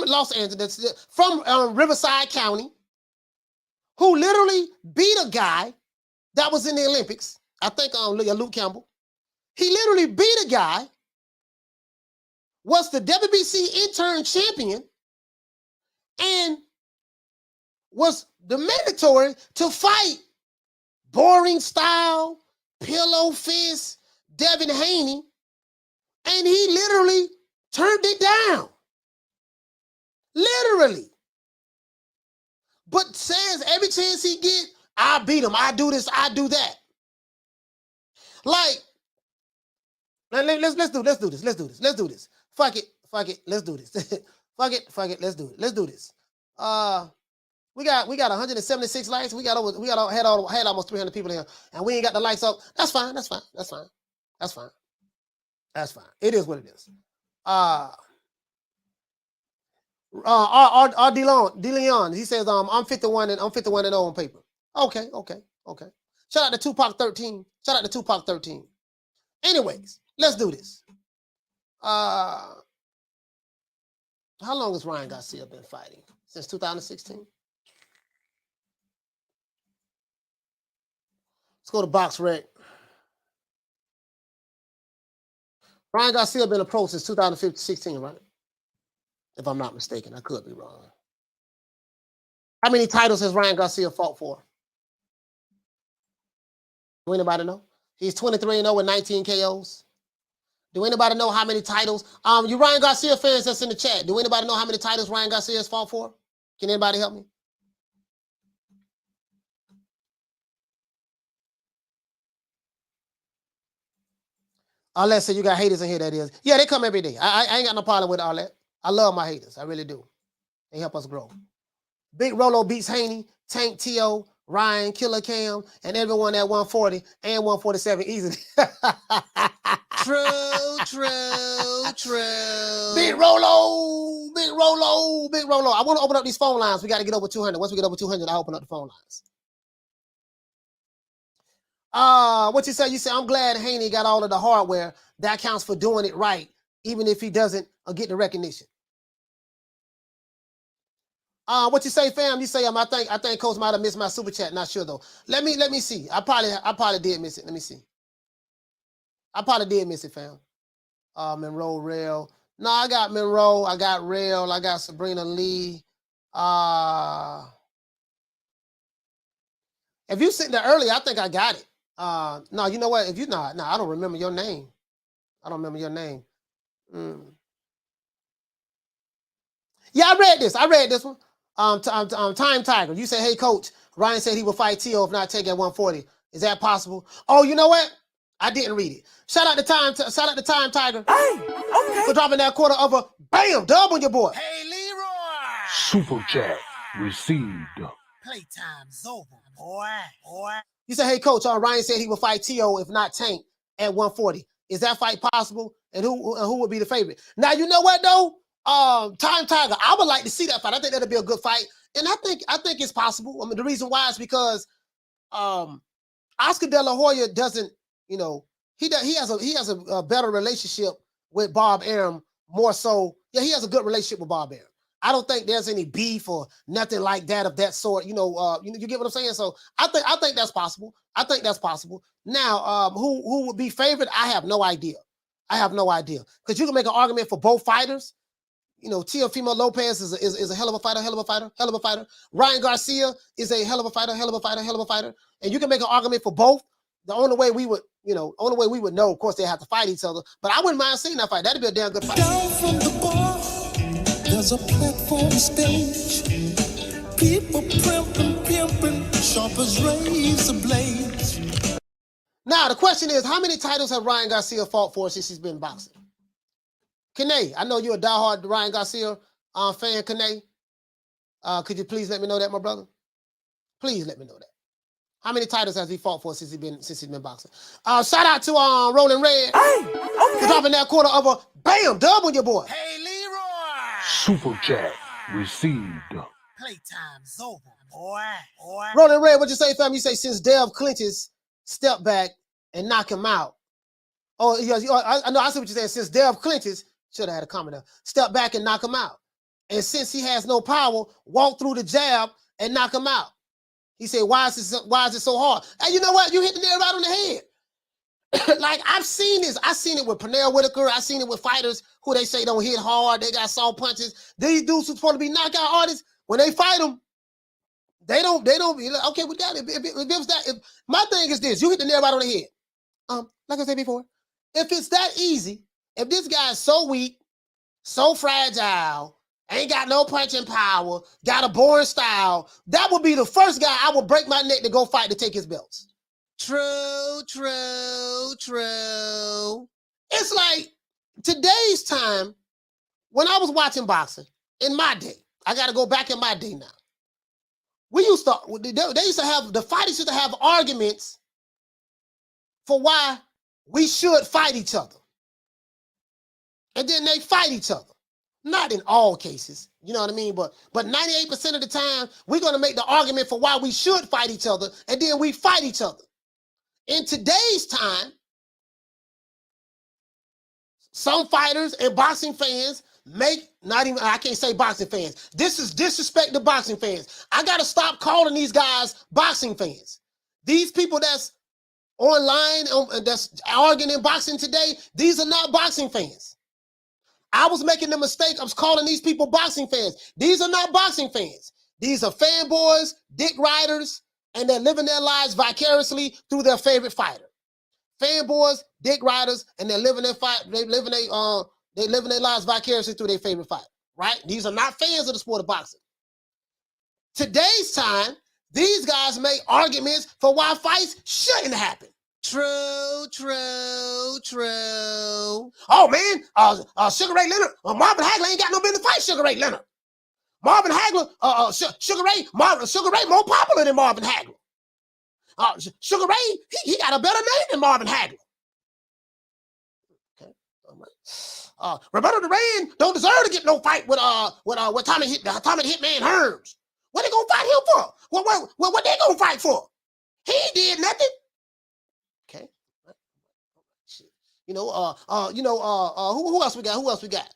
Los Angeles, from Riverside County, who literally beat a guy that was in the Olympics. I think Luke Campbell. He literally beat a guy, was the WBC intern champion, and was the mandatory to fight boring style, pillow fist, Devin Haney, and he literally turned it down. Literally. But says every chance he get, I beat him. I do this. I do that. Like, let's do this. Fuck it. Let's do this. Fuck it. Let's do it. Let's do this. We got 176 likes. We had almost 300 people here, and we ain't got the likes up. That's fine. It is what it is. DeLeon, he says, I'm 51 and 0 on paper. Okay. Shout out to Tupac 13. Anyways, let's do this. How long has Ryan Garcia been fighting? Since 2016? Let's go to Box Rec. Ryan Garcia been a pro since 2016, right? If I'm not mistaken, I could be wrong. How many titles has Ryan Garcia fought for? Do anybody know? He's 23-0 with 19 KOs. Do anybody know how many titles? You Ryan Garcia fans that's in the chat, do anybody know how many titles Ryan Garcia has fought for? Can anybody help me? Unless say you got haters in here, that is. Yeah, they come every day. I ain't got no problem with all that. I love my haters. I really do. They help us grow. Big Rolo beats Haney, Tank T.O., Ryan, Killer Cam, and everyone at 140 and 147 easily. True. Big Rolo. I want to open up these phone lines. We got to get over 200. Once we get over 200, I'll open up the phone lines. What you say? You say, I'm glad Haney got all of the hardware. That counts for doing it right, even if he doesn't get the recognition. What you say, fam? You say, I think Coach might have missed my super chat. Not sure though. Let me see. I probably did miss it. Let me see. I probably did miss it, fam. Monroe Rail. No, I got Monroe. I got Rail. I got Sabrina Lee. If you sitting there earlier, I think I got it. No, you know what? If you not, no, I don't remember your name. Yeah, I read this one. Time Tiger. You say, hey, coach, Ryan said he will fight T.O. if not take at 140. Is that possible? Oh, you know what? I didn't read it. Shout out to Time Tiger. Hey, okay. For dropping that quarter of a bam dub on your boy. Hey, Leroy. Super chat received. Playtime's over, boy. You say, hey, coach, Ryan said he will fight T.O. if not Tank at 140. Is that fight possible? And who would be the favorite? Now, you know what, though? Time Tiger, I would like to see that fight. I think that'll be a good fight. And I think it's possible. I mean, the reason why is because Oscar De La Hoya doesn't, he has a better relationship with Bob Arum, more so. Yeah, he has a good relationship with Bob Arum. I don't think there's any beef or nothing like that of that sort. You get what I'm saying? So I think that's possible. Now, who would be favored? I have no idea. Because you can make an argument for both fighters. Teofimo Lopez is a hell of a fighter. Ryan Garcia is a hell of a fighter. And you can make an argument for both. The only way we would know, of course, they have to fight each other. But I wouldn't mind seeing that fight. That'd be a damn good fight. Down from the bar, there's a platform stage. People pimping, sharp as razor blades. Now, the question is, how many titles have Ryan Garcia fought for since he's been boxing? Kane, I know you're a diehard Ryan Garcia fan, Kane. Could you please let me know that, my brother? Please let me know that. How many titles has he fought for since he's been boxing? Shout out to Rolling Red. Hey, okay. For dropping that quarter of a bam dub on your boy. Hey, Leroy. Super chat received. Playtime's over, boy. Rolling Red, what you say, fam? You say since Dev clinches, step back and knock him out. Oh, yeah, I know. I see what you're saying. Since Dev clinches, should have had a comment there. Step back and knock him out. And since he has no power, walk through the jab and knock him out. He said, why is it so hard? And you know what? You hit the nail right on the head. Like, I've seen this. I've seen it with Pernell Whitaker. I've seen it with fighters who they say don't hit hard. They got soft punches. These dudes who supposed to be knockout artists, when they fight them, they don't be like, okay with that. If my thing is this, you hit the nail right on the head. Like I said before, if it's that easy, if this guy is so weak, so fragile, ain't got no punching power, got a boring style, that would be the first guy I would break my neck to go fight to take his belts. True, true, true. It's like today's time, when I was watching boxing, in my day, I got to go back in my day now. They used to have, the fighters used to have arguments for why we should fight each other. And then they fight each other. Not in all cases, you know what I mean? But 98% of the time, we're going to make the argument for why we should fight each other, and then we fight each other. In today's time, some fighters and boxing fans I can't say boxing fans. This is disrespect to boxing fans. I got to stop calling these guys boxing fans. These people that's online, that's arguing in boxing today, these are not boxing fans. I was making the mistake of calling these people boxing fans. These are not boxing fans. These are fanboys, dick riders, and they're living their lives vicariously through their favorite fighter. Fanboys, dick riders, and they're living their lives vicariously through their favorite fighter, right? These are not fans of the sport of boxing. Today's time, these guys make arguments for why fights shouldn't happen. True, true, true. Oh, man, Sugar Ray Leonard, Marvin Hagler ain't got no business to fight Sugar Ray Leonard. Marvin Hagler, Sugar Ray more popular than Marvin Hagler. Sugar Ray, he got a better name than Marvin Hagler. Okay, all right. Roberto Duran don't deserve to get no fight with Tommy Hitman Hearns. What they gonna fight him for? What they gonna fight for? He ain't did nothing. Okay. Who else we got? Who else we got?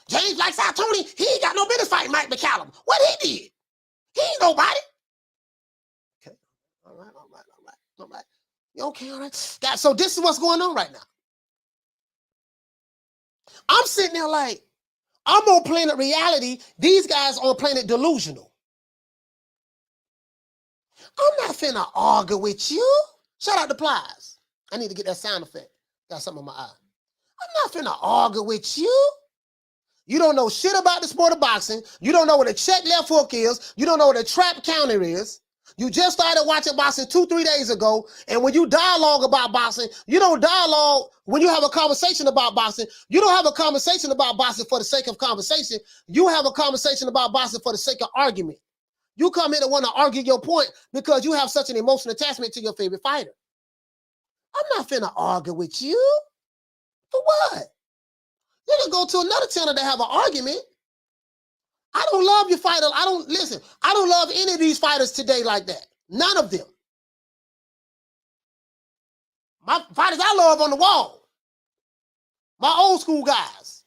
James Likes Out Tony, he ain't got no business fighting Mike McCallum. What he did? He ain't nobody. Okay. All right. Okay, all right. Guys, so this is what's going on right now. I'm sitting there like, I'm on Planet Reality. These guys on Planet Delusional. I'm not finna argue with you. Shout out to Plies. I need to get that sound effect. Got something in my eye. I'm not finna argue with you. You don't know shit about the sport of boxing. You don't know what a check left hook is. You don't know what a trap counter is. You just started watching boxing 2-3 days ago. And when you dialogue about boxing, you don't dialogue when you have a conversation about boxing. You don't have a conversation about boxing for the sake of conversation. You have a conversation about boxing for the sake of argument. You come in and want to argue your point because you have such an emotional attachment to your favorite fighter. I'm not finna argue with you. For what? You can go to another channel to have an argument. I don't love your fighter. I don't love any of these fighters today like that. None of them. My fighters I love on the wall. My old school guys.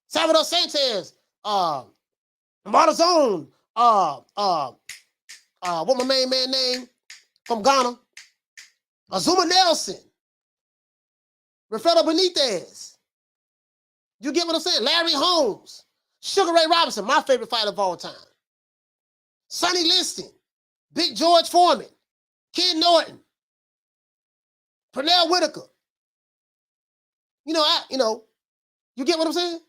Salvador Sanchez, Marzone, what my main man name from Ghana? Azuma Nelson. Rafael Benitez. You get what I'm saying? Larry Holmes. Sugar Ray Robinson, my favorite fighter of all time. Sonny Liston. Big George Foreman. Ken Norton. Pernell Whitaker. You get what I'm saying?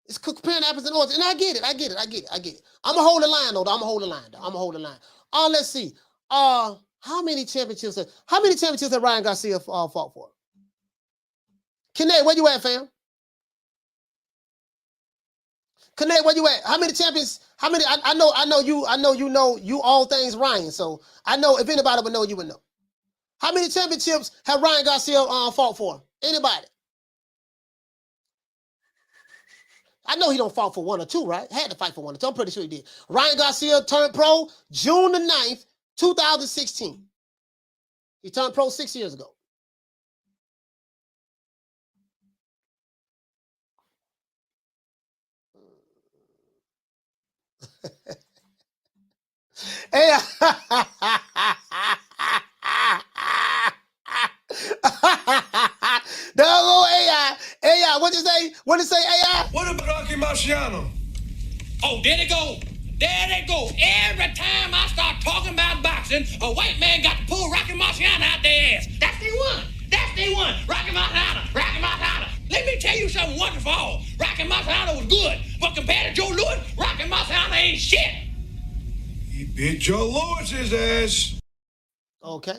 It's comparing apples and oranges. And I get it. I'm going to hold the line, though. Let's see. How many championships have Ryan Garcia fought for? Kane, where you at, fam? Kane, where you at? How many champions? How many? I know you know all things Ryan. So I know if anybody would know, you would know. How many championships have Ryan Garcia fought for? Anybody? I know he don't fight for one or two, right? Had to fight for one or two. I'm pretty sure he did. Ryan Garcia turned pro June the 9th, 2016. He turned pro 6 years ago. Hey, AI, what you say? What did it say, AI? What about Rocky Marciano? Oh, there they go. Every time I start talking about boxing, a white man got to pull Rocky Marciano out their ass. That's the one. Rocky Marciano. Let me tell you something once for all. Rocky Marciano was good, but compared to Joe Louis, Beat Joe Lewis's ass. Okay.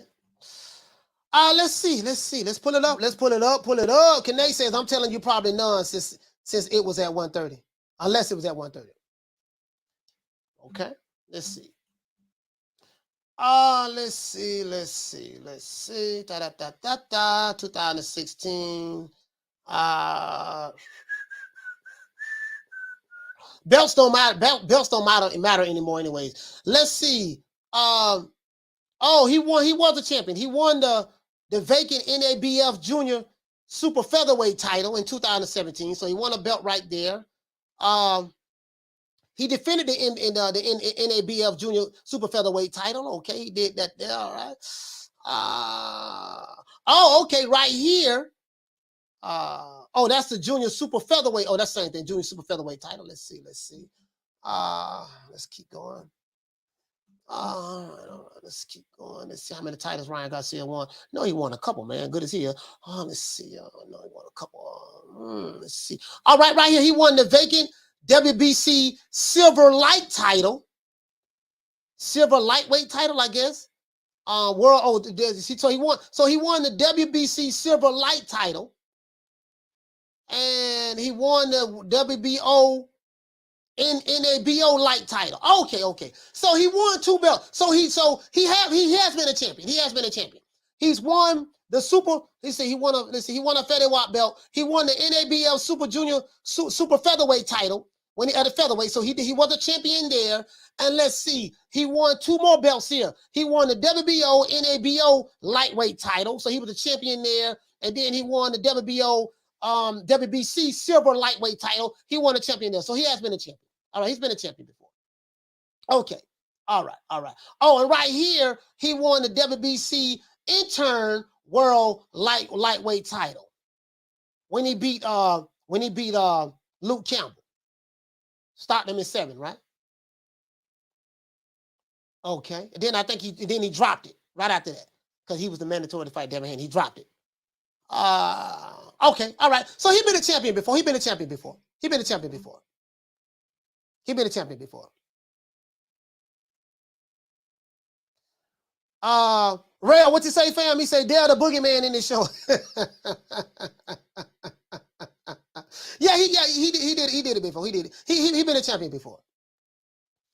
Let's see. Let's pull it up. Pull it up. Kane says, I'm telling you probably none since it was at 130. Unless it was at 130. Okay. Let's see. Let's see. 2016. Belts don't matter. Belts don't matter anymore, anyways. Let's see. Oh, he was a champion. He won the vacant NABF Junior Super Featherweight title in 2017. So he won a belt right there. He defended the NABF Junior Super Featherweight title. Okay, he did that there. All right. Okay, right here. That's the Junior Super Featherweight. Oh, that's the same thing. Junior Super Featherweight title. Let's see. Let's keep going. All right. Let's keep going. Let's see how many titles Ryan Garcia won. No, he won a couple, man. Good as he is. Let's see. No, he won a couple. Let's see. All right, right here. He won the vacant WBC Silver Light title. Silver Lightweight title, I guess. So he won the WBC Silver Light title. And he won the WBO NABO light title. Okay. So he won 2 belts. So he has been a champion. He has been a champion. He's won the super. He won a featherweight belt. He won the NABL Super Junior Super Featherweight title when he at a featherweight. So he was a champion there. And let's see, he won 2 more belts here. He won the WBO NABO lightweight title. So he was a champion there. And then he won the WBC silver lightweight title. He won a champion there. So he has been a champion. All right, he's been a champion before. Okay. All right. Oh, and right here, he won the WBC intern world lightweight title when he beat Luke Campbell. Stopped him in 7, right? Okay. And then I think he dropped it right after that because he was the mandatory to fight Devin Haney. He dropped it. Okay. All right. So he's been a champion before. Rail, what you say, fam? He say, Dale the boogeyman in this show. Yeah, he did it before. He did it. He been a champion before.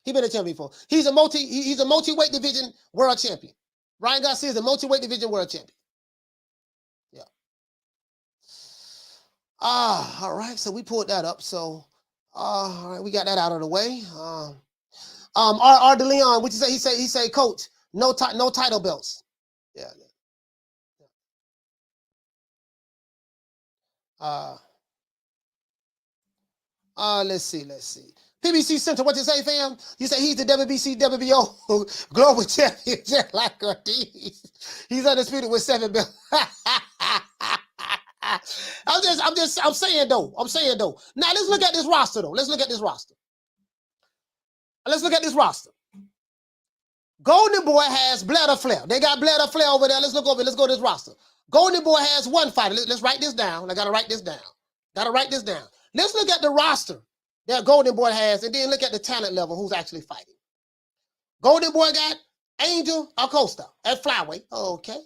He's a multi-weight division world champion. Ryan Garcia is a multi-weight division world champion. Yeah. All right. So we pulled that up. So all right, we got that out of the way. R. DeLeon, what you say? He say, coach, no title belts. Yeah. Let's see. PBC Center, what you say, fam? You say he's the WBC WBO global champion, just like Ortiz. He's undisputed with 7 belts. I'm saying though. Now let's look at this roster though. Let's look at this roster. Golden Boy has Bladder Flair. They got Bladder Flair over there. Let's go to this roster. Golden Boy has 1 fighter. Let's write this down. I gotta write this down. Let's look at the roster that Golden Boy has, and then look at the talent level who's actually fighting. Golden Boy got Angel Acosta at flyweight. Okay.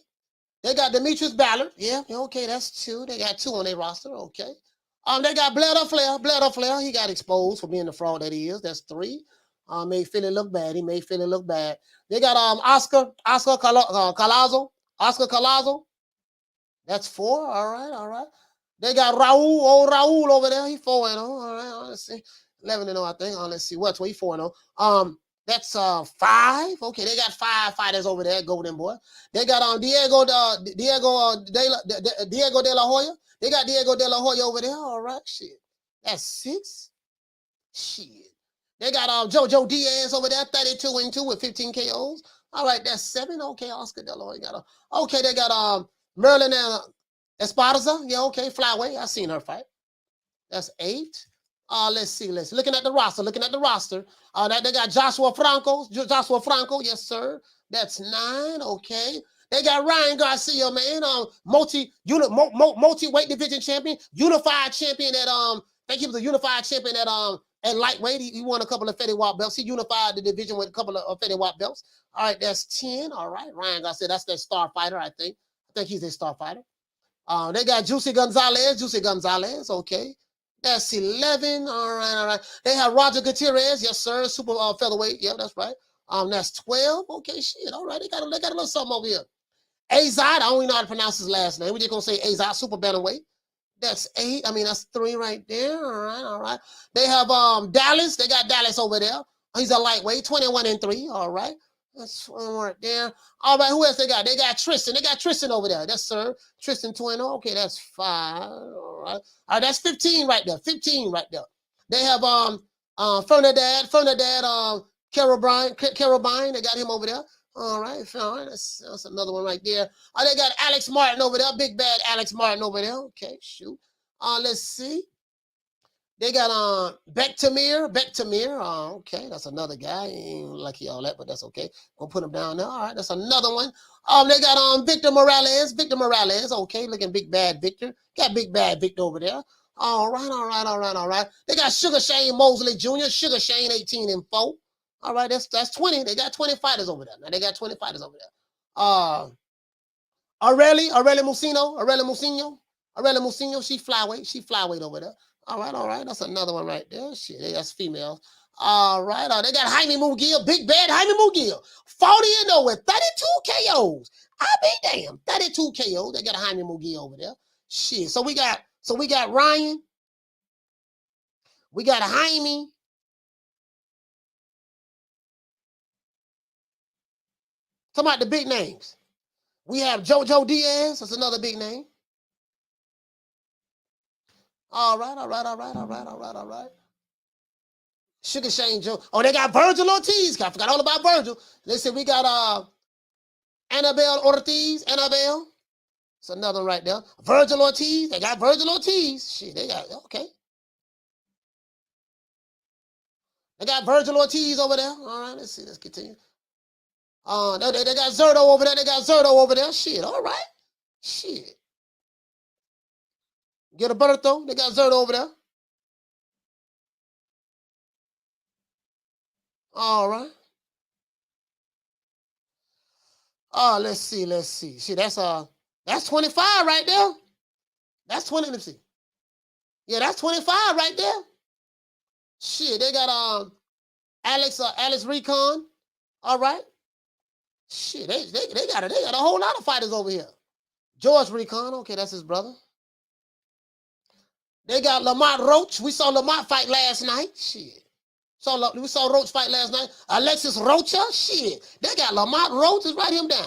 They got Demetrius Ballard. Yeah, okay, that's 2. They got 2 on their roster. Okay. They got Bladder Flair. He got exposed for being the fraud that he is. That's 3. May feel it look bad. He may feel it look bad. They got Oscar Collazo. That's 4. All right. They got Raul over there. He 4-0. All right, let's see. 11-0, I think. Let's see. What's he 4-0? That's 5. Okay, they got 5 fighters over there, Golden Boy. They got Diego De La Hoya. They got Diego De La Hoya over there. All right, shit. That's 6. Shit. They got Jojo Diaz over there, 32-2 with 15 KOs. All right, that's 7. Okay, Oscar De La Hoya okay, they got Merlin and Esparza. Yeah, okay, flyweight. I seen her fight. That's 8. Let's see. Looking at the roster. They got Joshua Franco. Yes, sir. That's 9. Okay. They got Ryan Garcia, man. Multi-weight division champion, unified champion at I think he was a unified champion at At lightweight, he won a couple of featherweight belts. He unified the division with a couple of featherweight belts. All right, that's 10. All right, Ryan Garcia, that's that star fighter, I think. I think he's a star fighter. They got Juicy Gonzalez, okay. That's 11. All right. They have Roger Gutierrez, yes, sir. Super featherweight. Yeah, that's right. That's 12. Okay, shit. All right. They got a little something over here. Azad, I don't even know how to pronounce his last name. We're just gonna say Azad, super bantamweight. That's 8. I mean, that's 3 right there. All right. They have Dallas. They got Dallas over there. He's a lightweight, 21-3. All right. That's one right there. All right, who else they got? They got Tristan. They got Tristan over there. That's sir. Tristan 20. Okay, that's 5. All right. All right, that's 15 right there. 15 right there. They have Fernandad, Carabine. They got him over there. All right, that's another one right there. They got Alex Martin over there. Big bad Alex Martin over there. Okay, shoot. Let's see. They got Bektamir. Okay, that's another guy. He ain't lucky all that, but that's okay. Gonna put him down there. All right, that's another one. They got Victor Morales. Okay, looking big bad Victor. Got big bad Victor over there. All right. They got Sugar Shane Mosley Jr. Sugar Shane 18-4. All right, that's 20. They got 20 fighters over there. Now they got 20 fighters over there. Aurelia Musinho. She flyweight over there. All right. That's another one right there. Shit, that's female. All right. They got Jaime Mugiel, big bad Jaime Mugiel. 40-0 with 32 KOs. I be damn, 32 KOs. They got Jaime Mugiel over there. Shit. So we got Ryan. We got Jaime. Talking about the big names. We have Jojo Diaz. That's another big name. All right. Sugar Shane Joe. Oh, they got Virgil Ortiz. I forgot all about Virgil. They said we got Annabelle Ortiz. It's another one right there. Virgil Ortiz. They got Virgil Ortiz. Shit, they got, okay. They got Virgil Ortiz over there. All right, let's see. Let's continue. They got Zerto over there. Shit, all right. Shit. Get a Berto. They got Zerto over there. All right. Let's see. Shit, that's 25 right there. That's 20. Let's see. Yeah, that's 25 right there. Shit, they got Alex Recon. All right. Shit, they got a whole lot of fighters over here. George Recon, okay, that's his brother. They got Lamont Roach. We saw Lamont fight last night. Shit. We saw Roach fight last night. Alexis Rocha. Shit. They got Lamont Roach. Just write him down.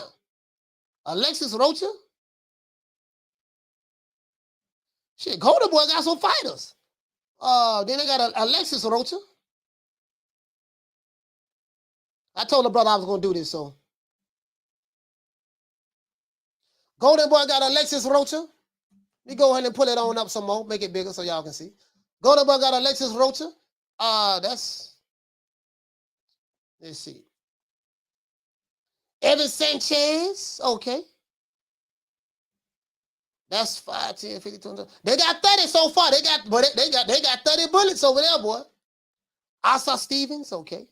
Alexis Rocha. Shit, Golden Boy got some fighters. Then they got Alexis Rocha. I told the brother I was going to do this, so. Golden Boy got Alexis Rocha. Let me go ahead and pull it on up some more. Make it bigger so y'all can see. Golden Boy got Alexis Rocha. Let's see. Evan Sanchez. Okay. That's 5, 10, 50, 20. They got 30 so far. They got 30 bullets over there, boy. Asa Stevens. Okay.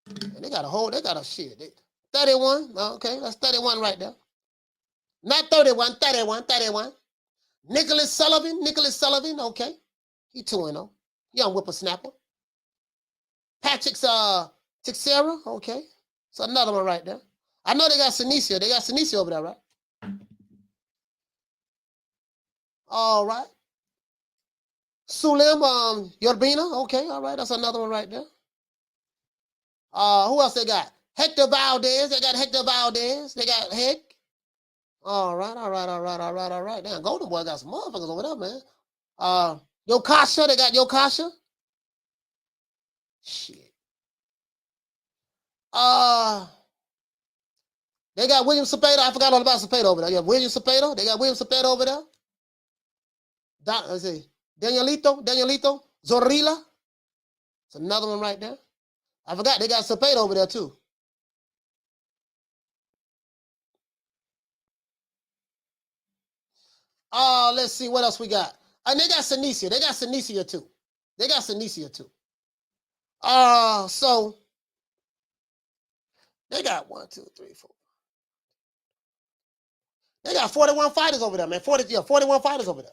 And they got a shit. 31. Okay, that's 31 right there. Not 31, 31. Nicholas Sullivan, okay. He 2-0. Young whippersnapper. Patrick Teixeira, okay. So another one right there. I know they got Sinicio. They got Sinicio over there, right? All right. Sulim Yorbina, okay, all right. That's another one right there. Who else they got? Hector Valdez. They got Hector Valdez. They got Heck. All right. Damn, Golden Boy got some motherfuckers over there, man. Yokasha. They got Yokasha. Shit. They got William Cepeda. I forgot all about Cepeda over there. Yeah, William Cepeda. They got William Cepeda over there. Let's see. Danielito. Zorrilla. It's another one right there. I forgot they got Cepeda over there too. Let's see what else we got. And they got Sinicia. They got Sinicia too. They got Senicia too. So they got 1, 2, 3, 4. They got 41 fighters over there, man. 41 fighters over there.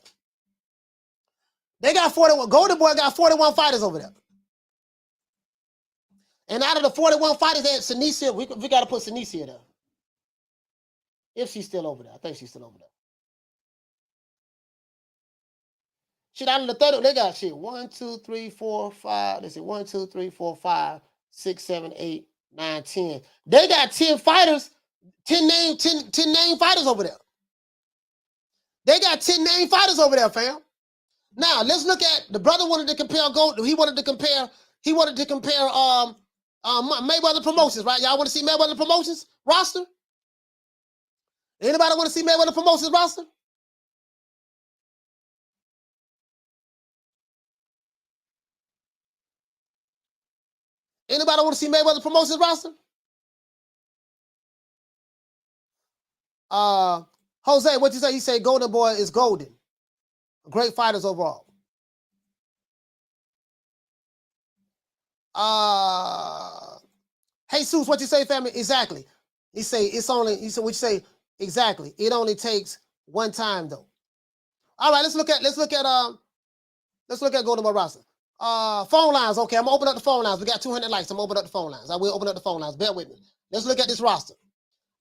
They got 41. Golden Boy got 41 fighters over there. And out of the 41 fighters, they had Senicia. We got to put Senicia there. If she's still over there. I think she's still over there. Shit, out of the 30, they got shit. 1, 2, 3, 4, 5. Let's see. 1, 2, 3, 4, 5, 6, 7, 8, 9, 10. They got 10 fighters, 10 name fighters over there. They got 10 name fighters over there, fam. Now let's look at the brother wanted to compare gold. He wanted to compare Mayweather Promotions, right? Y'all want to see Mayweather Promotions roster? Anybody want to see Mayweather Promotions roster? Anybody want to see Mayweather Promotions roster? Jose, what you say? You say Golden Boy is golden. Great fighters overall. Jesus, what you say, family? Exactly. He say it's only. He said what you say exactly. It only takes one time though. All right, let's look at Golden Boy roster. Phone lines. Okay, I'm gonna open up the phone lines. We got 200 likes. I'm gonna open up the phone lines. I will open up the phone lines. Bear with me. Let's look at this roster.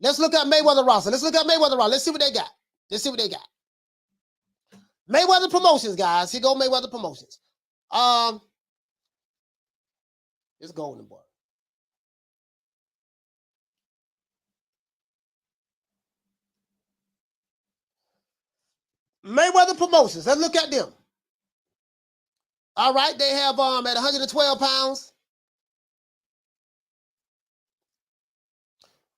Let's look at Mayweather roster. Let's see what they got. Mayweather Promotions, guys. Here go Mayweather Promotions. It's Golden Boy. Mayweather Promotions. Let's look at them. All right, they have at 112 pounds.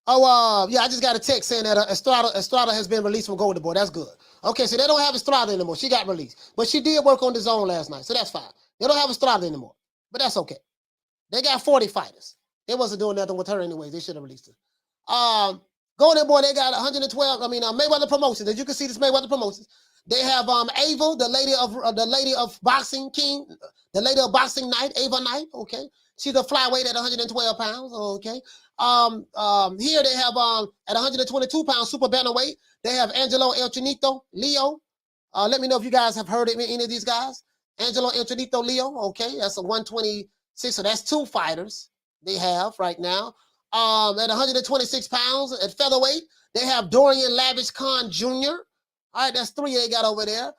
Yeah, I just got a text saying that Estrada has been released from Golden Boy. That's good. Okay, so they don't have Estrada anymore. She got released. But she did work on DAZN last night, so that's fine. They don't have Estrada anymore, but that's okay. They got 40 fighters. They wasn't doing nothing with her anyways. They should have released her. Golden Boy, they got 112. Mayweather Promotions. As you can see, this Mayweather Promotions. They have Ava, the lady of boxing king, the lady of boxing night, Ava Knight. Okay, she's a flyweight at 112 pounds. Okay. Here they have at 122 pounds super bantamweight. They have Angelo El Chinito Leo. Let me know if you guys have heard of any of these guys. Angelo El Chinito Leo. Okay, that's a 126. So that's 2 fighters they have right now. At 126 pounds at featherweight, they have Dorian Lavish Khan Jr. All right, that's 3 they got over there.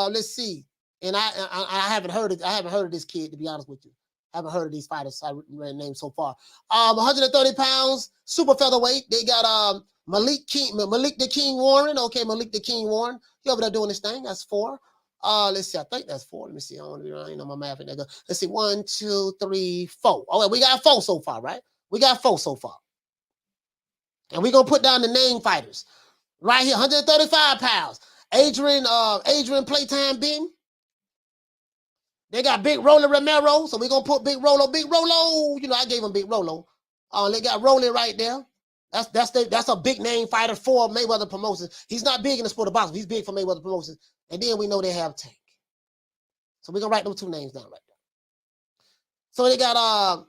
Let's see. And I haven't heard of this kid, to be honest with you. I haven't heard of these fighters I read names so far. 130 pounds, super featherweight. They got Malik the King Warren. Okay, Malik the King Warren. He over there doing this thing. That's 4. Let's see. I think that's 4. Let me see. I want to be right. My math. Let's see. 1, 2, 3, 4. Oh, we got 4 so far, right? We got 4 so far. And we're gonna put down the name fighters. Right here, 135 pounds. Adrian Playtime Ben. They got Big Rolo Romero, so we're gonna put Big Rolo. You know, I gave him Big Rolo. They got Rolly right there. That's a big name fighter for Mayweather Promotions. He's not big in the sport of boxing. He's big for Mayweather Promotions. And then we know they have Tank. So we're gonna write those 2 names down right there. So they got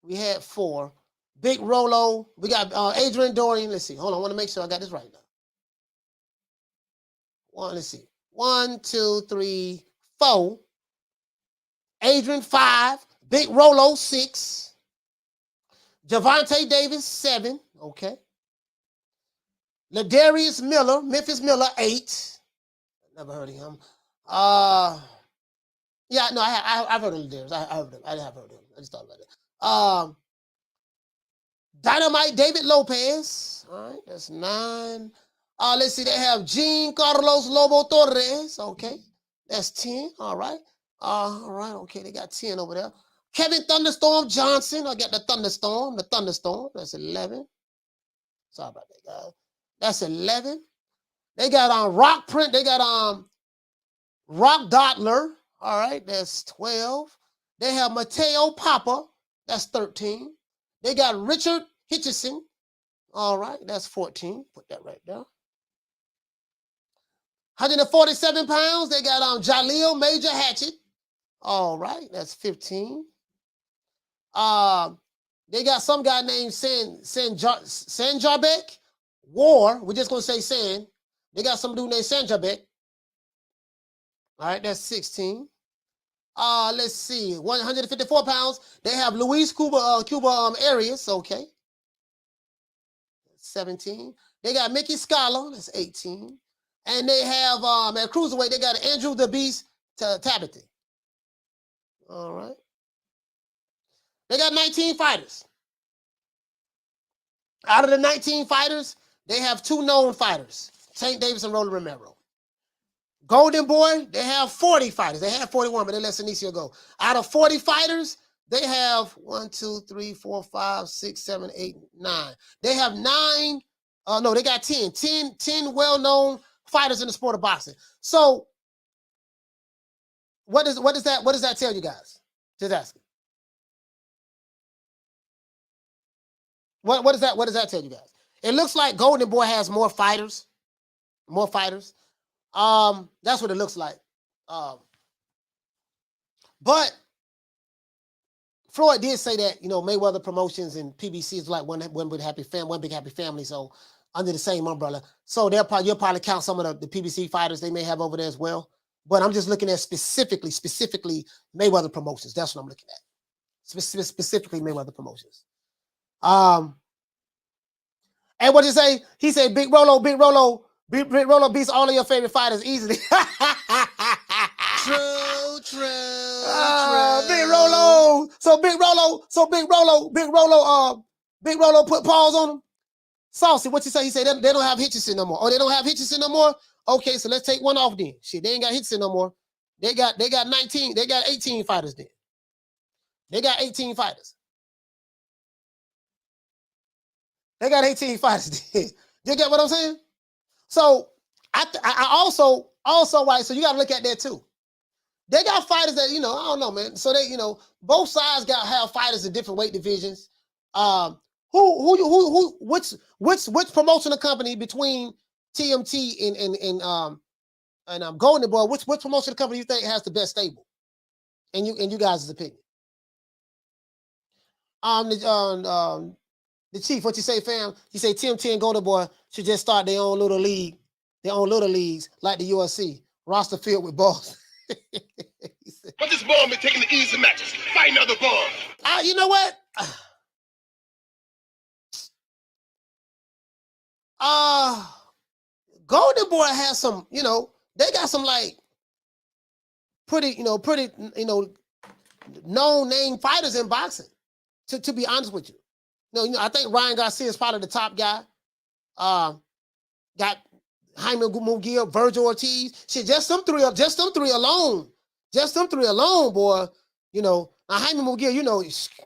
we had 4. Big Rolo. We got Adrian Dorian. Let's see. Hold on. I want to make sure I got this right now. Let's see. 1, 2, 3, 4. Adrian 5. Big Rolo 6. Javante Davis 7. Okay. Ladarius Miller, Memphis Miller 8. Never heard of him. Yeah, no, I've heard of Ladarius. I have heard of him. I just thought about it. Dynamite David Lopez. All right, that's 9. Let's see, they have Jean Carlos Lobo Torres. Okay, that's 10. All right. Okay, they got 10 over there. Kevin Thunderstorm Johnson. I got the Thunderstorm. That's 11. Sorry about that, guys. That's 11. They got Rock Print. They got Rock Dottler. All right, that's 12. They have Mateo Papa. That's 13. They got Richard Hitchison. All right, that's 14. Put that right there. 147 pounds, they got Jaleel Major Hatchet. All right, that's 15. They got some guy named Sanjarbek War. We're just gonna say San. They got some dude named Sanjarbek. All right, that's 16. Let's see, 154 pounds. They have Luis Cuba Arias. Okay, 17. They got Mickey Scala. That's 18. And they have at cruiserweight. They got Andrew the Beast Tabitha. All right. They got 19 fighters. Out of the 19 fighters, they have 2 known fighters, Tank Davis and Roland Romero. Golden Boy, they have 40 fighters. They had 41, but they let Sinicio go. Out of 40 fighters, they have 1, 2, 3, 4, 5, 6, 7, 8, 9. They have 9. No, they got 10. 10 well-known fighters in the sport of boxing. So, what does that tell you guys? Just asking. What does that tell you guys? It looks like Golden Boy has more fighters. More fighters. That's what it looks like. But Floyd did say that, Mayweather Promotions and PBC is like one big happy family. So under the same umbrella. So you'll probably count some of the PBC fighters they may have over there as well. But I'm just looking at specifically Mayweather Promotions. That's what I'm looking at. Specifically Mayweather Promotions. And what did he say? He said, Big Rolo beats all of your favorite fighters easily. True. Big Rolo. So Big Rolo put pause on him. Saucy, what you say? He said they don't have Hitchison no more. Oh, they don't have Hitchison no more? Okay, so let's take one off then. Shit, they ain't got Hitchison no more. They got 19, they got 18 fighters then. They got 18 fighters. They got 18 fighters then. You get what I'm saying? So I also right, so you gotta look at that too. They got fighters that, I don't know, man. So they, both sides have fighters in different weight divisions. Which promotional company between TMT and Golden Boy, which promotional company you think has the best stable? In you guys' opinion. The chief, what you say, fam? You say TMT and Golden Boy should just start their own little league, their own little leagues like the UFC. Roster filled with balls. But this ball been taking the easy matches. Fight another ball. You know what? Golden Boy has some, they got some like pretty known name fighters in boxing. To be honest with you. I think Ryan Garcia is probably the top guy. Got Jaime Munguia, Virgil Ortiz. Shit, just them three alone. Boy. Now Jaime Munguia,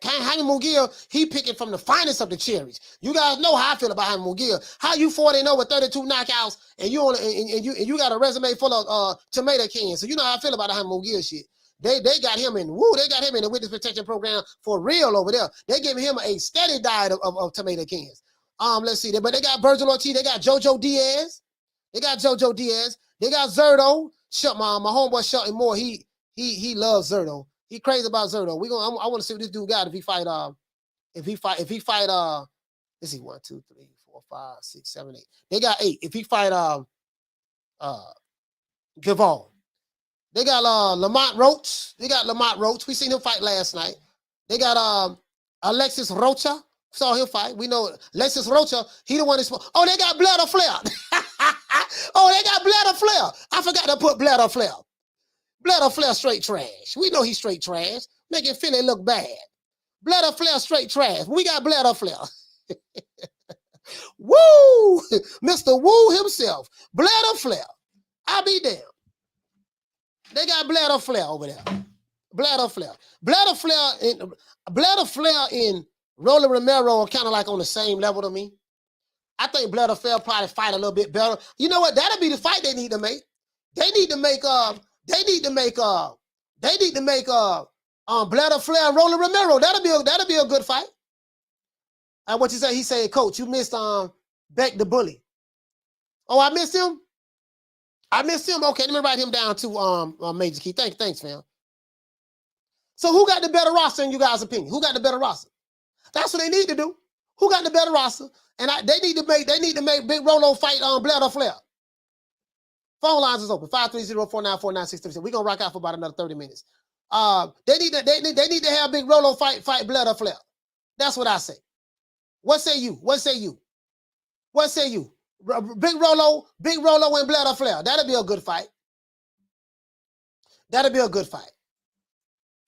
Jaime Munguia, he picking from the finest of the cherries. You guys know how I feel about Jaime Munguia. How you 40-0 with 32 knockouts, and you got a resume full of tomato cans. So you know how I feel about the Jaime Munguia shit. They got him in the witness protection program for real over there. They giving him a steady diet of tomato cans. Let's see. But they got Virgil Ortiz. They got JoJo Diaz. They got Zerto. My homeboy Shelton Moore. He loves Zerto. He crazy about Zerto. I want to see what this dude got if he fight. Let's see, 1, 2, 3, 4, 5, 6, 7, 8. They got 8. If he fight Gavon. They got Lamont Roach. We seen him fight last night. They got Alexis Rocha. Saw him fight. We know Alexis Rocha. He the one that's. Oh, they got Bladder Flair. I forgot to put Bladder Flair. Bladder Flair straight trash. We know he's straight trash. Making Philly look bad. Bladder Flair straight trash. We got Bladder Flair. Woo! Mr. Woo himself. Bladder Flair. I'll be damned. They got Bladder Flair over there. Bladder Flair and Roland Romero are kind of like on the same level to me. I think Bladder Flair probably fight a little bit better. You know what? That'll be the fight they need to make. They need to make Bladder Flair and Roland Romero. That'll be a good fight. And what you say? He said, Coach, you missed Beck the Bully. Oh, I missed him? I missed him. Okay, let me write him down too. Major Key. Thanks, fam. So who got the better roster in you guys' opinion? Who got the better roster? That's what they need to do. Who got the better roster? And they need to make Big Rolo fight Blair or Flair. Phone lines is open. 530-494-9637. We're gonna rock out for about another 30 minutes. They need to have Big Rolo fight Blair or Flair. That's what I say. What say you? What say you? What say you? Big Rolo and Blair or Flair. That'll be a good fight. That'll be a good fight.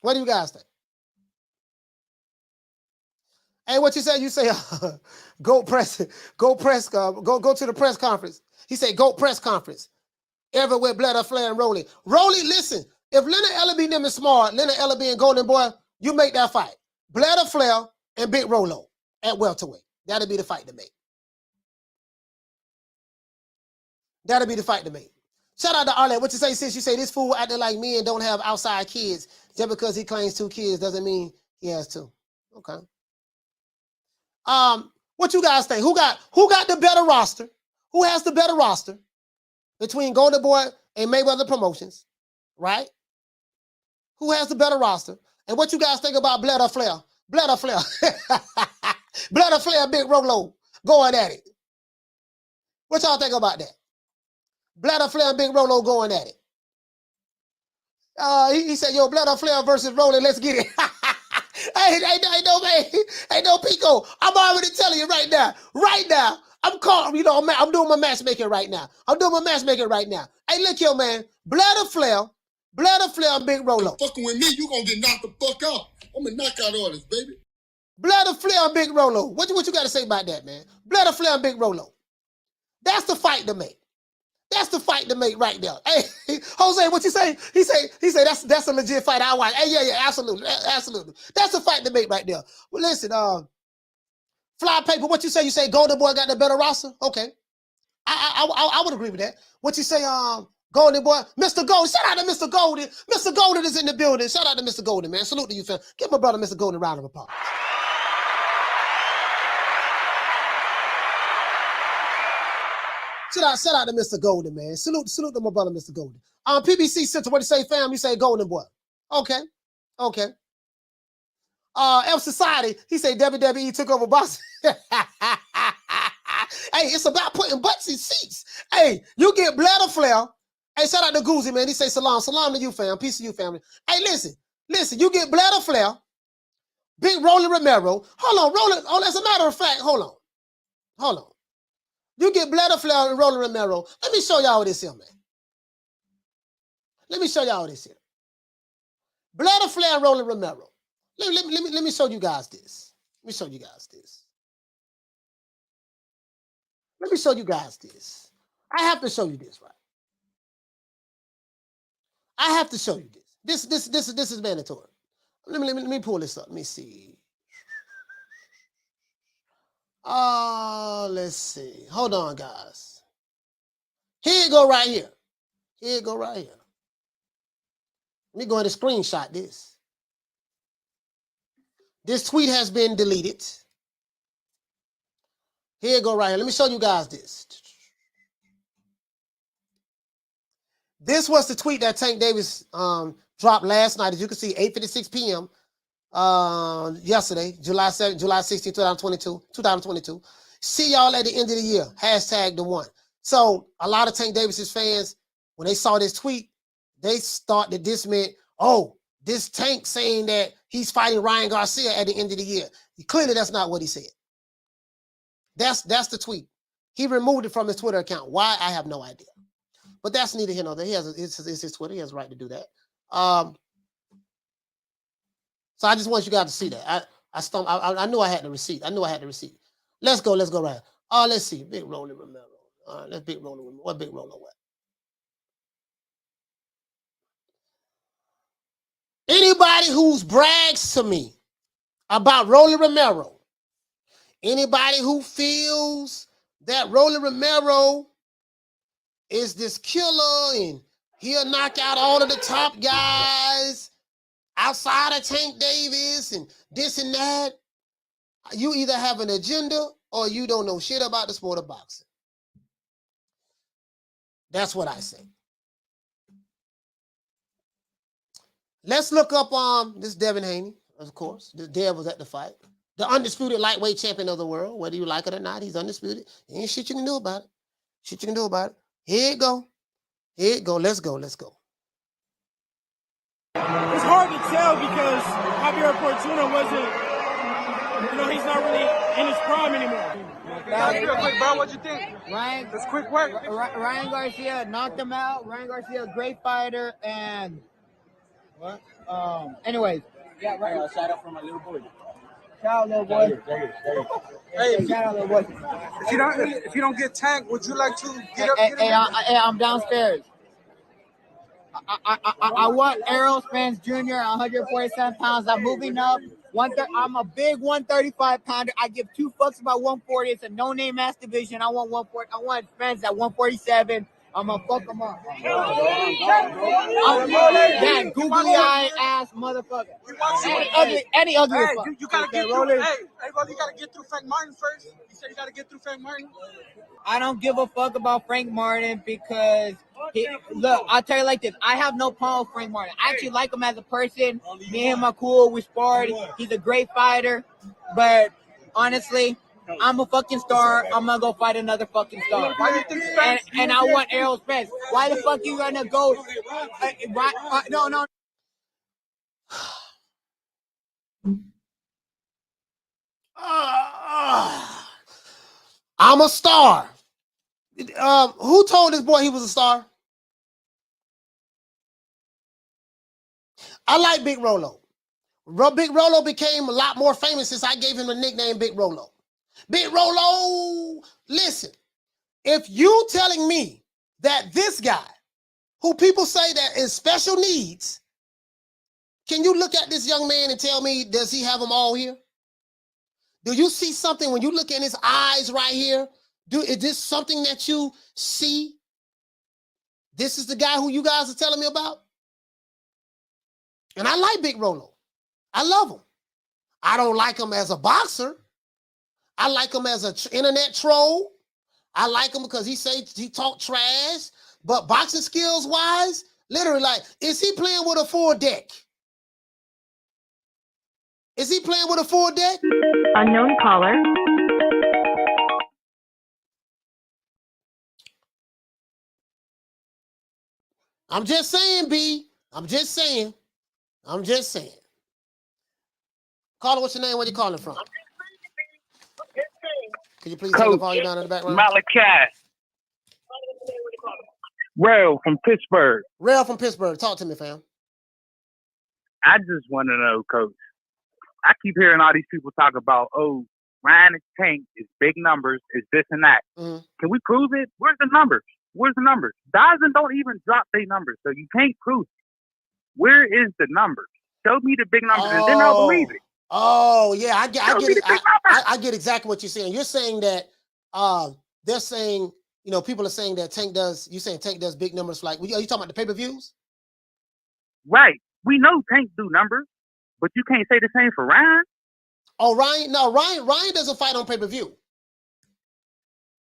What do you guys think? Hey, what you say? You say go to the press conference. He said go press conference. Everywhere Blair, Flair, and Rolly. Rolly, listen. If Leonard Ellerbe and them is smart, Leonard Ellerbe and Golden Boy, you make that fight. Blair, Flair, and Big Rolo at welterweight. That'll be the fight to make. That'll be the fight to make. Shout out to Arlette. What you say, sis? You say this fool acting like me and don't have outside kids. Just because he claims 2 kids doesn't mean he has 2. Okay. What you guys think? Who got the better roster? Who has the better roster between Golden Boy and Mayweather Promotions? Right? Who has the better roster? And what you guys think about Blair or Flair? Blair or Flair? Blair or Flair, Big Rolo going at it. What y'all think about that? Blair or Flair and Big Rolo going at it. He said, yo, Blair or Flair versus Rolo, let's get it. Hey, no Pico. I'm already telling you right now. Right now. I'm calling, I'm doing my matchmaking right now. Hey, look here, man. Blair or Flair and Big Rolo. Fucking with me, you gonna get knocked the fuck out. I'm gonna knock out all this, baby. Blair or Flair and Big Rolo. What you got to say about that, man? Blair or Flair and Big Rolo. That's the fight to make. That's the fight to make right there. Hey, Jose, what you say? He say that's a legit fight I watch. Hey, yeah, absolutely. That's a fight to make right there. Well, listen, Fly Paper, what you say? You say Golden Boy got the better roster? Okay. I would agree with that. What you say, Golden Boy? Mr. Golden, shout out to Mr. Golden. Mr. Golden is in the building. Shout out to Mr. Golden, man. Salute to you, fam. Give my brother Mr. Golden a round of applause. Shout out to Mr. Golden, man. Salute to my brother, Mr. Golden. PBC Center, what do you say, fam? You say Golden Boy. Okay. F Society, he say WWE took over boxing. Hey, it's about putting butts in seats. Hey, you get Blair or Flair. Hey, shout out to Goozy, man. He say salam to you, fam. Peace to you, family. Hey, listen. You get Blair or Flair, Big Rolly Romero. Hold on, as a matter of fact, hold on. You get Blair or Flair and Rolly Romero. Let me show y'all this here, man. Blair or Flair and Rolly Romero. Let me show you guys this. I have to show you this, right? I have to show you this. This is mandatory. Let me pull this up. Let me see. Let's see. Hold on, guys. Here you go right here. Let me go ahead and screenshot this. This tweet has been deleted. Here you go right here. Let me show you guys this. This was the tweet that Tank Davis dropped last night. As you can see, 8:56 p.m. Yesterday, July 16, 2022. See y'all at the end of the year. Hashtag the one. So a lot of Tank Davis's fans, when they saw this tweet, they thought that this meant, oh, this Tank saying that he's fighting Ryan Garcia at the end of the year. Clearly, that's not what he said. That's the tweet. He removed it from his Twitter account. Why? I have no idea. But that's neither here nor there. It's his Twitter. He has a right to do that. So I just want you guys to see that. I knew I had the receipt. Let's go right. Let's see. Big Rolly Romero. Let's Big Rolly Romero. What Big Rolly what? Anybody who brags to me about Rolly Romero, anybody who feels that Rolly Romero is this killer and he'll knock out all of the top guys outside of Tank Davis and this and that, you either have an agenda or you don't know shit about the sport of boxing. That's what I say. Let's look up this Devin Haney, of course. The Dev was at the fight. The undisputed lightweight champion of the world. Whether you like it or not, he's undisputed. Ain't shit you can do about it. Shit you can do about it. Here it go. Here it go. Let's go. Let's go. It's hard to tell because Javier Fortuna wasn't, he's not really in his prime anymore. Real quick, bro, what'd you think? Ryan, that's quick work. Ryan Garcia knocked him out. Ryan Garcia, great fighter, and what? Anyways, yeah, right. Shout out from my little boy. Shout out, little boy. Hey, shout out, little boy. If you don't get tanked, would you like to get up? Hey, I'm downstairs. I want Errol Spence Jr. 147 pounds. I'm moving up. I'm a big 135 pounder. I give two fucks about 140. It's a no-name ass division. I want 140. I want Spence at 147. I'm gonna fuck him up. That googly eye ass motherfucker. Any ugly fuck. You gotta get through. Hey, you gotta get through Frank Martin first. You said you gotta get through Frank Martin. I don't give a fuck about Frank Martin because look, I'll tell you like this. I have no problem with Frank Martin. I actually like him as a person. Me and him are cool. We sparred. He's a great fighter. But honestly, I'm a fucking star. I'm gonna go fight another fucking star. And I want Errol Spence. Why the fuck you gonna go? No. I'm a star. Who told this boy he was a star? I like Big Rolo. Big Rolo became a lot more famous since I gave him the nickname Big Rolo. Big Rolo, listen, if you telling me that this guy, who people say that is special needs, can you look at this young man and tell me, does he have them all here? Do you see something when you look in his eyes right here? Is this something that you see? This is the guy who you guys are telling me about? And I like Big Rolo. I love him. I don't like him as a boxer. I like him as an internet troll. I like him because he talk trash. But boxing skills wise, literally, like, is he playing with a full deck? Is he playing with a full deck? Unknown caller. I'm just saying, B. I'm just saying. Caller, what's your name? Where you calling from? Can you please turn the volume down in the background? Malachi. Rail from Pittsburgh. Rail from Pittsburgh. Talk to me, fam. I just want to know, Coach. I keep hearing all these people talk about, Ryan is Tank, it's big numbers, it's this and that. Mm-hmm. Can we prove it? Where's the numbers? DAZN don't even drop their numbers, so you can't prove it. Where is the numbers? Show me the big numbers, and then I'll believe it. Oh, yeah, I get exactly what you're saying. You're saying that they're saying, people are saying that Tank does big numbers. Like, are you talking about the pay-per-views? Right. We know Tank do numbers, but you can't say the same for Ryan. Oh, Ryan? No, Ryan doesn't fight on pay-per-view.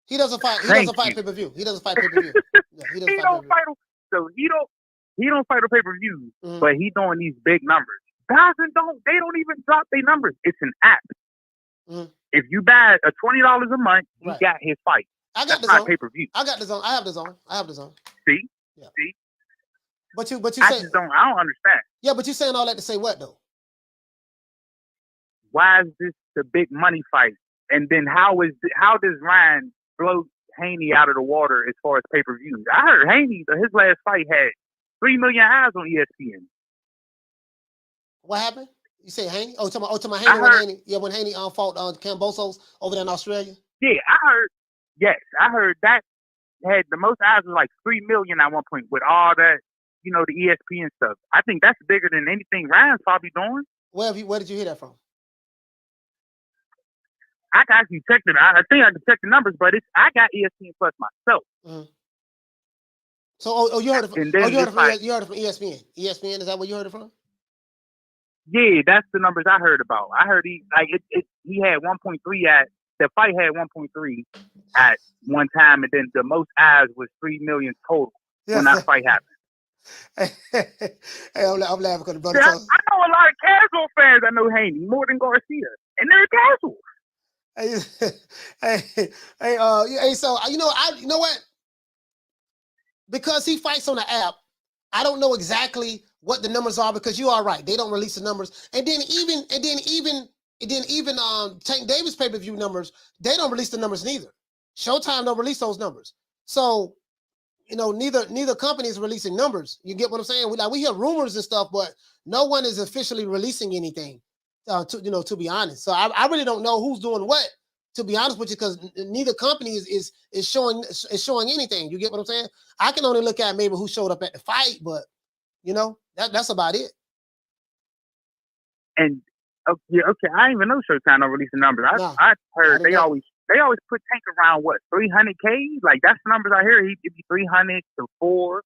He doesn't fight pay-per-view. He doesn't fight pay-per-view. Yeah, he don't fight on pay-per-view, but he doing these big numbers. DAZN they don't even drop their numbers. It's an app. Mm-hmm. If you buy a $20 a month, you got his fight. That's not pay-per-view. I got the zone. I have the zone. See? Yeah. See? But you I don't understand. Yeah, but you're saying all that to say what though? Why is this the big money fight? And then how does Ryan blow Haney out of the water as far as pay-per-views? I heard Haney, his last fight had 3 million eyes on ESPN. What happened? You say Haney? Oh, talking about Haney. When Haney fought Cambosos over there in Australia. Yeah, I heard that had the most eyes was like 3 million at one point with all that, the ESPN stuff. I think that's bigger than anything Ryan's probably doing. Where did you hear that from? I can actually check it. I think I can check the numbers, but I got ESPN Plus myself. Mm-hmm. So, you heard it from ESPN. ESPN, is that where you heard it from? Yeah, that's the numbers I heard about. I heard he had 1.3 at the fight had 1.3 at one time, and then the most eyes was 3 million total when that fight happened. Hey, I'm laughing because the brother. I know a lot of casual fans that know Haney more than Garcia, and they're casual. Hey, so you know what? Because he fights on the app, I don't know exactly what the numbers are because you are right. They don't release the numbers. And then even Tank Davis pay-per-view numbers, they don't release the numbers neither. Showtime don't release those numbers. So, neither company is releasing numbers. You get what I'm saying? We hear rumors and stuff, but no one is officially releasing anything, to be honest. So I really don't know who's doing what, to be honest with you, because neither company is showing anything. You get what I'm saying? I can only look at maybe who showed up at the fight, but that's about it. And okay, I didn't even know Showtime don't release the numbers. I heard they always put Tank around 300K. Like that's the numbers I hear. He'd be 300 to 4.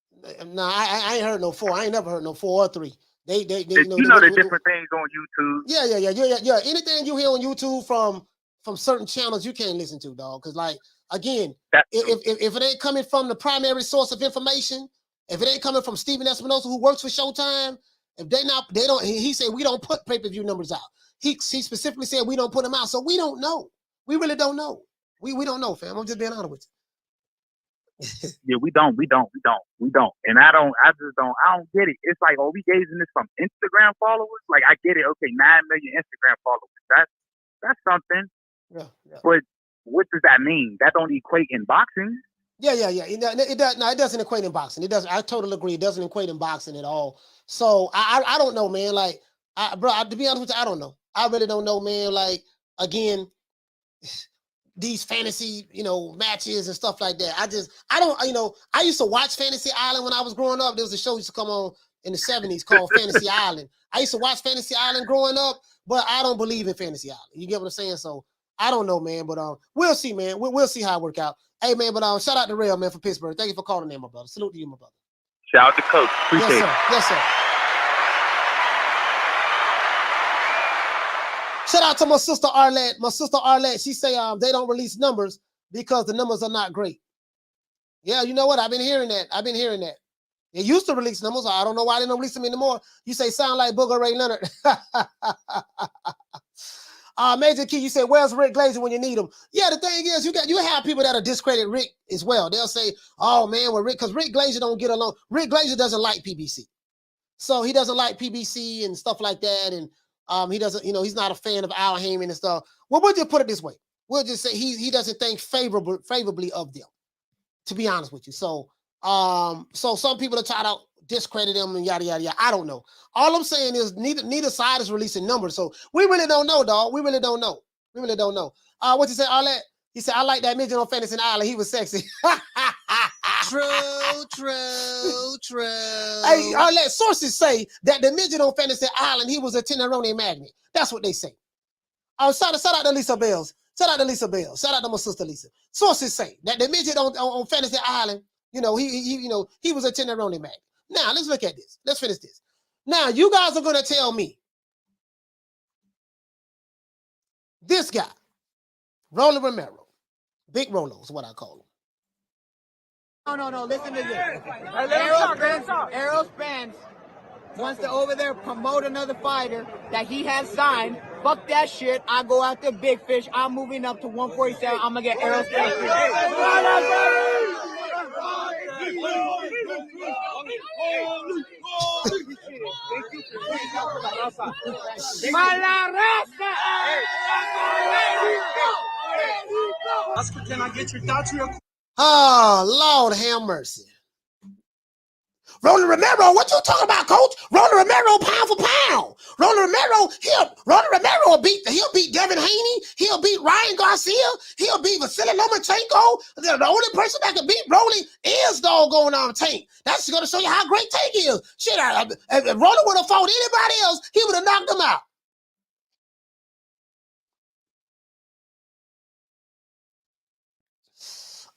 No, I ain't heard no 4. I ain't never heard no 4 or 3. They the different things on YouTube. Yeah. Anything you hear on YouTube from certain channels, you can't listen to, dog. Because again, if it ain't coming from the primary source of information, if it ain't coming from Steven Espinosa, who works for Showtime, if they don't. He said we don't put pay-per-view numbers out. He specifically said we don't put them out, so we don't know. We really don't know. We don't know, fam. I'm just being honest with you. Yeah, we don't. And I don't get it. It's like, we gauging this from Instagram followers? Like, I get it. Okay, 9 million Instagram followers. That's something. Yeah. But what does that mean? That don't equate in boxing. Yeah. It does. No, it doesn't equate in boxing. It doesn't. I totally agree. It doesn't equate in boxing at all. So I don't know, man. Like, to be honest with you, I don't know. I really don't know, man. Like, again, these fantasy, matches and stuff like that. I used to watch Fantasy Island when I was growing up. There was a show that used to come on in the 70s called Fantasy Island. I used to watch Fantasy Island growing up, but I don't believe in Fantasy Island. You get what I'm saying? So I don't know, man. But we'll see, man. We'll see how it work out. Hey, man. But shout out to Rail, man, for Pittsburgh. Thank you for calling in, my brother. Salute to you, my brother. Shout out to Coach. Appreciate it. Yes, sir. Shout out to my sister Arlette. My sister Arlette, she say they don't release numbers because the numbers are not great. Yeah, you know what? I've been hearing that. They used to release numbers. I don't know why they don't release them anymore. You say sound like Booger Ray Leonard. Major Key, you say, where's Rick Glazer when you need him? Yeah, the thing is, you have people that'll discredit Rick as well. They'll say, oh man, because Rick Glazer don't get along. Rick Glazer doesn't like PBC. So he doesn't like PBC and stuff like that. And he doesn't, he's not a fan of Al Heyman and stuff. Well, we'll just put it this way. We'll just say he doesn't think favorably of them, to be honest with you. So so some people are trying to discredit him and yada yada yada. I don't know. All I'm saying is neither side is releasing numbers. So we really don't know, dog. We really don't know. What you say, Arlette? He said, I like that midget on Fantasy Island. He was sexy. True. Hey, Arlette, sources say that the midget on Fantasy Island, he was a Tenderoni magnet. That's what they say. Shout out to Lisa Bells. Shout out to my sister Lisa. Sources say that the midget on Fantasy Island, he was a Tenderoni magnet. Now, let's look at this. Let's finish this. Now, you guys are going to tell me this guy, Rolly Romero, Big Rolo is what I call him. No, listen to this. Errol Spence wants to over there promote another fighter that he has signed. Fuck that shit. I go after Big Fish. I'm moving up to 147. I'm going to get Errol Spence. Can I get your thoughts real quick? Oh, Lord have mercy. Rolly Romero, what you talking about, coach? Rolly Romero, pound for pound. Rolly Romero, he'll beat Devin Haney. He'll beat Ryan Garcia. He'll beat Vasily Lomachenko. The only person that can beat Rolly is doggone Tank. That's going to show you how great Tank is. Shit, if Rolly would have fought anybody else, he would have knocked him out.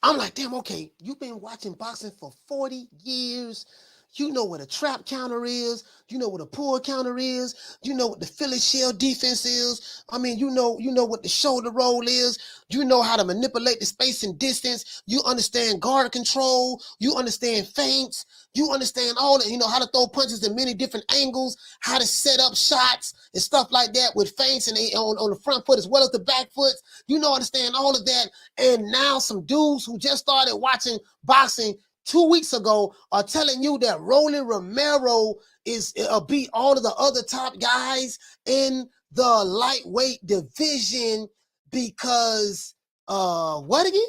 I'm like, damn, okay, you've been watching boxing for 40 years. You know what a trap counter is. You know what a pull counter is. You know what the Philly shell defense is. I mean, you know what the shoulder roll is. You know how to manipulate the space and distance. You understand guard control. You understand feints. You understand all that. You know how to throw punches in many different angles, how to set up shots and stuff like that with feints and on the front foot as well as the back foot. You know, understand all of that. And now some dudes who just started watching boxing 2 weeks ago are telling you that Rolly Romero is beat all of the other top guys in the lightweight division because what again?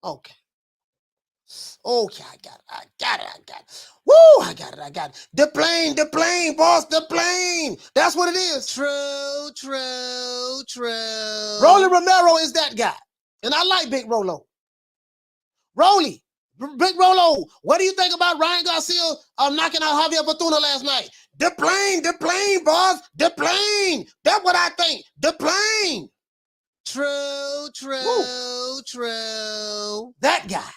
Okay, I got it. Woo, I got it. The plane, boss, the plane. That's what it is. True. Rolly Romero is that guy. And I like Big Rolo. Rolly. Big Rolo, what do you think about Ryan Garcia knocking out Javier Fortuna last night? The plane, boss. The plane. That's what I think. The plane. True. That guy.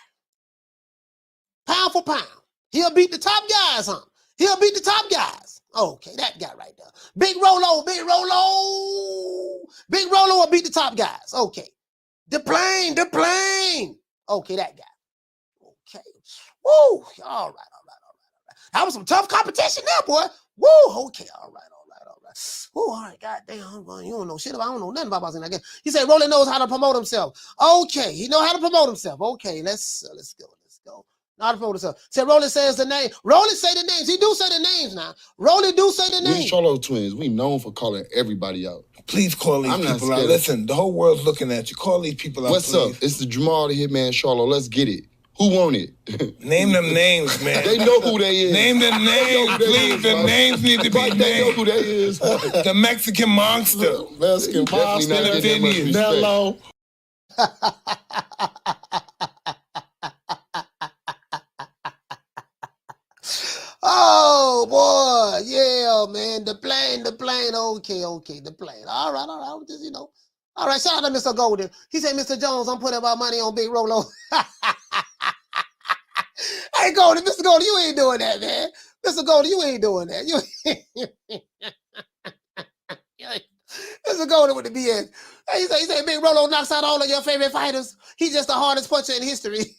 Pound for pound. He'll beat the top guys, huh? He'll beat the top guys. Okay, that guy right there. Big Rolo. Big Rolo will beat the top guys. Okay. The plane. Okay, that guy. Okay. Woo. All right. That was some tough competition there, boy. Woo. Okay. All right. Woo. All right. God damn. You don't know shit about. I don't know nothing about boxing. I guess he said Rolly knows how to promote himself. Okay. He know how to promote himself. Okay. Let's go. Know how to promote himself. Said Rolly says the name. Rolly say the names. He do say the names now. Rolly do say the names. We Charlo twins. We known for calling everybody out. Please call these people out. Listen, the whole world's looking at you. Call these people out. What's up? It's the Jamal the Hitman Charlo. Let's get it. Who want it? Name them names, man. They know who they is. Name them names, please. The names need to be named. They know who they is. The Mexican monster. Mexican monster. Nello. Oh boy, yeah, man. The plane. Okay, the plane. All right. Just All right, shout out to Mr. Golden. He said, Mr. Jones, I'm putting my money on Big Rolo. Hey, Golden, Mr. Golden, you ain't doing that, man. Mr. Golden, you ain't doing that. Mr. Golden with the BS. He said, Big Rolo knocks out all of your favorite fighters. He's just the hardest puncher in history.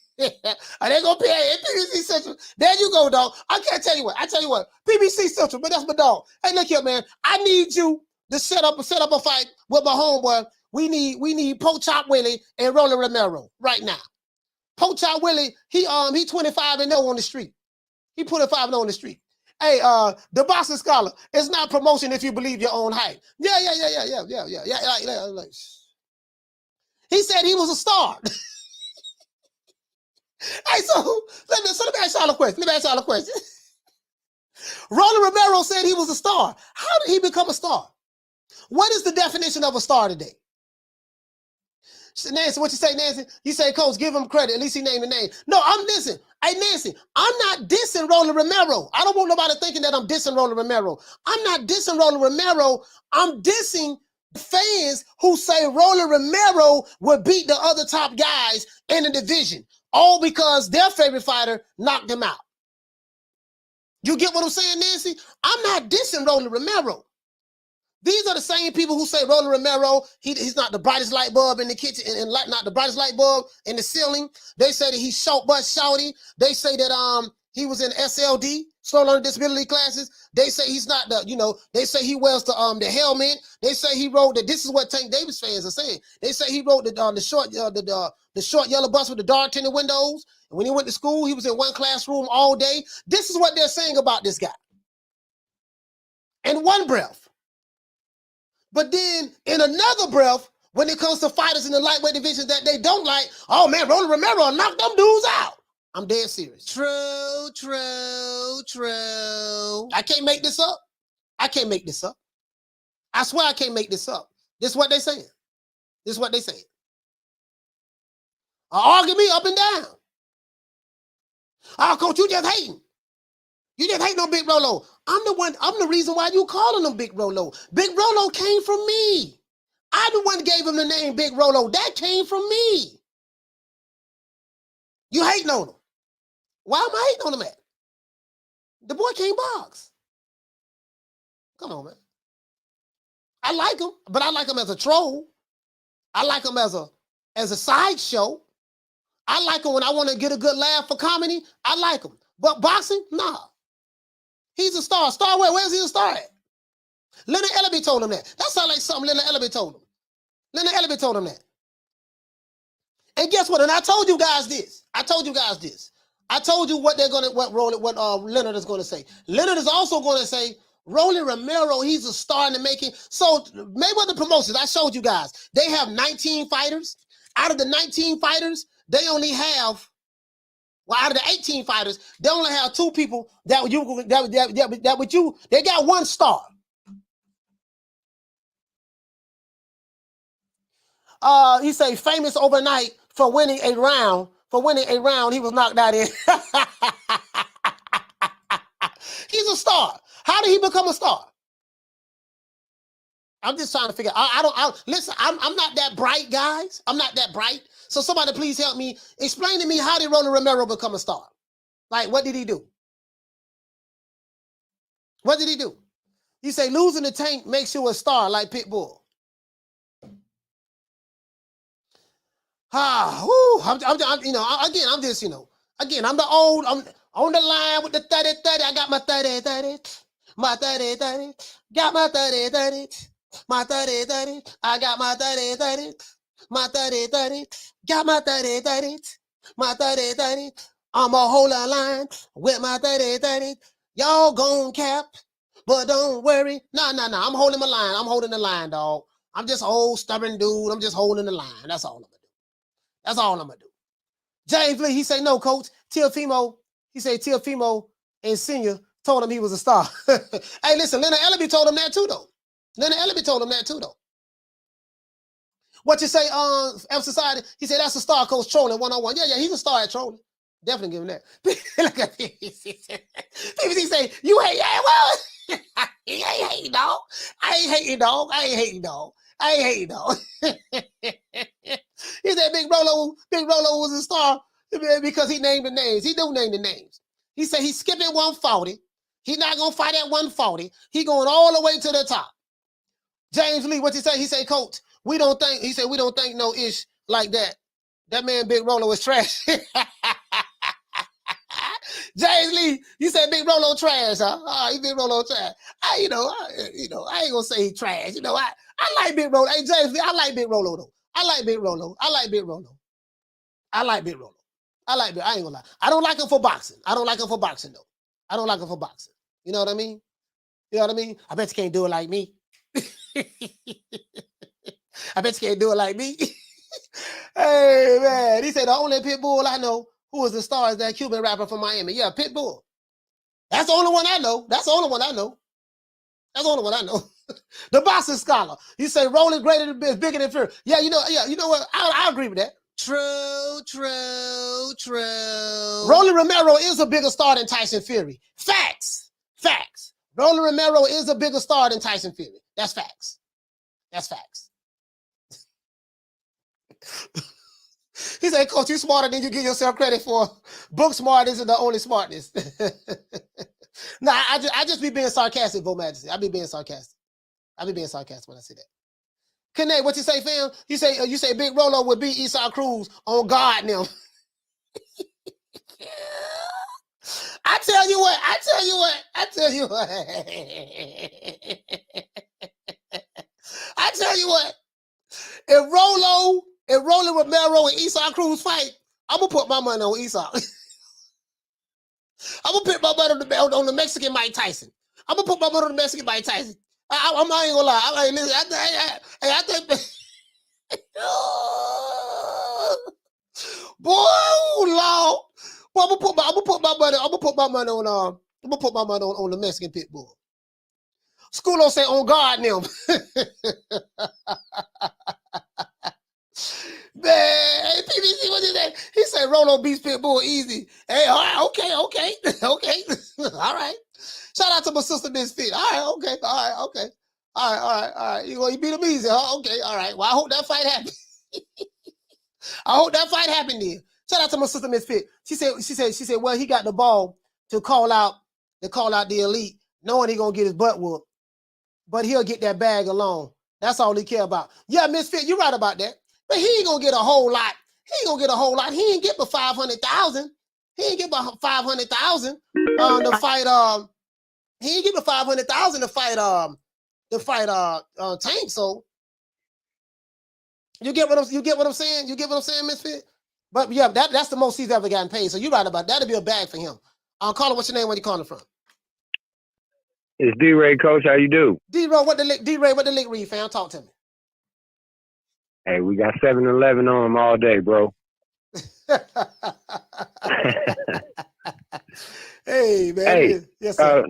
Are they gonna pay PBC Central? There you go, dog. I can't tell you what. PBC Central, but that's my dog. Hey, look here, man. I need you to set up a fight with my homeboy. We need Poach Chop Willie and Rolly Romero right now. Poach Chop Willie, he 25-0 on the street. He put a 5-0 on the street. Hey, the boxing scholar, it's not promotion if you believe your own hype. Yeah. He said he was a star. Hey, so let me ask y'all a question. Rolly Romero said he was a star. How did he become a star? What is the definition of a star today? Nancy, what you say, Nancy? You say, Coach, give him credit. At least he named the name. No, I'm dissing. Hey, Nancy, I'm not dissing Rolly Romero. I don't want nobody thinking that I'm dissing Rolly Romero. I'm not dissing Rolly Romero. I'm dissing fans who say Rolly Romero would beat the other top guys in the division, all because their favorite fighter knocked him out. You get what I'm saying, Nancy? I'm not dissing Rolly Romero. These are the same people who say Rolly Romero, he's not the brightest light bulb in the kitchen, and not the brightest light bulb in the ceiling. They say that he's short but shouty. They say that he was in SLD, slow learning disability classes. They say he's not they say he wears the helmet. They say he rode that. This is what Tank Davis fans are saying. They say he rode the short yellow bus with the dark tinted windows. And when he went to school, he was in one classroom all day. This is what they're saying about this guy. In one breath. But then in another breath, when it comes to fighters in the lightweight division that they don't like, oh man, Rolly Romero knocked them dudes out. I'm dead serious. True. I can't make this up. I swear I can't make this up. This is what they're saying. Argue me up and down. Oh, Coach, you just hating. You just hating on Big Rolo. I'm the reason why you calling him Big Rolo. Big Rolo came from me. I the one gave him the name Big Rolo. That came from me. You hating on him. Why am I hating on him at? The boy can't box. Come on, man. I like him, but I like him as a troll. I like him as a sideshow. I like him when I want to get a good laugh for comedy. I like him. But boxing, nah. He's a star. Star where? Where's he a star at? Leonard Ellerbe told him that. That sounds like something Leonard Ellerbe told him. Leonard Ellerbe told him that. And guess what? And I told you guys this. I told you what Leonard is gonna say. Leonard is also gonna say, Rolly Romero, he's a star in the making. So Mayweather Promotions, I showed you guys, they have 19 fighters. Out of the 19 fighters, they only have, out of the 18 fighters, they only have 2 people they got 1 star. He say famous overnight for winning a round. For winning a round, he was knocked out in. He's a star. How did he become a star? I'm just trying to figure out. Listen, I'm not that bright, guys. I'm not that bright. So somebody please help me. Explain to me, how did Rolly Romero become a star? Like, what did he do? What did he do? You say losing the Tank makes you a star like Pitbull. I'm the old, I'm on the line with the 30-30. I got my 30-30, my 30-30, got my 30-30, my 30-30, I got my 30-30, my 30-30, got my 30-30, my 30-30, I'm a hold a line with my 30-30. Y'all gon' cap, but don't worry. No, I'm holding my line. I'm holding the line, dog. I'm just old, stubborn dude. I'm just holding the line. That's all I'm gonna do. That's all I'm gonna do. James Lee, he say, no, coach. Teofimo and Senior told him he was a star. Hey, listen, Leonard Ellerbe told him that too, though. What you say, F Society? He said, that's a star, Coach Trolling 101. Yeah, he's a star at trolling. Definitely give him that. Look at PBC say, you hate, yeah, well, he ain't hating, dog. I ain't hating, dog. He said Big Rolo was a star because he named the names. He do name the names. He said he's skipping 140. He's not going to fight at 140. He going all the way to the top. James Lee, what he say? He said, Coach, we don't think no ish like that. That man Big Rolo is trash. James Lee, you said Big Rolo trash, huh? He Big Rolo trash. I ain't gonna say he trash. I like Big Rolo. Hey, James Lee, I like Big Rolo though. I ain't gonna lie. I don't like him for boxing. Though. You know what I mean? I bet you can't do it like me. Hey, man. He said the only Pitbull I know who is the star is that Cuban rapper from Miami. Yeah, Pitbull. That's the only one I know. The boxing scholar. You say Rolling greater than bigger than Fury. Yeah, you know what? I agree with that. True. Rolly Romero is a bigger star than Tyson Fury. Facts. Rolly Romero is a bigger star than Tyson Fury. That's facts. He said, Coach, you smarter than you give yourself credit for. Book smart isn't the only smartness. Nah, I just be being sarcastic, Bo Majesty. I be being sarcastic when I say that. Kane, what you say, fam? You say Big Rolo would beat Esau Cruz on God now. I tell you what. If Rolly Romero and Esau Cruz fight, I'm gonna put my money on Esau. I'm gonna put my money on the Mexican Mike Tyson. I ain't gonna lie. I think. Boy, Lord. Boy, I'm gonna put my money on the Mexican Pitbull. Schoolo say on God now. Man, hey, PBC, what is that? He said Rolo beats Pitbull easy. Hey, all right, okay. All right. Shout out to my sister Misfit. All right, okay. All right. You beat him easy, huh? Okay, all right. Well, I hope that fight happened. Then. Shout out to my sister Misfit. She said, well, he got the ball to call out to call out the elite, knowing he gonna get his butt whooped, but he'll get that bag alone. That's all he care about. Yeah, Misfit, you're right about that. But he ain't gonna get a whole lot. He ain't gonna get a whole lot. He ain't get but 500,000. He ain't get about 500,000 to fight. He ain't get but 500,000 to fight Tank. So you get what I'm saying? You get what I'm saying, Misfit? But yeah, that's the most he's ever gotten paid. So you're right about that. That'll be a bag for him. Caller, what's your name? Where you calling from? It's D-Ray, Coach. How you do? D-Ray, what the link read, fam? Talk to me. Hey, we got 7-Eleven on them all day, bro. Hey, man. Hey, yes, sir.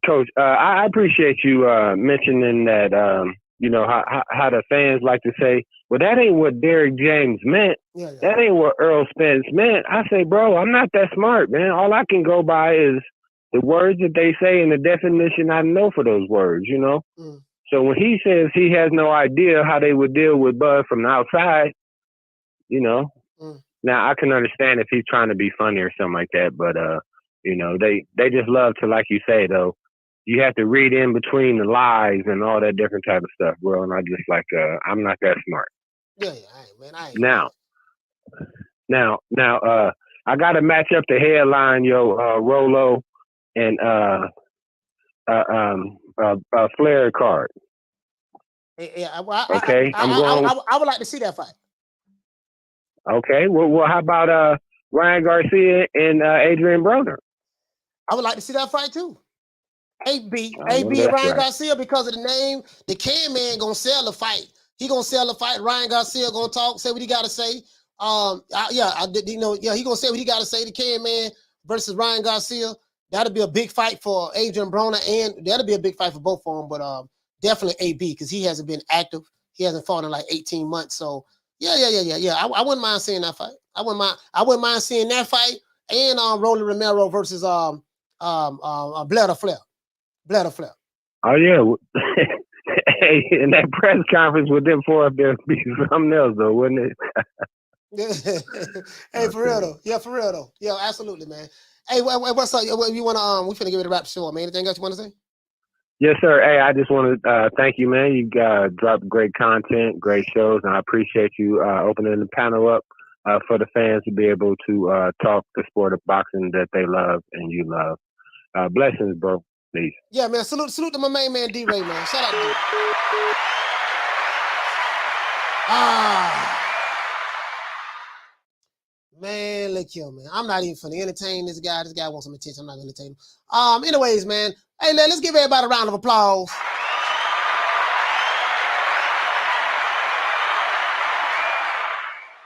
Coach, I appreciate you mentioning that, how the fans like to say, well, that ain't what Derrick James meant. Yeah. That ain't what Earl Spence meant. I say, bro, I'm not that smart, man. All I can go by is the words that they say and the definition I know for those words, you know? Mm. So when he says he has no idea how they would deal with Bud from the outside, you know, now I can understand if he's trying to be funny or something like that, but, they just love to, like you say, though, you have to read in between the lies and all that different type of stuff, bro. And I just like, I'm not that smart. Yeah, I ain't. Now, I got to match up the headline, Rolo and Flair card. Yeah, Okay, I would like to see that fight. Okay, well, how about Ryan Garcia and Adrian Broner? I would like to see that fight too. AB and that's Ryan right. Garcia, because of the name, the Can Man gonna sell the fight. He gonna sell the fight. Ryan Garcia gonna talk, say what he gotta say. He gonna say what he gotta say. The Can Man versus Ryan Garcia. That'll be a big fight for Adrian Broner, and that'll be a big fight for both of them. But definitely AB, because he hasn't been active. He hasn't fought in like 18 months. So yeah. I wouldn't mind seeing that fight. I wouldn't mind seeing that fight and Rolly Romero versus Blair Flair. Oh yeah. Hey, in that press conference with them four up there be something else though, wouldn't it? Hey, for real though. Yeah, for real though. Yeah, absolutely, man. Hey, what's up? You wanna we finna give it a wrap short, man. Anything else you wanna say? Yes, sir. Hey, I just want to thank you, man. You dropped great content, great shows, and I appreciate you opening the panel up for the fans to be able to talk the sport of boxing that they love and you love. Blessings, bro. Peace. Yeah, man. Salute to my main man, D-Ray, man. Shout out to you. Man, look here, man. I'm not even finna entertain this guy. This guy wants some attention. I'm not gonna entertain him. Anyways, man. Hey, let's give everybody a round of applause.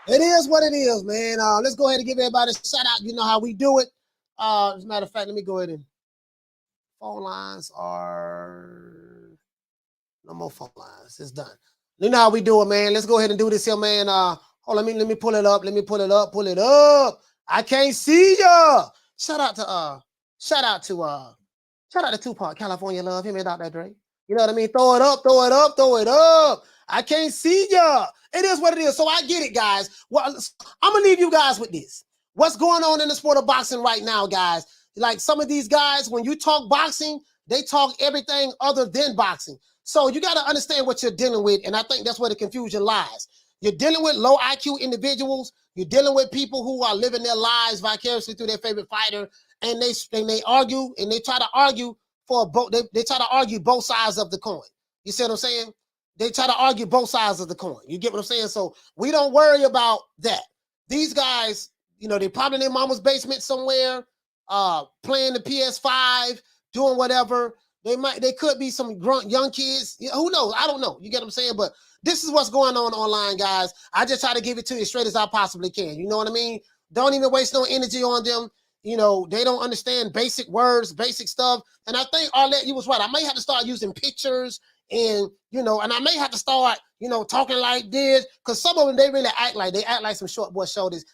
It is what it is, man. Let's go ahead and give everybody a shout out. You know how we do it. As a matter of fact, let me go ahead and phone lines are no more phone lines. It's done. You know how we do it, man. Let's go ahead and do this here, man. Hold on, let me pull it up. Pull it up. I can't see ya. Shout out to Tupac, California Love. Him and Dr. Dre. You know what I mean? Throw it up. I can't see ya. It is what it is. So I get it, guys. Well, I'm gonna leave you guys with this. What's going on in the sport of boxing right now, guys? Like some of these guys, when you talk boxing, they talk everything other than boxing. So you got to understand what you're dealing with. And I think that's where the confusion lies. You're dealing with low IQ individuals. You're dealing with people who are living their lives vicariously through their favorite fighter. And they argue and they try to argue for both. They try to argue both sides of the coin. You see what I'm saying? They try to argue both sides of the coin. You get what I'm saying? So we don't worry about that. These guys, you know, they probably in their mama's basement somewhere, playing the PS5, doing whatever. They could be some young kids. Who knows? I don't know. You get what I'm saying? But this is what's going on online, guys. I just try to give it to you as straight as I possibly can. You know what I mean? Don't even waste no energy on them. You know, they don't understand basic words, basic stuff. And I think Arlette, you was right. I may have to start using pictures and, you know, and I may have to start, you know, talking like this, because some of them, they act like some short boy shoulders,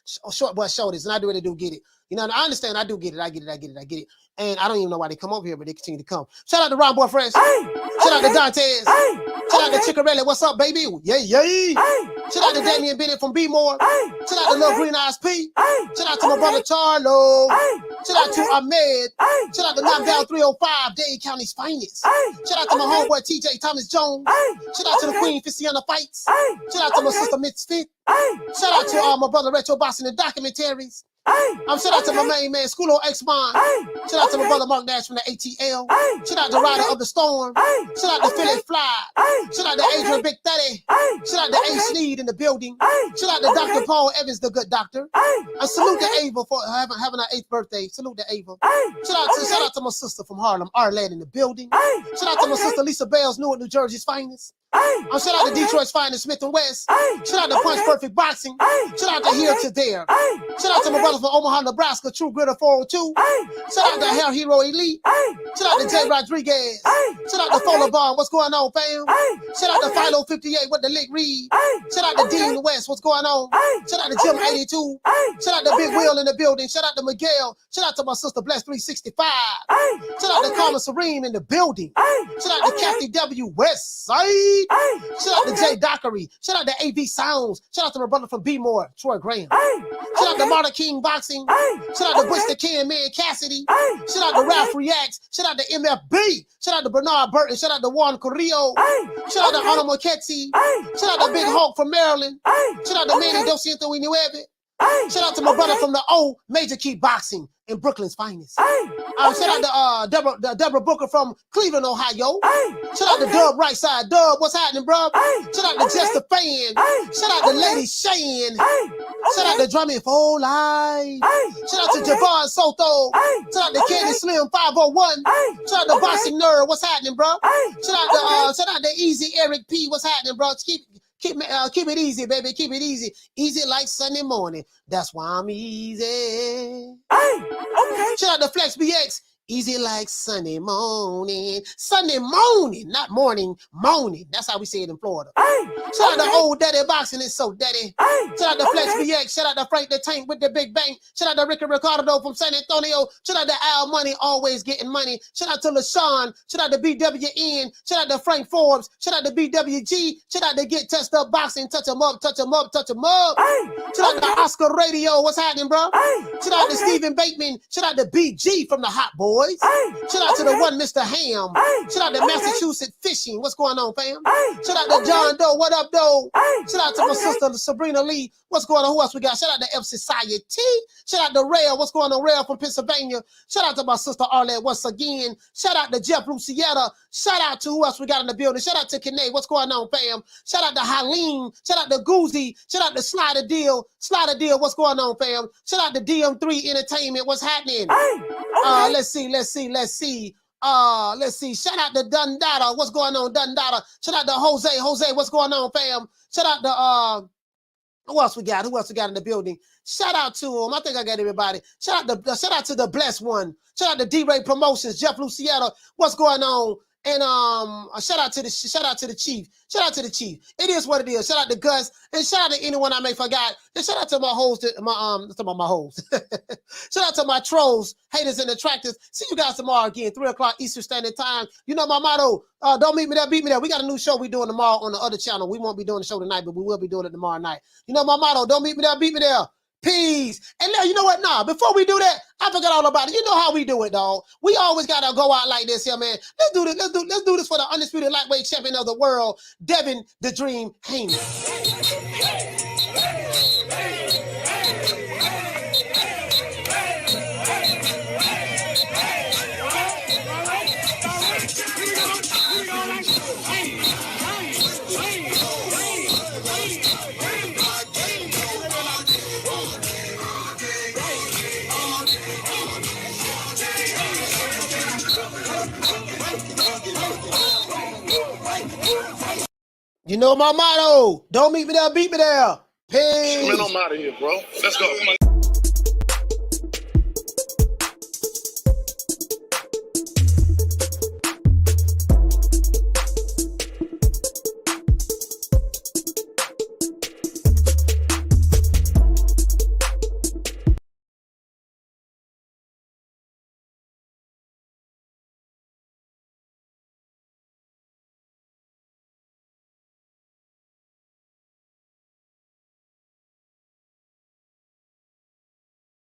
and I really do get it. You know, I understand. I do get it. I get it. And I don't even know why they come over here, but they continue to come. Shout out to Ron Boy Fresh. Shout out to Dantes. Shout out to Chickarelli. What's up, baby? Yay. Shout out to Damian Bennett from B-More. Shout out to Lil Green Eyes P. Shout out to my brother Charlo. Shout out to Ahmed. Shout out to Knockdown 305, Dade County's finest. Shout out to my homeboy TJ Thomas Jones. Shout out to the Queen Fistiana Fights. Shout out to my sister Misfit. Shout out to my brother Retro Boss in the documentaries. Shout out to my main man, Schoolo X-Mon. Shout out to my brother Mark Nash from the ATL. Shout out to Rider of the Storm. Shout out to Philip Fly. Shout out to Adrian Big 30. Shout out to A. Sneed in the building. Shout out to Dr. Paul Evans, the good doctor. And salute to Ava for having her 8th birthday. Salute to Ava. Shout out to my sister from Harlem, Arlette in the building. Shout out to my sister Lisa Bales, Newark, New Jersey's finest. Shout out to Detroit's finest, Smith and West. Shout out to Punch Perfect Boxing. Shout out to Here to There. Shout out to my brother from Omaha, Nebraska, True Gritter 402. Shout out to Hair Hero Elite. Shout out to Jay Rodriguez. Shout out to Fola Bond. What's going on, fam? Shout out to Philo 58 with the lick read. Shout out to Dean West. What's going on? Shout out to Jim 82. Shout out to Big Will in the building. Shout out to Miguel. Shout out to my sister Bless 365. Shout out to Carmen Serene in the building. Shout out to Kathy W. West Side. Shout out to Jay Dockery. Shout out to AV Sounds. Shout out to my brother from B-More, Troy Graham. Shout out to Marta King Boxing. Shout out to Winston Ken Man Cassidy. Shout out to Ralph Reacts. Shout out to MFB. Shout out to Bernard Burton. Shout out to Juan Carrillo. Shout out to Ana Moquetti. Shout out to Big Hulk from Maryland. Shout out to Manny Dociento Inueve. Shout out to my brother from the old Major Key Boxing in Brooklyn's finest. Shout out to Deborah Booker from Cleveland, Ohio. Shout out to Dub Right Side. Dub, what's happening, bro? Shout out to Just the Fan. Shout out to Lady Shane. Shout out to Drumming for Life. Shout out to Javon Soto. Shout out to Candy Slim 501. Shout out to Boxing Nerd. What's happening, bro? Shout out to Easy Eric P. What's happening, bro? Keep it easy, baby. Keep it easy. Easy like Sunday morning. That's why I'm easy. Shout out to Flex BX. Easy like Sunday morning. Sunday morning, not morning, morning. That's how we say it in Florida. Shout out to Old Daddy Boxing. It's so daddy. Shout out to Flex BX. Shout out to Frank the Tank with the Big Bang. Shout out to Ricky Ricardo from San Antonio. Shout out to Al Money, always getting money. Shout out to LaShawn. Shout out to BWN. Shout out to Frank Forbes. Shout out to BWG. Shout out to Get Touched Up Boxing. Touch them up, touch them up, touch them up. Shout out to Oscar Radio. What's happening, bro? Shout out to Stephen Bateman. Shout out to BG from the Hot Boys. Shout out to the one Mr. Ham. Shout out to Massachusetts Fishing. What's going on, fam? Shout out to John Doe. What up, Doe? Shout out to my sister Sabrina Lee. What's going on? Who else we got? Shout out to F Society. Shout out to Rail. What's going on, Rail from Pennsylvania? Shout out to my sister Arlette once again. Shout out to Jeff Lucietta. Shout out to who else we got in the building? Shout out to Kane. What's going on, fam? Shout out to Halim. Shout out to Goozy. Shout out to Slider Deal. Slider Deal. What's going on, fam? Shout out to DM3 Entertainment. What's happening? Let's see. Shout out to Dundada. What's going on, Dundada? Shout out to Jose. Jose, what's going on, fam? Shout out to who else we got? Who else we got in the building? Shout out to him. I think I got everybody. Shout out to the blessed one. Shout out to D-Ray Promotions, Jeff Lucietta. What's going on? And shout out to the chief. Shout out to the chief. It is what it is. Shout out to Gus. And shout out to anyone I may forgot. And shout out to my hoes, shout out to my trolls, haters and detractors. See you guys tomorrow again, 3 o'clock Eastern Standard Time. You know my motto. Don't meet me there, beat me there. We got a new show we're doing tomorrow on the other channel. We won't be doing the show tonight, but we will be doing it tomorrow night. You know my motto. Don't meet me there, beat me there. Peace. And now, you know what? Nah, before we do that, I forgot all about it. You know how we do it, dog. We always gotta go out like this here, man. Let's do this. Let's do this for the undisputed lightweight champion of the world, Devin the Dream Haney. You know my motto. Don't meet me there, beat me there. Peace. Man, I'm out of here, bro. Let's go.